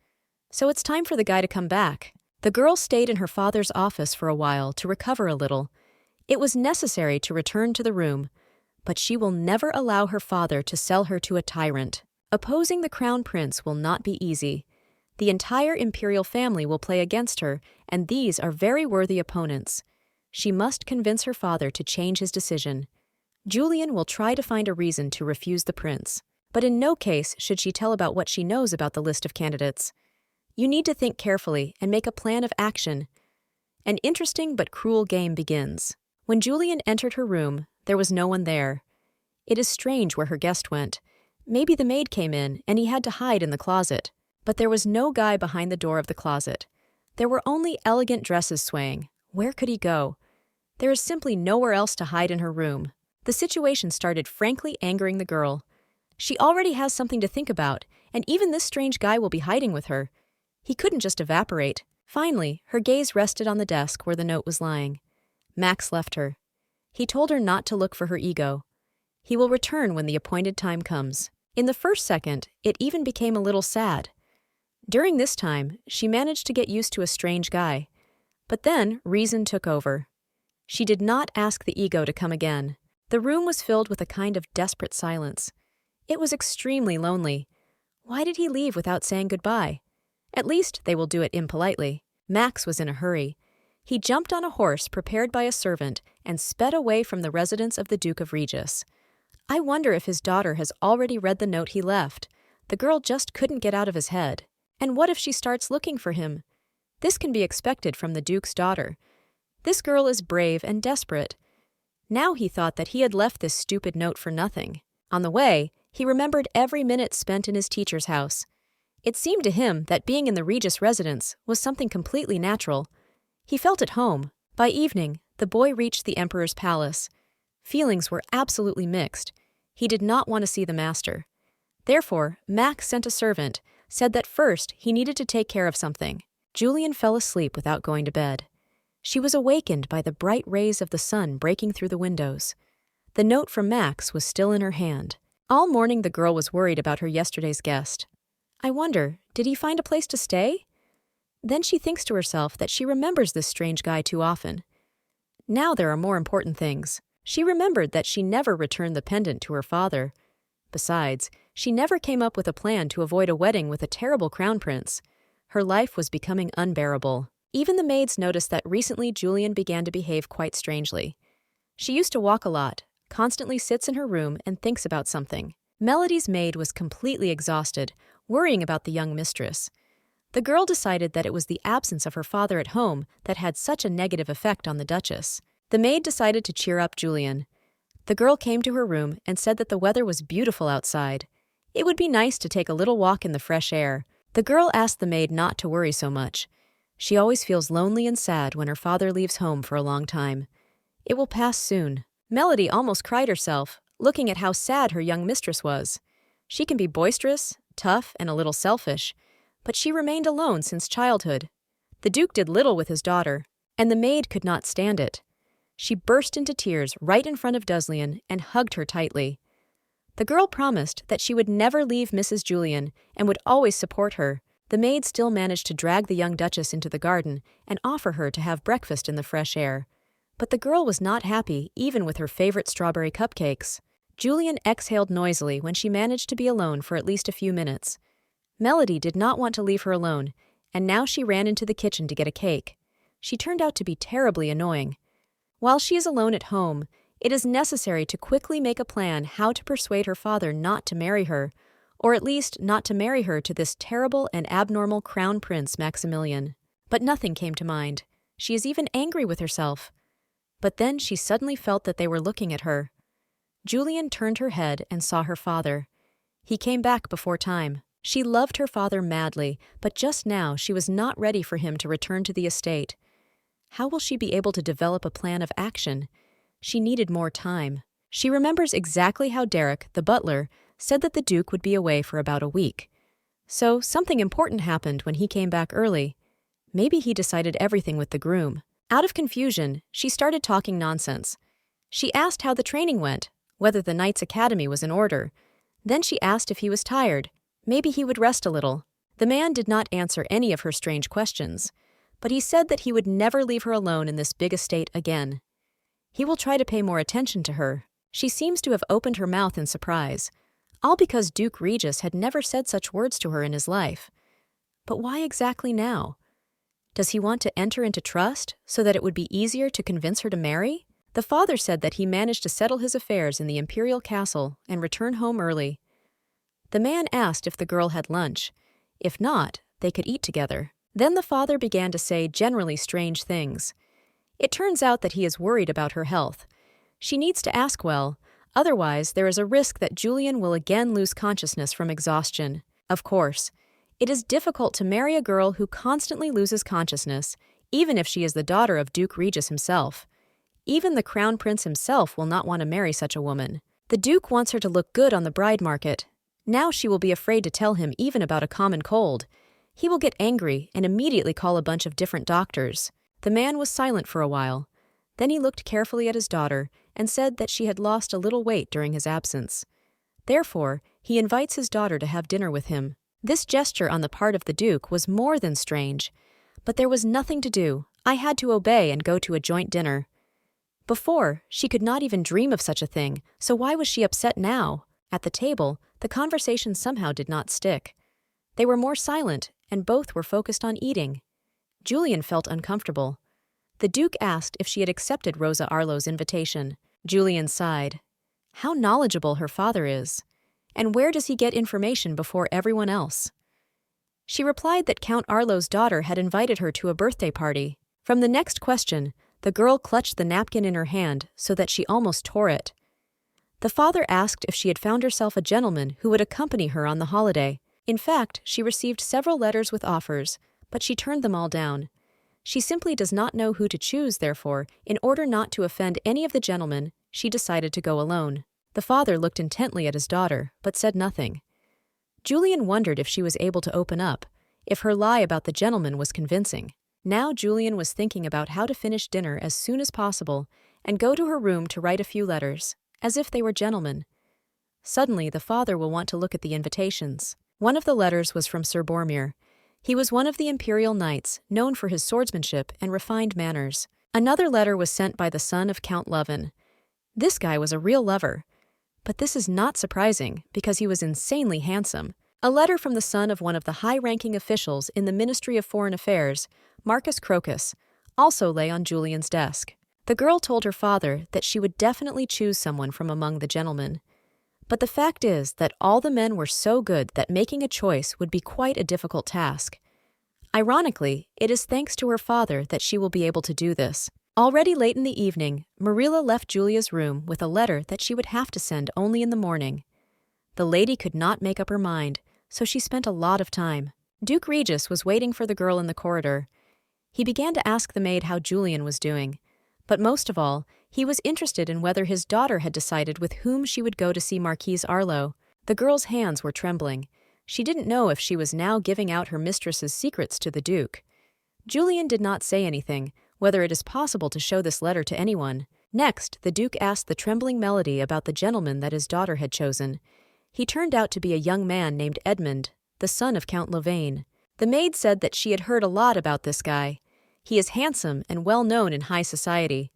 So it's time for the guy to come back. The girl stayed in her father's office for a while to recover a little. It was necessary to return to the room, but she will never allow her father to sell her to a tyrant. Opposing the crown prince will not be easy. The entire imperial family will play against her, and these are very worthy opponents. She must convince her father to change his decision. Julian will try to find a reason to refuse the prince, but in no case should she tell about what she knows about the list of candidates. You need to think carefully and make a plan of action. An interesting but cruel game begins. When Julian entered her room, there was no one there. It is strange where her guest went. Maybe the maid came in and he had to hide in the closet. But there was no guy behind the door of the closet. There were only elegant dresses swaying. Where could he go? There is simply nowhere else to hide in her room. The situation started frankly angering the girl. She already has something to think about, and even this strange guy will be hiding with her. He couldn't just evaporate. Finally, her gaze rested on the desk where the note was lying. Max left her. He told her not to look for her ego. He will return when the appointed time comes. In the first second, it even became a little sad. During this time, she managed to get used to a strange guy. But then, reason took over. She did not ask the ego to come again. The room was filled with a kind of desperate silence. It was extremely lonely. Why did he leave without saying goodbye? At least they will do it impolitely. Max was in a hurry. He jumped on a horse prepared by a servant and sped away from the residence of the Duke of Regis. I wonder if his daughter has already read the note he left. The girl just couldn't get out of his head. And what if she starts looking for him? This can be expected from the Duke's daughter. This girl is brave and desperate. Now he thought that he had left this stupid note for nothing. On the way, he remembered every minute spent in his teacher's house. It seemed to him that being in the Regis residence was something completely natural. He felt at home. By evening, the boy reached the emperor's palace. Feelings were absolutely mixed. He did not want to see the master. Therefore, Max sent a servant, said that first he needed to take care of something. Julian fell asleep without going to bed. She was awakened by the bright rays of the sun breaking through the windows. The note from Max was still in her hand. All morning the girl was worried about her yesterday's guest. I wonder, did he find a place to stay? Then she thinks to herself that she remembers this strange guy too often. Now there are more important things. She remembered that she never returned the pendant to her father. Besides, she never came up with a plan to avoid a wedding with a terrible crown prince. Her life was becoming unbearable. Even the maids noticed that recently Julian began to behave quite strangely. She used to walk a lot, constantly sits in her room and thinks about something. Melody's maid was completely exhausted, worrying about the young mistress. The girl decided that it was the absence of her father at home that had such a negative effect on the Duchess. The maid decided to cheer up Julian. The girl came to her room and said that the weather was beautiful outside. It would be nice to take a little walk in the fresh air. The girl asked the maid not to worry so much. She always feels lonely and sad when her father leaves home for a long time. It will pass soon. Melody almost cried herself, looking at how sad her young mistress was. She can be boisterous, tough, and a little selfish, but she remained alone since childhood. The Duke did little with his daughter, and the maid could not stand it. She burst into tears right in front of Duslian and hugged her tightly. The girl promised that she would never leave Mrs. Julian and would always support her. The maid still managed to drag the young Duchess into the garden and offer her to have breakfast in the fresh air. But the girl was not happy even with her favorite strawberry cupcakes. Julian exhaled noisily when she managed to be alone for at least a few minutes. Melody did not want to leave her alone, and now she ran into the kitchen to get a cake. She turned out to be terribly annoying. While she is alone at home, it is necessary to quickly make a plan how to persuade her father not to marry her, or at least not to marry her to this terrible and abnormal crown prince Maximilian. But nothing came to mind. She is even angry with herself. But then she suddenly felt that they were looking at her. Julian turned her head and saw her father. He came back before time. She loved her father madly, but just now she was not ready for him to return to the estate. How will she be able to develop a plan of action? She needed more time. She remembers exactly how Derek, the butler, said that the Duke would be away for about a week. So something important happened when he came back early. Maybe he decided everything with the groom. Out of confusion, she started talking nonsense. She asked how the training went, whether the Knights' Academy was in order. Then she asked if he was tired. Maybe he would rest a little. The man did not answer any of her strange questions, but he said that he would never leave her alone in this big estate again. He will try to pay more attention to her. She seems to have opened her mouth in surprise, all because Duke Regis had never said such words to her in his life. But why exactly now? Does he want to enter into trust so that it would be easier to convince her to marry? The father said that he managed to settle his affairs in the imperial castle and return home early. The man asked if the girl had lunch. If not, they could eat together. Then the father began to say generally strange things. It turns out that he is worried about her health. She needs to ask well, otherwise there is a risk that Julian will again lose consciousness from exhaustion. Of course, it is difficult to marry a girl who constantly loses consciousness, even if she is the daughter of Duke Regis himself. Even the crown prince himself will not want to marry such a woman. The Duke wants her to look good on the bride market. Now she will be afraid to tell him even about a common cold. He will get angry and immediately call a bunch of different doctors. The man was silent for a while. Then he looked carefully at his daughter and said that she had lost a little weight during his absence. Therefore, he invites his daughter to have dinner with him. This gesture on the part of the Duke was more than strange. But there was nothing to do. I had to obey and go to a joint dinner. Before, she could not even dream of such a thing, so why was she upset now? At the table, the conversation somehow did not stick. They were more silent, and both were focused on eating. Julian felt uncomfortable. The Duke asked if she had accepted Rosa Arlo's invitation. Julian sighed. How knowledgeable her father is. And where does he get information before everyone else? She replied that Count Arlo's daughter had invited her to a birthday party. From the next question, the girl clutched the napkin in her hand so that she almost tore it. The father asked if she had found herself a gentleman who would accompany her on the holiday. In fact, she received several letters with offers, but she turned them all down. She simply does not know who to choose, therefore, in order not to offend any of the gentlemen, she decided to go alone. The father looked intently at his daughter, but said nothing. Julian wondered if she was able to open up, if her lie about the gentleman was convincing. Now Julian was thinking about how to finish dinner as soon as possible and go to her room to write a few letters, as if they were gentlemen. Suddenly, the father will want to look at the invitations. One of the letters was from Sir Bormir. He was one of the imperial knights, known for his swordsmanship and refined manners. Another letter was sent by the son of Count Lovin. This guy was a real lover. But this is not surprising, because he was insanely handsome. A letter from the son of one of the high-ranking officials in the Ministry of Foreign Affairs, Marcus Crocus, also lay on Julian's desk. The girl told her father that she would definitely choose someone from among the gentlemen. But the fact is that all the men were so good that making a choice would be quite a difficult task. Ironically, it is thanks to her father that she will be able to do this. Already late in the evening, Marilla left Julia's room with a letter that she would have to send only in the morning. The lady could not make up her mind, so she spent a lot of time. Duke Regis was waiting for the girl in the corridor. He began to ask the maid how Julian was doing. But most of all, he was interested in whether his daughter had decided with whom she would go to see Marquise Arlo. The girl's hands were trembling. She didn't know if she was now giving out her mistress's secrets to the Duke. Julian did not say anything, whether it is possible to show this letter to anyone. Next, the Duke asked the trembling Melody about the gentleman that his daughter had chosen. He turned out to be a young man named Edmund, the son of Count Louvain. The maid said that she had heard a lot about this guy. He is handsome and well known in high society.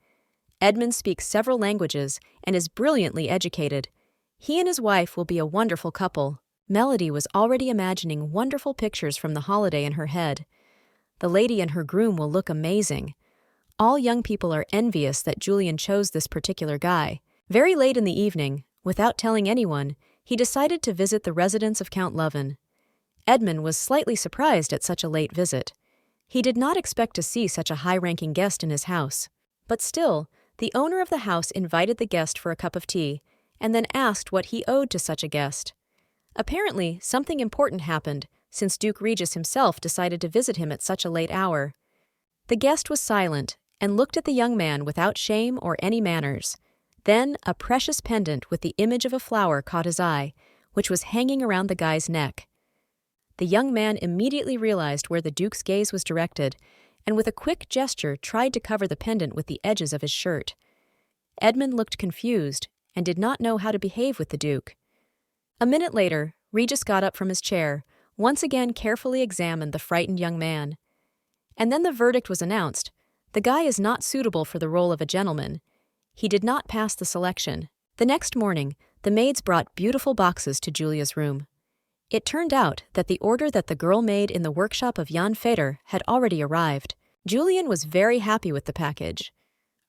Edmund speaks several languages and is brilliantly educated. He and his wife will be a wonderful couple. Melody was already imagining wonderful pictures from the holiday in her head. The lady and her groom will look amazing. All young people are envious that Julian chose this particular guy. Very late in the evening, without telling anyone, he decided to visit the residence of Count Louvain. Edmund was slightly surprised at such a late visit. He did not expect to see such a high-ranking guest in his house. But still, the owner of the house invited the guest for a cup of tea, and then asked what he owed to such a guest. Apparently, something important happened, since Duke Regis himself decided to visit him at such a late hour. The guest was silent, and looked at the young man without shame or any manners. Then, a precious pendant with the image of a flower caught his eye, which was hanging around the guy's neck. The young man immediately realized where the Duke's gaze was directed, and with a quick gesture tried to cover the pendant with the edges of his shirt. Edmund looked confused, and did not know how to behave with the Duke. A minute later, Regis got up from his chair, once again carefully examined the frightened young man. And then the verdict was announced. The guy is not suitable for the role of a gentleman. He did not pass the selection. The next morning, the maids brought beautiful boxes to Julia's room. It turned out that the order that the girl made in the workshop of Jan Feder had already arrived. Julian was very happy with the package.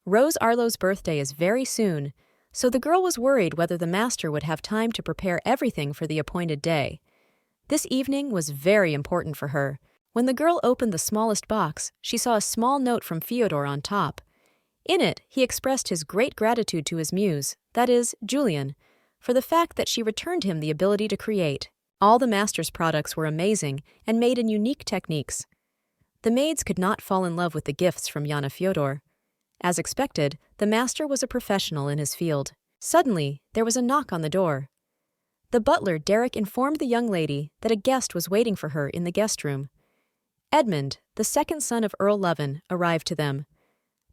Rose Arlo's birthday is very soon, so the girl was worried whether the master would have time to prepare everything for the appointed day. This evening was very important for her. When the girl opened the smallest box, she saw a small note from Fyodor on top. In it, he expressed his great gratitude to his muse, that is, Julian, for the fact that she returned him the ability to create. All the master's products were amazing and made in unique techniques. The maids could not fall in love with the gifts from Yana Fyodor. As expected, the master was a professional in his field. Suddenly, there was a knock on the door. The butler, Derek, informed the young lady that a guest was waiting for her in the guest room. Edmund, the second son of Earl Louvain, arrived to them.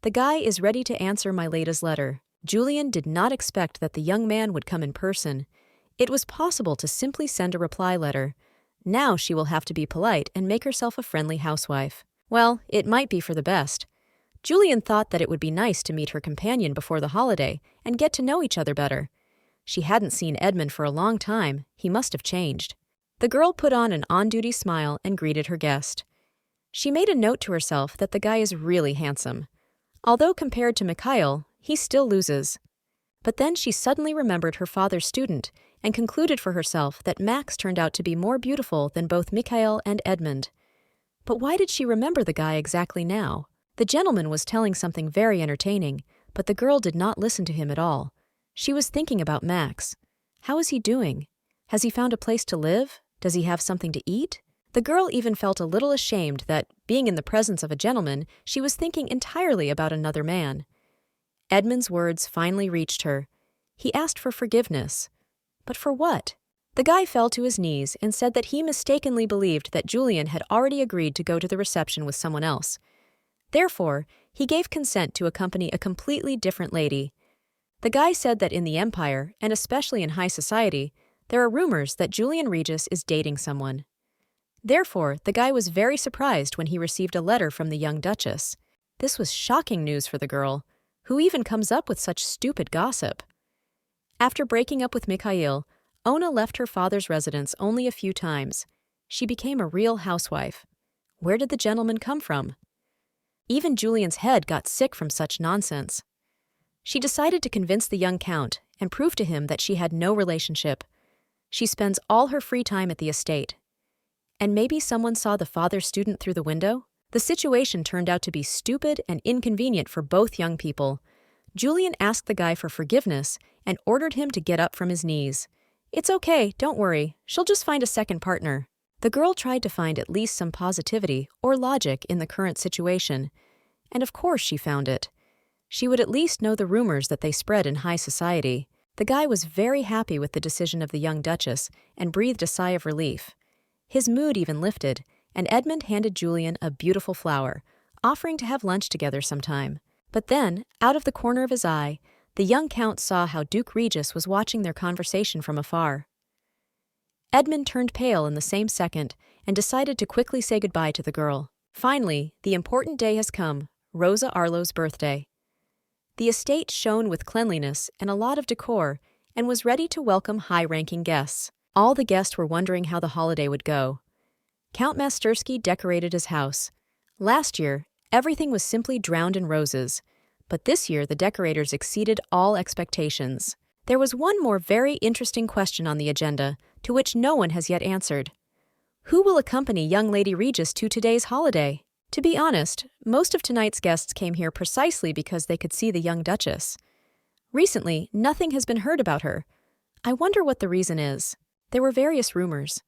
The guy is ready to answer my lady's letter. Julian did not expect that the young man would come in person. It was possible to simply send a reply letter. Now she will have to be polite and make herself a friendly housewife. Well, it might be for the best. Julian thought that it would be nice to meet her companion before the holiday and get to know each other better. She hadn't seen Edmund for a long time. He must have changed. The girl put on an on-duty smile and greeted her guest. She made a note to herself that the guy is really handsome. Although compared to Mikhail, he still loses. But then she suddenly remembered her father's student and concluded for herself that Max turned out to be more beautiful than both Mikhail and Edmund. But why did she remember the guy exactly now? The gentleman was telling something very entertaining, but the girl did not listen to him at all. She was thinking about Max. How is he doing? Has he found a place to live? Does he have something to eat? The girl even felt a little ashamed that, being in the presence of a gentleman, she was thinking entirely about another man. Edmund's words finally reached her. He asked for forgiveness. But for what? The guy fell to his knees and said that he mistakenly believed that Julian had already agreed to go to the reception with someone else. Therefore, he gave consent to accompany a completely different lady. The guy said that in the Empire, and especially in high society, there are rumors that Julian Regis is dating someone. Therefore, the guy was very surprised when he received a letter from the young Duchess. This was shocking news for the girl. Who even comes up with such stupid gossip? After breaking up with Mikhail, Ona left her father's residence only a few times. She became a real housewife. Where did the gentleman come from? Even Julian's head got sick from such nonsense. She decided to convince the young count and prove to him that she had no relationship. She spends all her free time at the estate. And maybe someone saw the father's student through the window? The situation turned out to be stupid and inconvenient for both young people. Julian asked the guy for forgiveness and ordered him to get up from his knees. "It's okay, don't worry, she'll just find a second partner." The girl tried to find at least some positivity or logic in the current situation, and of course she found it. She would at least know the rumors that they spread in high society. The guy was very happy with the decision of the young duchess and breathed a sigh of relief. His mood even lifted, and Edmund handed Julian a beautiful flower, offering to have lunch together sometime. But then, out of the corner of his eye, the young count saw how Duke Regis was watching their conversation from afar. Edmund turned pale in the same second and decided to quickly say goodbye to the girl. Finally, the important day has come, Rosa Arlo's birthday. The estate shone with cleanliness and a lot of decor and was ready to welcome high-ranking guests. All the guests were wondering how the holiday would go. Count Mastersky decorated his house. Last year, everything was simply drowned in roses, but this year the decorators exceeded all expectations. There was one more very interesting question on the agenda, to which no one has yet answered. Who will accompany young Lady Regis to today's holiday? To be honest, most of tonight's guests came here precisely because they could see the young duchess. Recently, nothing has been heard about her. I wonder what the reason is. There were various rumors.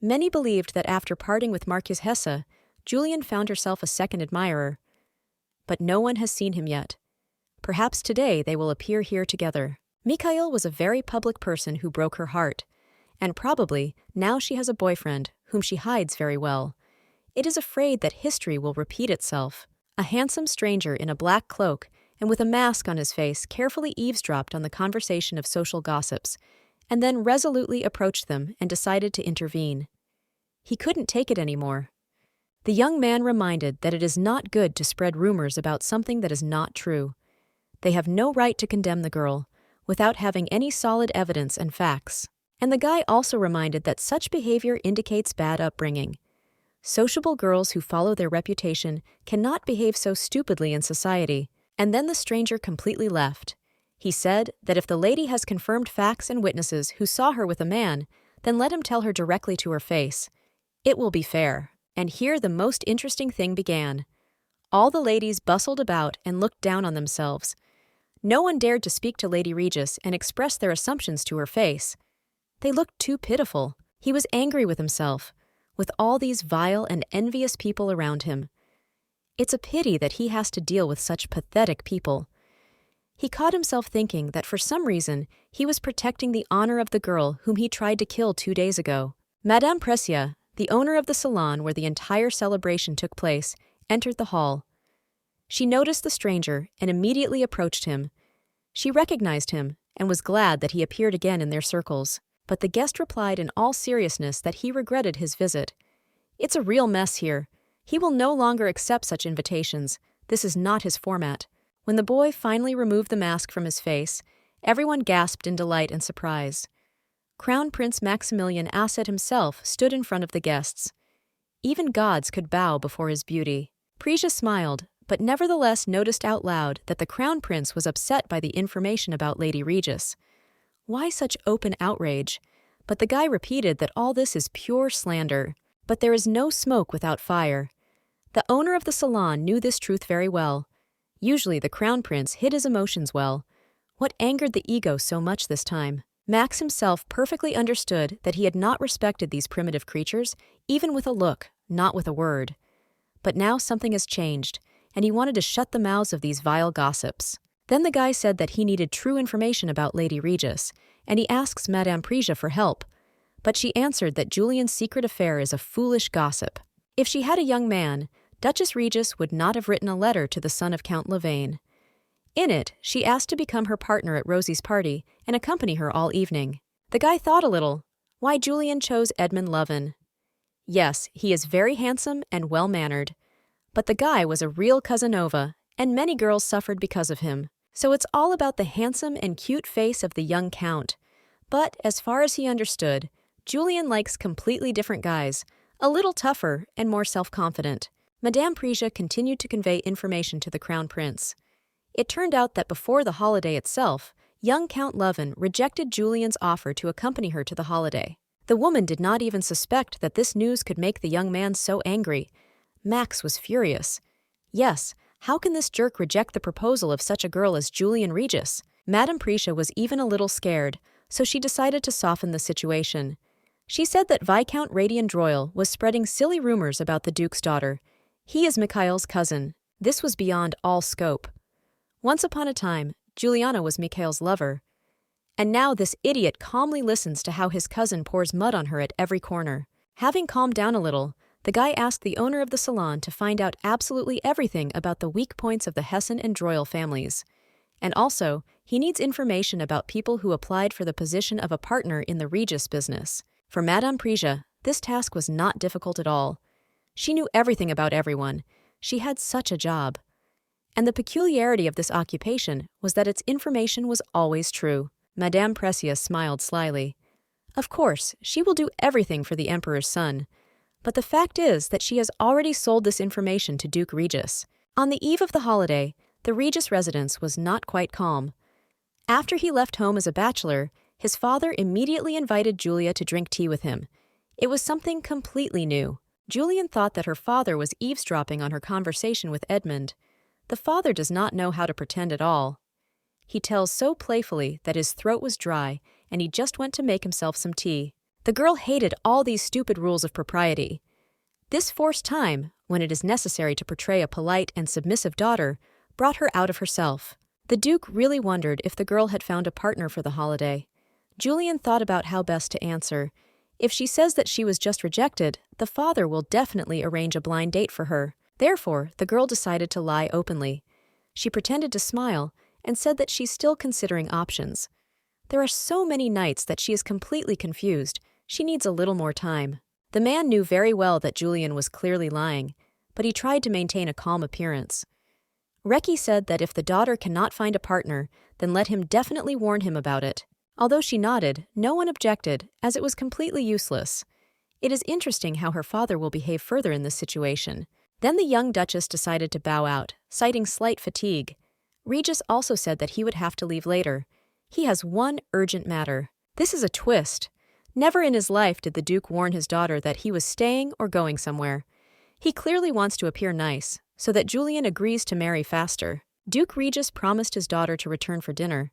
Many believed that after parting with Marquis Hesse, Julian found herself a second admirer. But no one has seen him yet. Perhaps today they will appear here together. Mikhail was a very public person who broke her heart, and probably now she has a boyfriend whom she hides very well. It is afraid that history will repeat itself. A handsome stranger in a black cloak and with a mask on his face carefully eavesdropped on the conversation of social gossips, and then resolutely approached them and decided to intervene. He couldn't take it anymore. The young man reminded that it is not good to spread rumors about something that is not true. They have no right to condemn the girl without having any solid evidence and facts. And the guy also reminded that such behavior indicates bad upbringing. Sociable girls who follow their reputation cannot behave so stupidly in society. And then the stranger completely left. He said that if the lady has confirmed facts and witnesses who saw her with a man, then let him tell her directly to her face. It will be fair. And here the most interesting thing began. All the ladies bustled about and looked down on themselves. No one dared to speak to Lady Regis and express their assumptions to her face. They looked too pitiful. He was angry with himself, with all these vile and envious people around him. It's a pity that he has to deal with such pathetic people. He caught himself thinking that for some reason he was protecting the honor of the girl whom he tried to kill 2 days ago. Madame Precia, the owner of the salon where the entire celebration took place, entered the hall. She noticed the stranger and immediately approached him. She recognized him and was glad that he appeared again in their circles. But the guest replied in all seriousness that he regretted his visit. "It's a real mess here. He will no longer accept such invitations. This is not his format." When the boy finally removed the mask from his face, everyone gasped in delight and surprise. Crown Prince Maximilian Assad himself stood in front of the guests. Even gods could bow before his beauty. Precia smiled, but nevertheless noticed out loud that the Crown Prince was upset by the information about Lady Regis. Why such open outrage? But the guy repeated that all this is pure slander. But there is no smoke without fire. The owner of the salon knew this truth very well. Usually the Crown Prince hid his emotions well. What angered the ego so much this time? Max himself perfectly understood that he had not respected these primitive creatures, even with a look, not with a word. But now something has changed, and he wanted to shut the mouths of these vile gossips. Then the guy said that he needed true information about Lady Regis, and he asks Madame Precia for help. But she answered that Julian's secret affair is a foolish gossip. If she had a young man, Duchess Regis would not have written a letter to the son of Count Lavaine. In it, she asked to become her partner at Rosie's party and accompany her all evening. The guy thought a little. Why Julian chose Edmund Lovin. Yes, he is very handsome and well-mannered. But the guy was a real Casanova, and many girls suffered because of him. So it's all about the handsome and cute face of the young count. But as far as he understood, Julian likes completely different guys, a little tougher and more self-confident. Madame Prisia continued to convey information to the Crown Prince. It turned out that before the holiday itself, young Count Levin rejected Julian's offer to accompany her to the holiday. The woman did not even suspect that this news could make the young man so angry. Max was furious. Yes, how can this jerk reject the proposal of such a girl as Julian Regis? Madame Prisia was even a little scared, so she decided to soften the situation. She said that Viscount Radian Droyle was spreading silly rumors about the Duke's daughter. He is Mikhail's cousin. This was beyond all scope. Once upon a time, Juliana was Mikhail's lover. And now this idiot calmly listens to how his cousin pours mud on her at every corner. Having calmed down a little, the guy asked the owner of the salon to find out absolutely everything about the weak points of the Hessen and Droyle families. And also, he needs information about people who applied for the position of a partner in the Regis business. For Madame Prisia, this task was not difficult at all. She knew everything about everyone. She had such a job. And the peculiarity of this occupation was that its information was always true. Madame Prisia smiled slyly. Of course, she will do everything for the Emperor's son. But the fact is that she has already sold this information to Duke Regis. On the eve of the holiday, the Regis residence was not quite calm. After he left home as a bachelor, his father immediately invited Julia to drink tea with him. It was something completely new. Julian thought that her father was eavesdropping on her conversation with Edmund. The father does not know how to pretend at all. He tells so playfully that his throat was dry and he just went to make himself some tea. The girl hated all these stupid rules of propriety. This forced time, when it is necessary to portray a polite and submissive daughter, brought her out of herself. The Duke really wondered if the girl had found a partner for the holiday. Julian thought about how best to answer. If she says that she was just rejected, the father will definitely arrange a blind date for her. Therefore, the girl decided to lie openly. She pretended to smile and said that she's still considering options. There are so many nights that she is completely confused. She needs a little more time. The man knew very well that Julian was clearly lying, but he tried to maintain a calm appearance. Reckie said that if the daughter cannot find a partner, then let him definitely warn him about it. Although she nodded, no one objected, as it was completely useless. It is interesting how her father will behave further in this situation. Then the young Duchess decided to bow out, citing slight fatigue. Regis also said that he would have to leave later. He has one urgent matter. This is a twist. Never in his life did the Duke warn his daughter that he was staying or going somewhere. He clearly wants to appear nice, so that Julian agrees to marry faster. Duke Regis promised his daughter to return for dinner.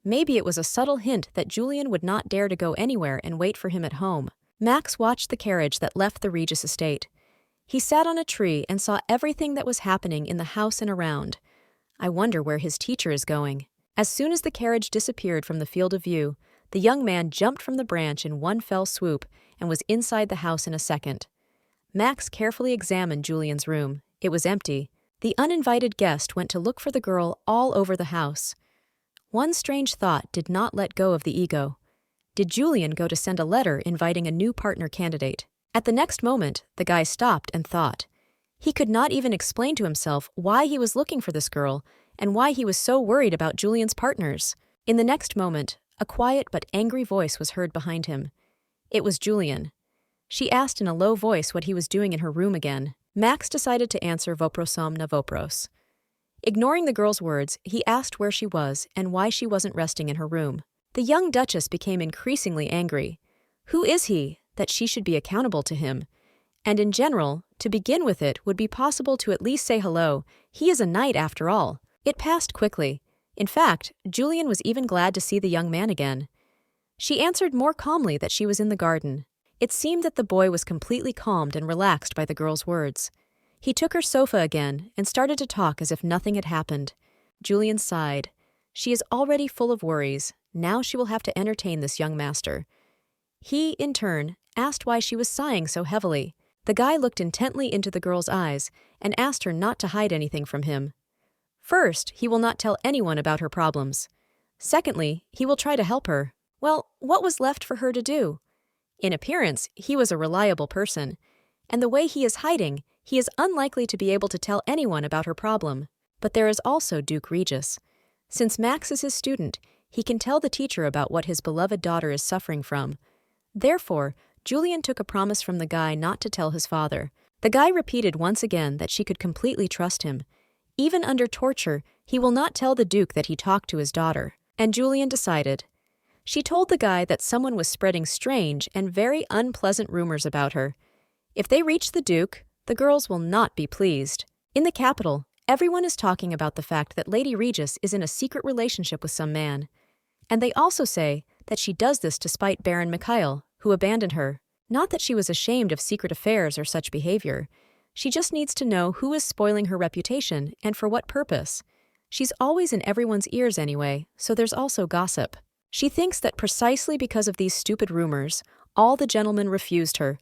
Maybe it was a subtle hint that Julian would not dare to go anywhere and wait for him at home. Max watched the carriage that left the Regis estate. He sat on a tree and saw everything that was happening in the house and around. I wonder where his teacher is going. As soon as the carriage disappeared from the field of view, the young man jumped from the branch in one fell swoop and was inside the house in a second. Max carefully examined Julian's room. It was empty. The uninvited guest went to look for the girl all over the house. One strange thought did not let go of the ego. Did Julian go to send a letter inviting a new partner candidate? At the next moment, the guy stopped and thought. He could not even explain to himself why he was looking for this girl and why he was so worried about Julian's partners. In the next moment, a quiet but angry voice was heard behind him. It was Julian. She asked in a low voice what he was doing in her room again. Max decided to answer Voprosom na Vopros. Ignoring the girl's words, he asked where she was and why she wasn't resting in her room. The young Duchess became increasingly angry. Who is he, that she should be accountable to him? And in general, to begin with, it would be possible to at least say hello. He is a knight after all. It passed quickly. In fact, Julian was even glad to see the young man again. She answered more calmly that she was in the garden. It seemed that the boy was completely calmed and relaxed by the girl's words. He took her sofa again and started to talk as if nothing had happened. Julian sighed. She is already full of worries. Now she will have to entertain this young master. He, in turn, asked why she was sighing so heavily. The guy looked intently into the girl's eyes and asked her not to hide anything from him. First, he will not tell anyone about her problems. Secondly, he will try to help her. Well, what was left for her to do? In appearance, he was a reliable person, and the way he is hiding, he is unlikely to be able to tell anyone about her problem. But there is also Duke Regis. Since Max is his student, He can tell the teacher about what his beloved daughter is suffering from. Therefore, Julian took a promise from the guy not to tell his father. The guy repeated once again that she could completely trust him. Even under torture, he will not tell the Duke that he talked to his daughter. And Julian decided. She told the guy that someone was spreading strange and very unpleasant rumors about her. If they reach the Duke, the girls will not be pleased. In the capital, everyone is talking about the fact that Lady Regis is in a secret relationship with some man. And they also say that she does this to spite Baron Mikhail, who abandoned her. Not that she was ashamed of secret affairs or such behavior. She just needs to know who is spoiling her reputation and for what purpose. She's always in everyone's ears anyway, so there's also gossip. She thinks that precisely because of these stupid rumors, all the gentlemen refused her,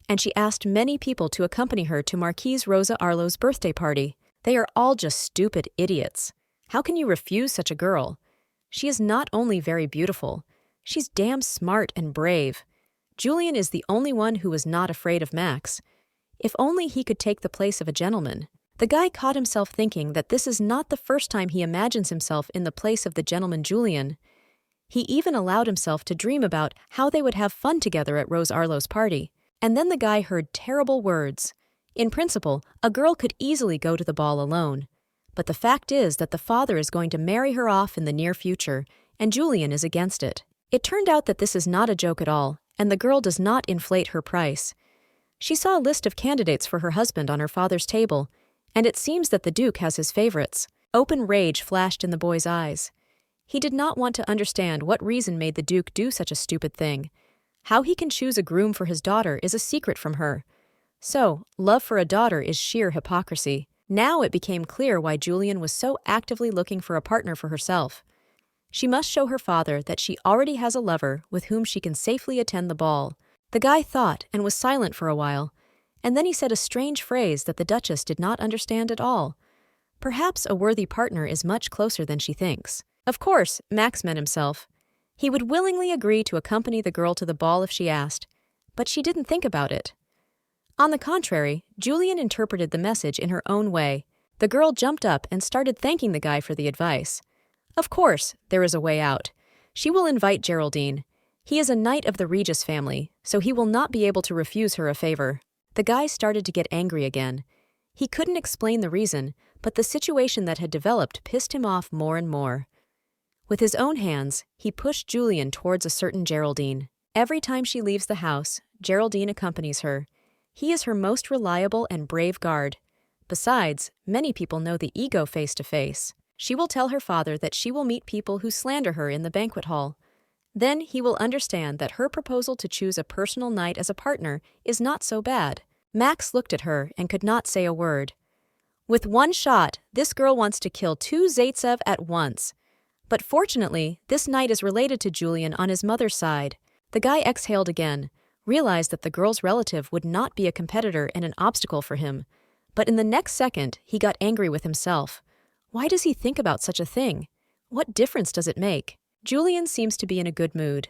and she asked many people to accompany her to Marquise Rosa Arlo's birthday party. They are all just stupid idiots. How can you refuse such a girl? She is not only very beautiful, she's damn smart and brave. Julian is the only one who was not afraid of Max. If only he could take the place of a gentleman. The guy caught himself thinking that this is not the first time he imagines himself in the place of the gentleman Julian. He even allowed himself to dream about how they would have fun together at Rose Arlo's party. And then the guy heard terrible words. In principle, a girl could easily go to the ball alone. But the fact is that the father is going to marry her off in the near future, and Julian is against it. It turned out that this is not a joke at all, and the girl does not inflate her price. She saw a list of candidates for her husband on her father's table, and it seems that the Duke has his favorites. Open rage flashed in the boy's eyes. He did not want to understand what reason made the Duke do such a stupid thing. How he can choose a groom for his daughter is a secret from her. So, love for a daughter is sheer hypocrisy. Now it became clear why Julian was so actively looking for a partner for herself. She must show her father that she already has a lover with whom she can safely attend the ball. The guy thought and was silent for a while, and then he said a strange phrase that the Duchess did not understand at all. Perhaps a worthy partner is much closer than she thinks. Of course, Max meant himself. He would willingly agree to accompany the girl to the ball if she asked, but she didn't think about it. On the contrary, Julian interpreted the message in her own way. The girl jumped up and started thanking the guy for the advice. Of course, there is a way out. She will invite Geraldine. He is a knight of the Regis family, so he will not be able to refuse her a favor. The guy started to get angry again. He couldn't explain the reason, but the situation that had developed pissed him off more and more. With his own hands, he pushed Julian towards a certain Geraldine. Every time she leaves the house, Geraldine accompanies her. He is her most reliable and brave guard. Besides, many people know the ego face to face. She will tell her father that she will meet people who slander her in the banquet hall. Then he will understand that her proposal to choose a personal knight as a partner is not so bad. Max looked at her and could not say a word. With one shot, this girl wants to kill two Zaitsev at once. But fortunately, this knight is related to Julian on his mother's side. The guy exhaled again, realized that the girl's relative would not be a competitor and an obstacle for him. But in the next second, he got angry with himself. Why does he think about such a thing? What difference does it make? Julian seems to be in a good mood.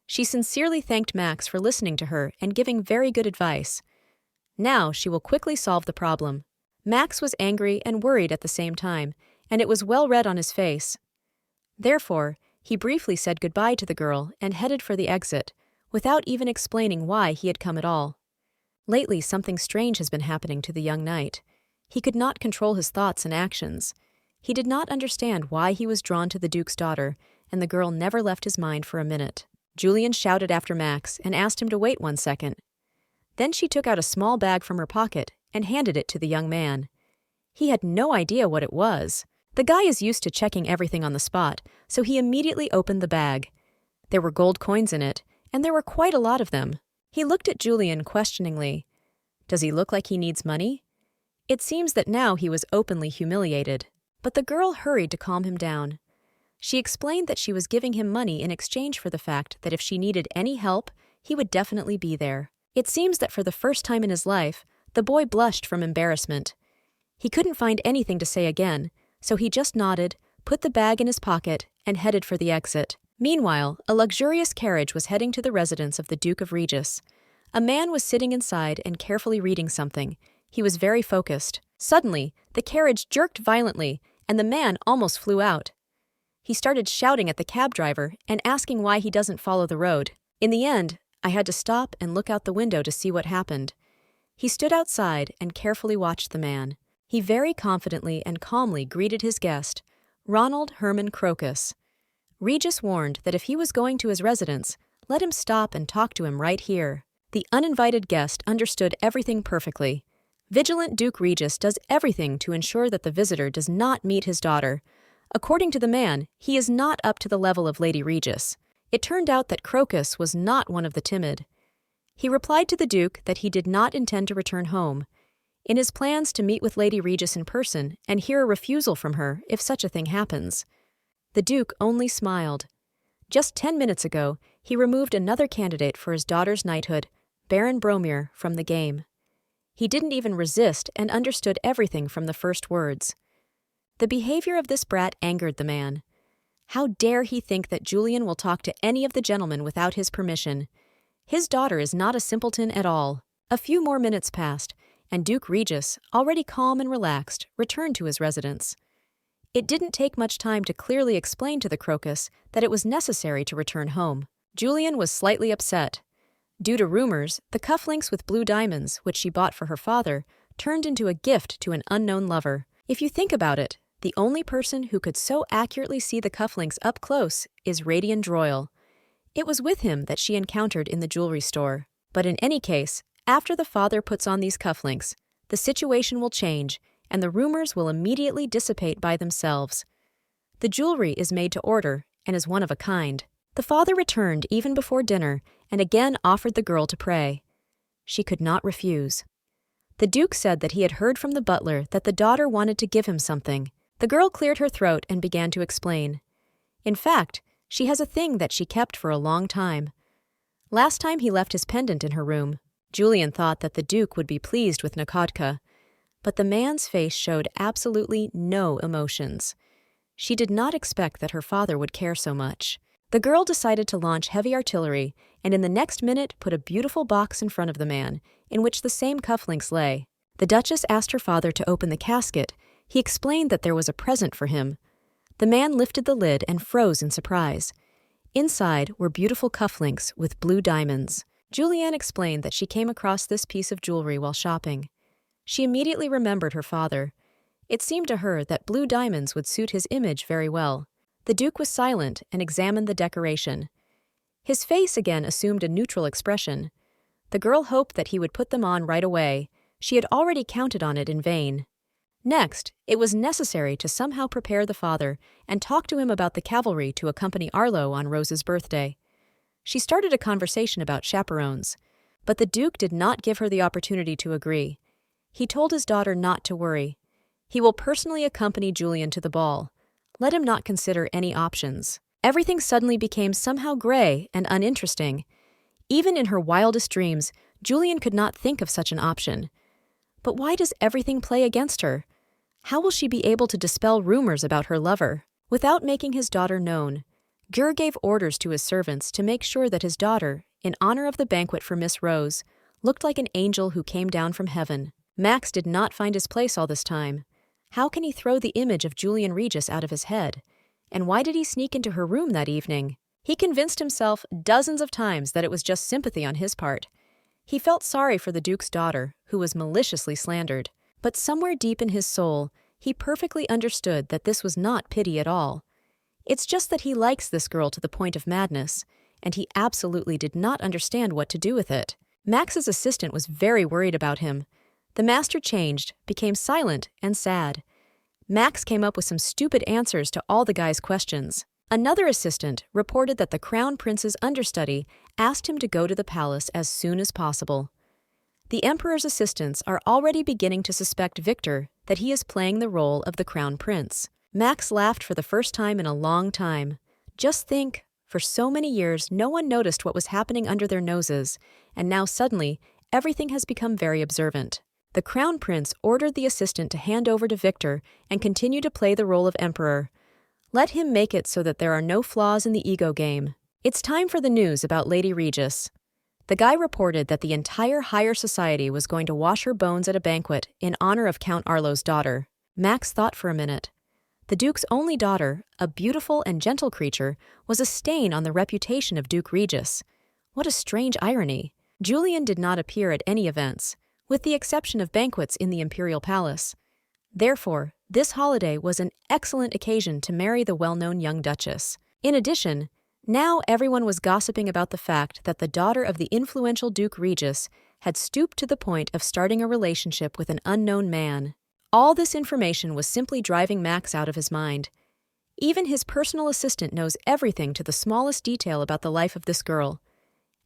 She sincerely thanked Max for listening to her and giving very good advice. Now she will quickly solve the problem. Max was angry and worried at the same time, and it was well read on his face. Therefore, he briefly said goodbye to the girl and headed for the exit, without even explaining why he had come at all. Lately, something strange has been happening to the young knight. He could not control his thoughts and actions. He did not understand why he was drawn to the Duke's daughter, and the girl never left his mind for a minute. Julian shouted after Max and asked him to wait 1 second. Then she took out a small bag from her pocket and handed it to the young man. He had no idea what it was. The guy is used to checking everything on the spot, so he immediately opened the bag. There were gold coins in it, and there were quite a lot of them. He looked at Julian questioningly. Does he look like he needs money? It seems that now he was openly humiliated, but the girl hurried to calm him down. She explained that she was giving him money in exchange for the fact that if she needed any help, he would definitely be there. It seems that for the first time in his life, the boy blushed from embarrassment. He couldn't find anything to say again, so he just nodded, put the bag in his pocket, and headed for the exit. Meanwhile, a luxurious carriage was heading to the residence of the Duke of Regis. A man was sitting inside and carefully reading something. He was very focused. Suddenly, the carriage jerked violently, and the man almost flew out. He started shouting at the cab driver and asking why he doesn't follow the road. In the end, I had to stop and look out the window to see what happened. He stood outside and carefully watched the man. He very confidently and calmly greeted his guest, Ronald Herman Crocus. Regis warned that if he was going to his residence, let him stop and talk to him right here. The uninvited guest understood everything perfectly. Vigilant Duke Regis does everything to ensure that the visitor does not meet his daughter. According to the man, he is not up to the level of Lady Regis. It turned out that Crocus was not one of the timid. He replied to the Duke that he did not intend to return home. In his plans to meet with Lady Regis in person and hear a refusal from her if such a thing happens. The Duke only smiled. Just 10 minutes ago, he removed another candidate for his daughter's knighthood, Baron Bromere, from the game. He didn't even resist and understood everything from the first words. The behavior of this brat angered the man. How dare he think that Julian will talk to any of the gentlemen without his permission? His daughter is not a simpleton at all. A few more minutes passed, and Duke Regis, already calm and relaxed, returned to his residence. It didn't take much time to clearly explain to the Crocus that it was necessary to return home. Julian was slightly upset. Due to rumors, the cufflinks with blue diamonds, which she bought for her father, turned into a gift to an unknown lover. If you think about it, the only person who could so accurately see the cufflinks up close is Radian Droyle. It was with him that she encountered in the jewelry store. But in any case, after the father puts on these cufflinks, the situation will change, and the rumors will immediately dissipate by themselves. The jewelry is made to order and is one of a kind. The father returned even before dinner and again offered the girl to pray. She could not refuse. The Duke said that he had heard from the butler that the daughter wanted to give him something. The girl cleared her throat and began to explain. In fact, she has a thing that she kept for a long time. Last time he left his pendant in her room. Julian thought that the Duke would be pleased with Nakodka, but the man's face showed absolutely no emotions. She did not expect that her father would care so much. The girl decided to launch heavy artillery, and in the next minute put a beautiful box in front of the man, in which the same cufflinks lay. The Duchess asked her father to open the casket. He explained that there was a present for him. The man lifted the lid and froze in surprise. Inside were beautiful cufflinks with blue diamonds. Julianne explained that she came across this piece of jewelry while shopping. She immediately remembered her father. It seemed to her that blue diamonds would suit his image very well. The Duke was silent and examined the decoration. His face again assumed a neutral expression. The girl hoped that he would put them on right away. She had already counted on it in vain. Next, it was necessary to somehow prepare the father and talk to him about the cavalry to accompany Arlo on Rose's birthday. She started a conversation about chaperones, but the Duke did not give her the opportunity to agree. He told his daughter not to worry. He will personally accompany Julian to the ball. Let him not consider any options. Everything suddenly became somehow gray and uninteresting. Even in her wildest dreams, Julian could not think of such an option. But why does everything play against her? How will she be able to dispel rumors about her lover? Without making his daughter known, Gur gave orders to his servants to make sure that his daughter, in honor of the banquet for Miss Rose, looked like an angel who came down from heaven. Max did not find his place all this time. How can he throw the image of Julian Regis out of his head? And why did he sneak into her room that evening? He convinced himself dozens of times that it was just sympathy on his part. He felt sorry for the Duke's daughter, who was maliciously slandered. But somewhere deep in his soul, he perfectly understood that this was not pity at all. It's just that he likes this girl to the point of madness, and he absolutely did not understand what to do with it. Max's assistant was very worried about him. The master changed, became silent and sad. Max came up with some stupid answers to all the guy's questions. Another assistant reported that the Crown Prince's understudy asked him to go to the palace as soon as possible. The Emperor's assistants are already beginning to suspect Victor that he is playing the role of the Crown Prince. Max laughed for the first time in a long time. Just think, for so many years no one noticed what was happening under their noses, and now suddenly everything has become very observant. The Crown Prince ordered the assistant to hand over to Victor and continue to play the role of Emperor. Let him make it so that there are no flaws in the ego game. It's time for the news about Lady Regis. The guy reported that the entire higher society was going to wash her bones at a banquet in honor of Count Arlo's daughter. Max thought for a minute. The Duke's only daughter, a beautiful and gentle creature, was a stain on the reputation of Duke Regis. What a strange irony. Julian did not appear at any events, with the exception of banquets in the imperial palace. Therefore, this holiday was an excellent occasion to marry the well-known young duchess. In addition, now everyone was gossiping about the fact that the daughter of the influential Duke Regis had stooped to the point of starting a relationship with an unknown man. All this information was simply driving Max out of his mind. Even his personal assistant knows everything to the smallest detail about the life of this girl.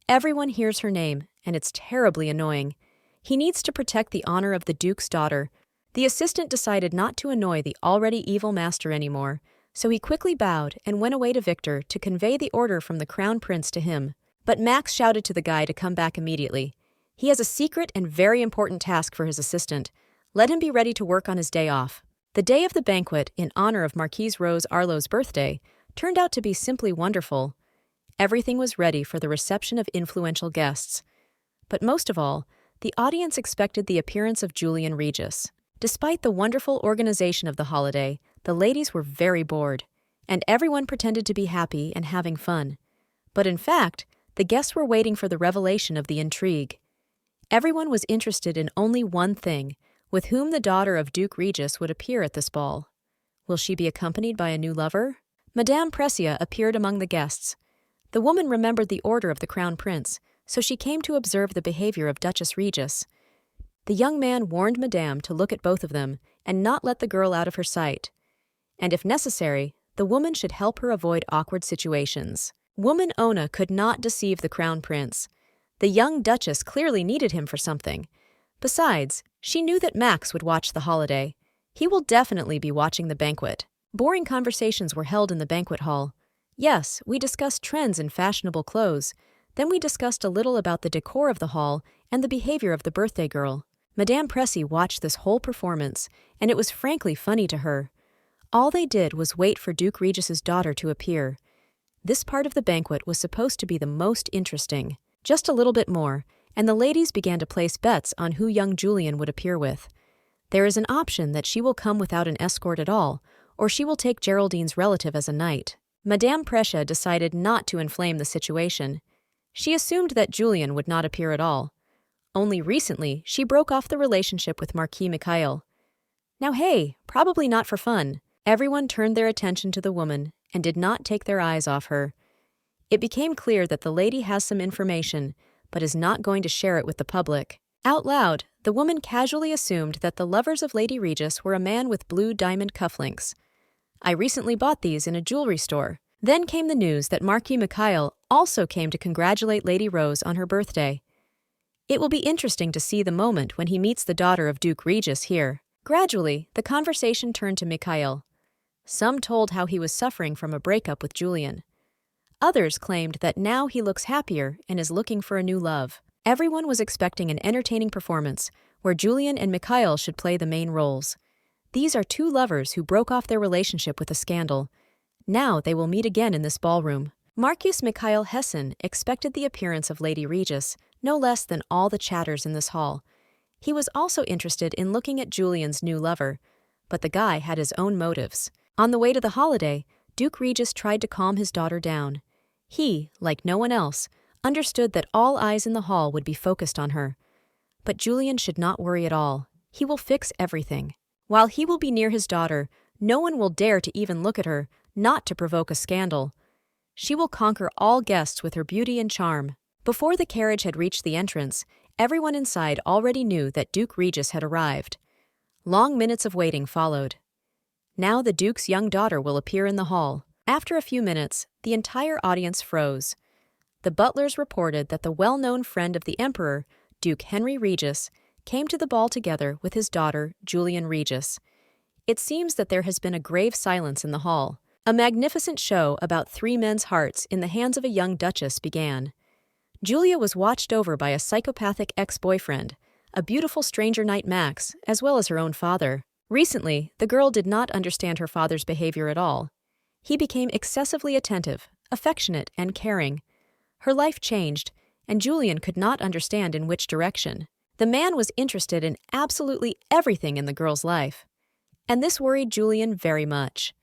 Everyone hears her name, and it's terribly annoying. He needs to protect the honor of the Duke's daughter. The assistant decided not to annoy the already evil master anymore, so he quickly bowed and went away to Victor to convey the order from the crown prince to him. But Max shouted to the guy to come back immediately. He has a secret and very important task for his assistant. Let him be ready to work on his day off. The day of the banquet, in honor of Marquise Rose Arlo's birthday, turned out to be simply wonderful. Everything was ready for the reception of influential guests. But most of all, the audience expected the appearance of Julian Regis. Despite the wonderful organization of the holiday, the ladies were very bored, and everyone pretended to be happy and having fun. But in fact, the guests were waiting for the revelation of the intrigue. Everyone was interested in only one thing, with whom the daughter of Duke Regis would appear at this ball. Will she be accompanied by a new lover? Madame Precia appeared among the guests. The woman remembered the order of the crown prince, so she came to observe the behavior of Duchess Regis. The young man warned Madame to look at both of them and not let the girl out of her sight. And if necessary, the woman should help her avoid awkward situations. Woman Ona could not deceive the crown prince. The young duchess clearly needed him for something. Besides, she knew that Max would watch the holiday. He will definitely be watching the banquet. Boring conversations were held in the banquet hall. Yes, we discussed trends in fashionable clothes. Then we discussed a little about the decor of the hall and the behavior of the birthday girl. Madame Pressy watched this whole performance, and it was frankly funny to her. All they did was wait for Duke Regis's daughter to appear. This part of the banquet was supposed to be the most interesting. Just a little bit more, and the ladies began to place bets on who young Julian would appear with. There is an option that she will come without an escort at all, or she will take Geraldine's relative as a knight. Madame Precia decided not to inflame the situation. She assumed that Julian would not appear at all. Only recently, she broke off the relationship with Marquis Mikhail. Now hey, probably not for fun. Everyone turned their attention to the woman and did not take their eyes off her. It became clear that the lady has some information, but is not going to share it with the public. Out loud, the woman casually assumed that the lovers of Lady Regis were a man with blue diamond cufflinks. I recently bought these in a jewelry store. Then came the news that Marquis Mikhail also came to congratulate Lady Rose on her birthday. It will be interesting to see the moment when he meets the daughter of Duke Regis here. Gradually, the conversation turned to Mikhail. Some told how he was suffering from a breakup with Julian. Others claimed that now he looks happier and is looking for a new love. Everyone was expecting an entertaining performance, where Julian and Mikhail should play the main roles. These are two lovers who broke off their relationship with a scandal. Now they will meet again in this ballroom. Marquis Mikhail Hessen expected the appearance of Lady Regis, no less than all the chatters in this hall. He was also interested in looking at Julian's new lover, but the guy had his own motives. On the way to the holiday, Duke Regis tried to calm his daughter down. He, like no one else, understood that all eyes in the hall would be focused on her. But Julian should not worry at all. He will fix everything. While he will be near his daughter, no one will dare to even look at her, not to provoke a scandal. She will conquer all guests with her beauty and charm. Before the carriage had reached the entrance, everyone inside already knew that Duke Regis had arrived. Long minutes of waiting followed. Now the Duke's young daughter will appear in the hall. After a few minutes, the entire audience froze. The butlers reported that the well-known friend of the Emperor, Duke Henry Regis, came to the ball together with his daughter, Julian Regis. It seems that there has been a grave silence in the hall. A magnificent show about three men's hearts in the hands of a young duchess began. Julia was watched over by a psychopathic ex-boyfriend, a beautiful stranger knight Max, as well as her own father. Recently, the girl did not understand her father's behavior at all. He became excessively attentive, affectionate, and caring. Her life changed, and Julian could not understand in which direction. The man was interested in absolutely everything in the girl's life. And this worried Julian very much.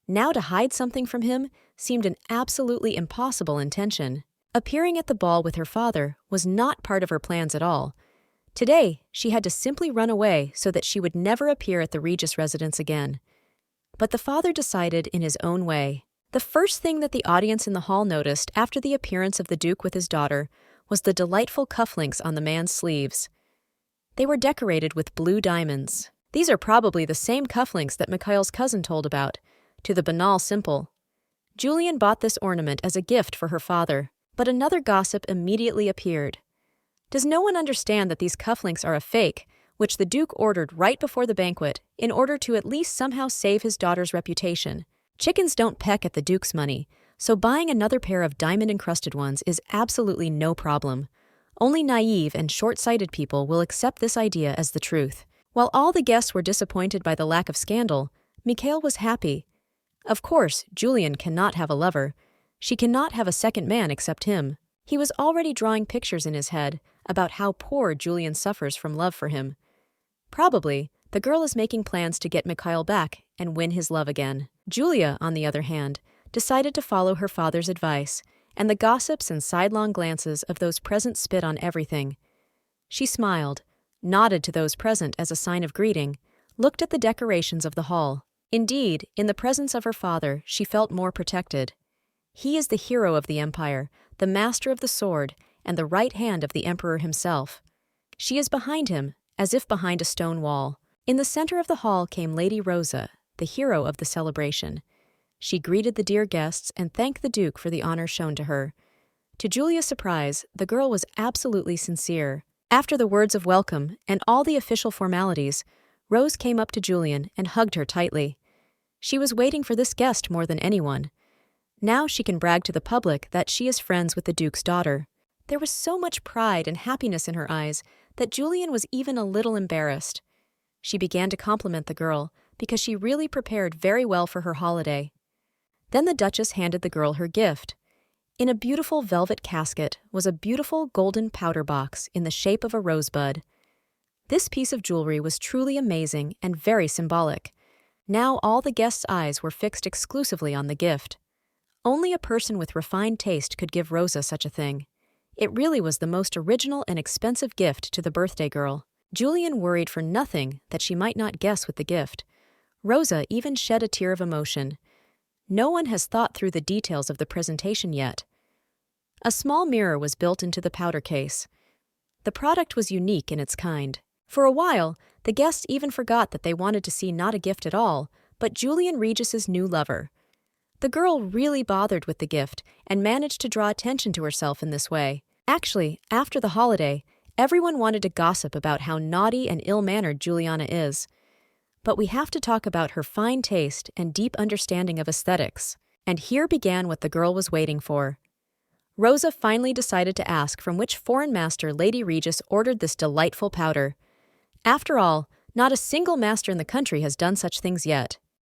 Now to hide something from him seemed an absolutely impossible intention. Appearing at the ball with her father was not part of her plans at all. Today, she had to simply run away so that she would never appear at the Regis residence again. But the father decided in his own way. The first thing that the audience in the hall noticed after the appearance of the Duke with his daughter was the delightful cufflinks on the man's sleeves. They were decorated with blue diamonds. These are probably the same cufflinks that Mikhail's cousin told about, to the banal simple. Julian bought this ornament as a gift for her father, but another gossip immediately appeared. Does no one understand that these cufflinks are a fake, which the Duke ordered right before the banquet in order to at least somehow save his daughter's reputation? Chickens don't peck at the Duke's money, so buying another pair of diamond-encrusted ones is absolutely no problem. Only naive and short-sighted people will accept this idea as the truth. While all the guests were disappointed by the lack of scandal, Mikhail was happy. Of course, Julian cannot have a lover. She cannot have a second man except him. He was already drawing pictures in his head about how poor Julian suffers from love for him. Probably, the girl is making plans to get Mikhail back and win his love again. Julia, on the other hand, decided to follow her father's advice, and the gossips and sidelong glances of those present spit on everything. She smiled, nodded to those present as a sign of greeting, looked at the decorations of the hall. Indeed, in the presence of her father, she felt more protected. He is the hero of the empire, the master of the sword, and the right hand of the emperor himself. She is behind him, as if behind a stone wall. In the center of the hall came Lady Rosa, the hero of the celebration. She greeted the dear guests and thanked the Duke for the honor shown to her. To Julia's surprise, the girl was absolutely sincere. After the words of welcome and all the official formalities, Rose came up to Julian and hugged her tightly. She was waiting for this guest more than anyone. Now she can brag to the public that she is friends with the Duke's daughter. There was so much pride and happiness in her eyes that Julian was even a little embarrassed. She began to compliment the girl because she really prepared very well for her holiday. Then the Duchess handed the girl her gift. In a beautiful velvet casket was a beautiful golden powder box in the shape of a rosebud. This piece of jewelry was truly amazing and very symbolic. Now all the guests' eyes were fixed exclusively on the gift. Only a person with refined taste could give Rosa such a thing. It really was the most original and expensive gift to the birthday girl. Julian worried for nothing that she might not guess with the gift. Rosa even shed a tear of emotion. No one has thought through the details of the presentation yet. A small mirror was built into the powder case. The product was unique in its kind. For a while, the guests even forgot that they wanted to see not a gift at all, but Julian Regis's new lover. The girl really bothered with the gift and managed to draw attention to herself in this way. Actually, after the holiday, everyone wanted to gossip about how naughty and ill-mannered Juliana is. But we have to talk about her fine taste and deep understanding of aesthetics. And here began what the girl was waiting for. Rosa finally decided to ask from which foreign master Lady Regis ordered this delightful powder. After all, not a single master in the country has done such things yet.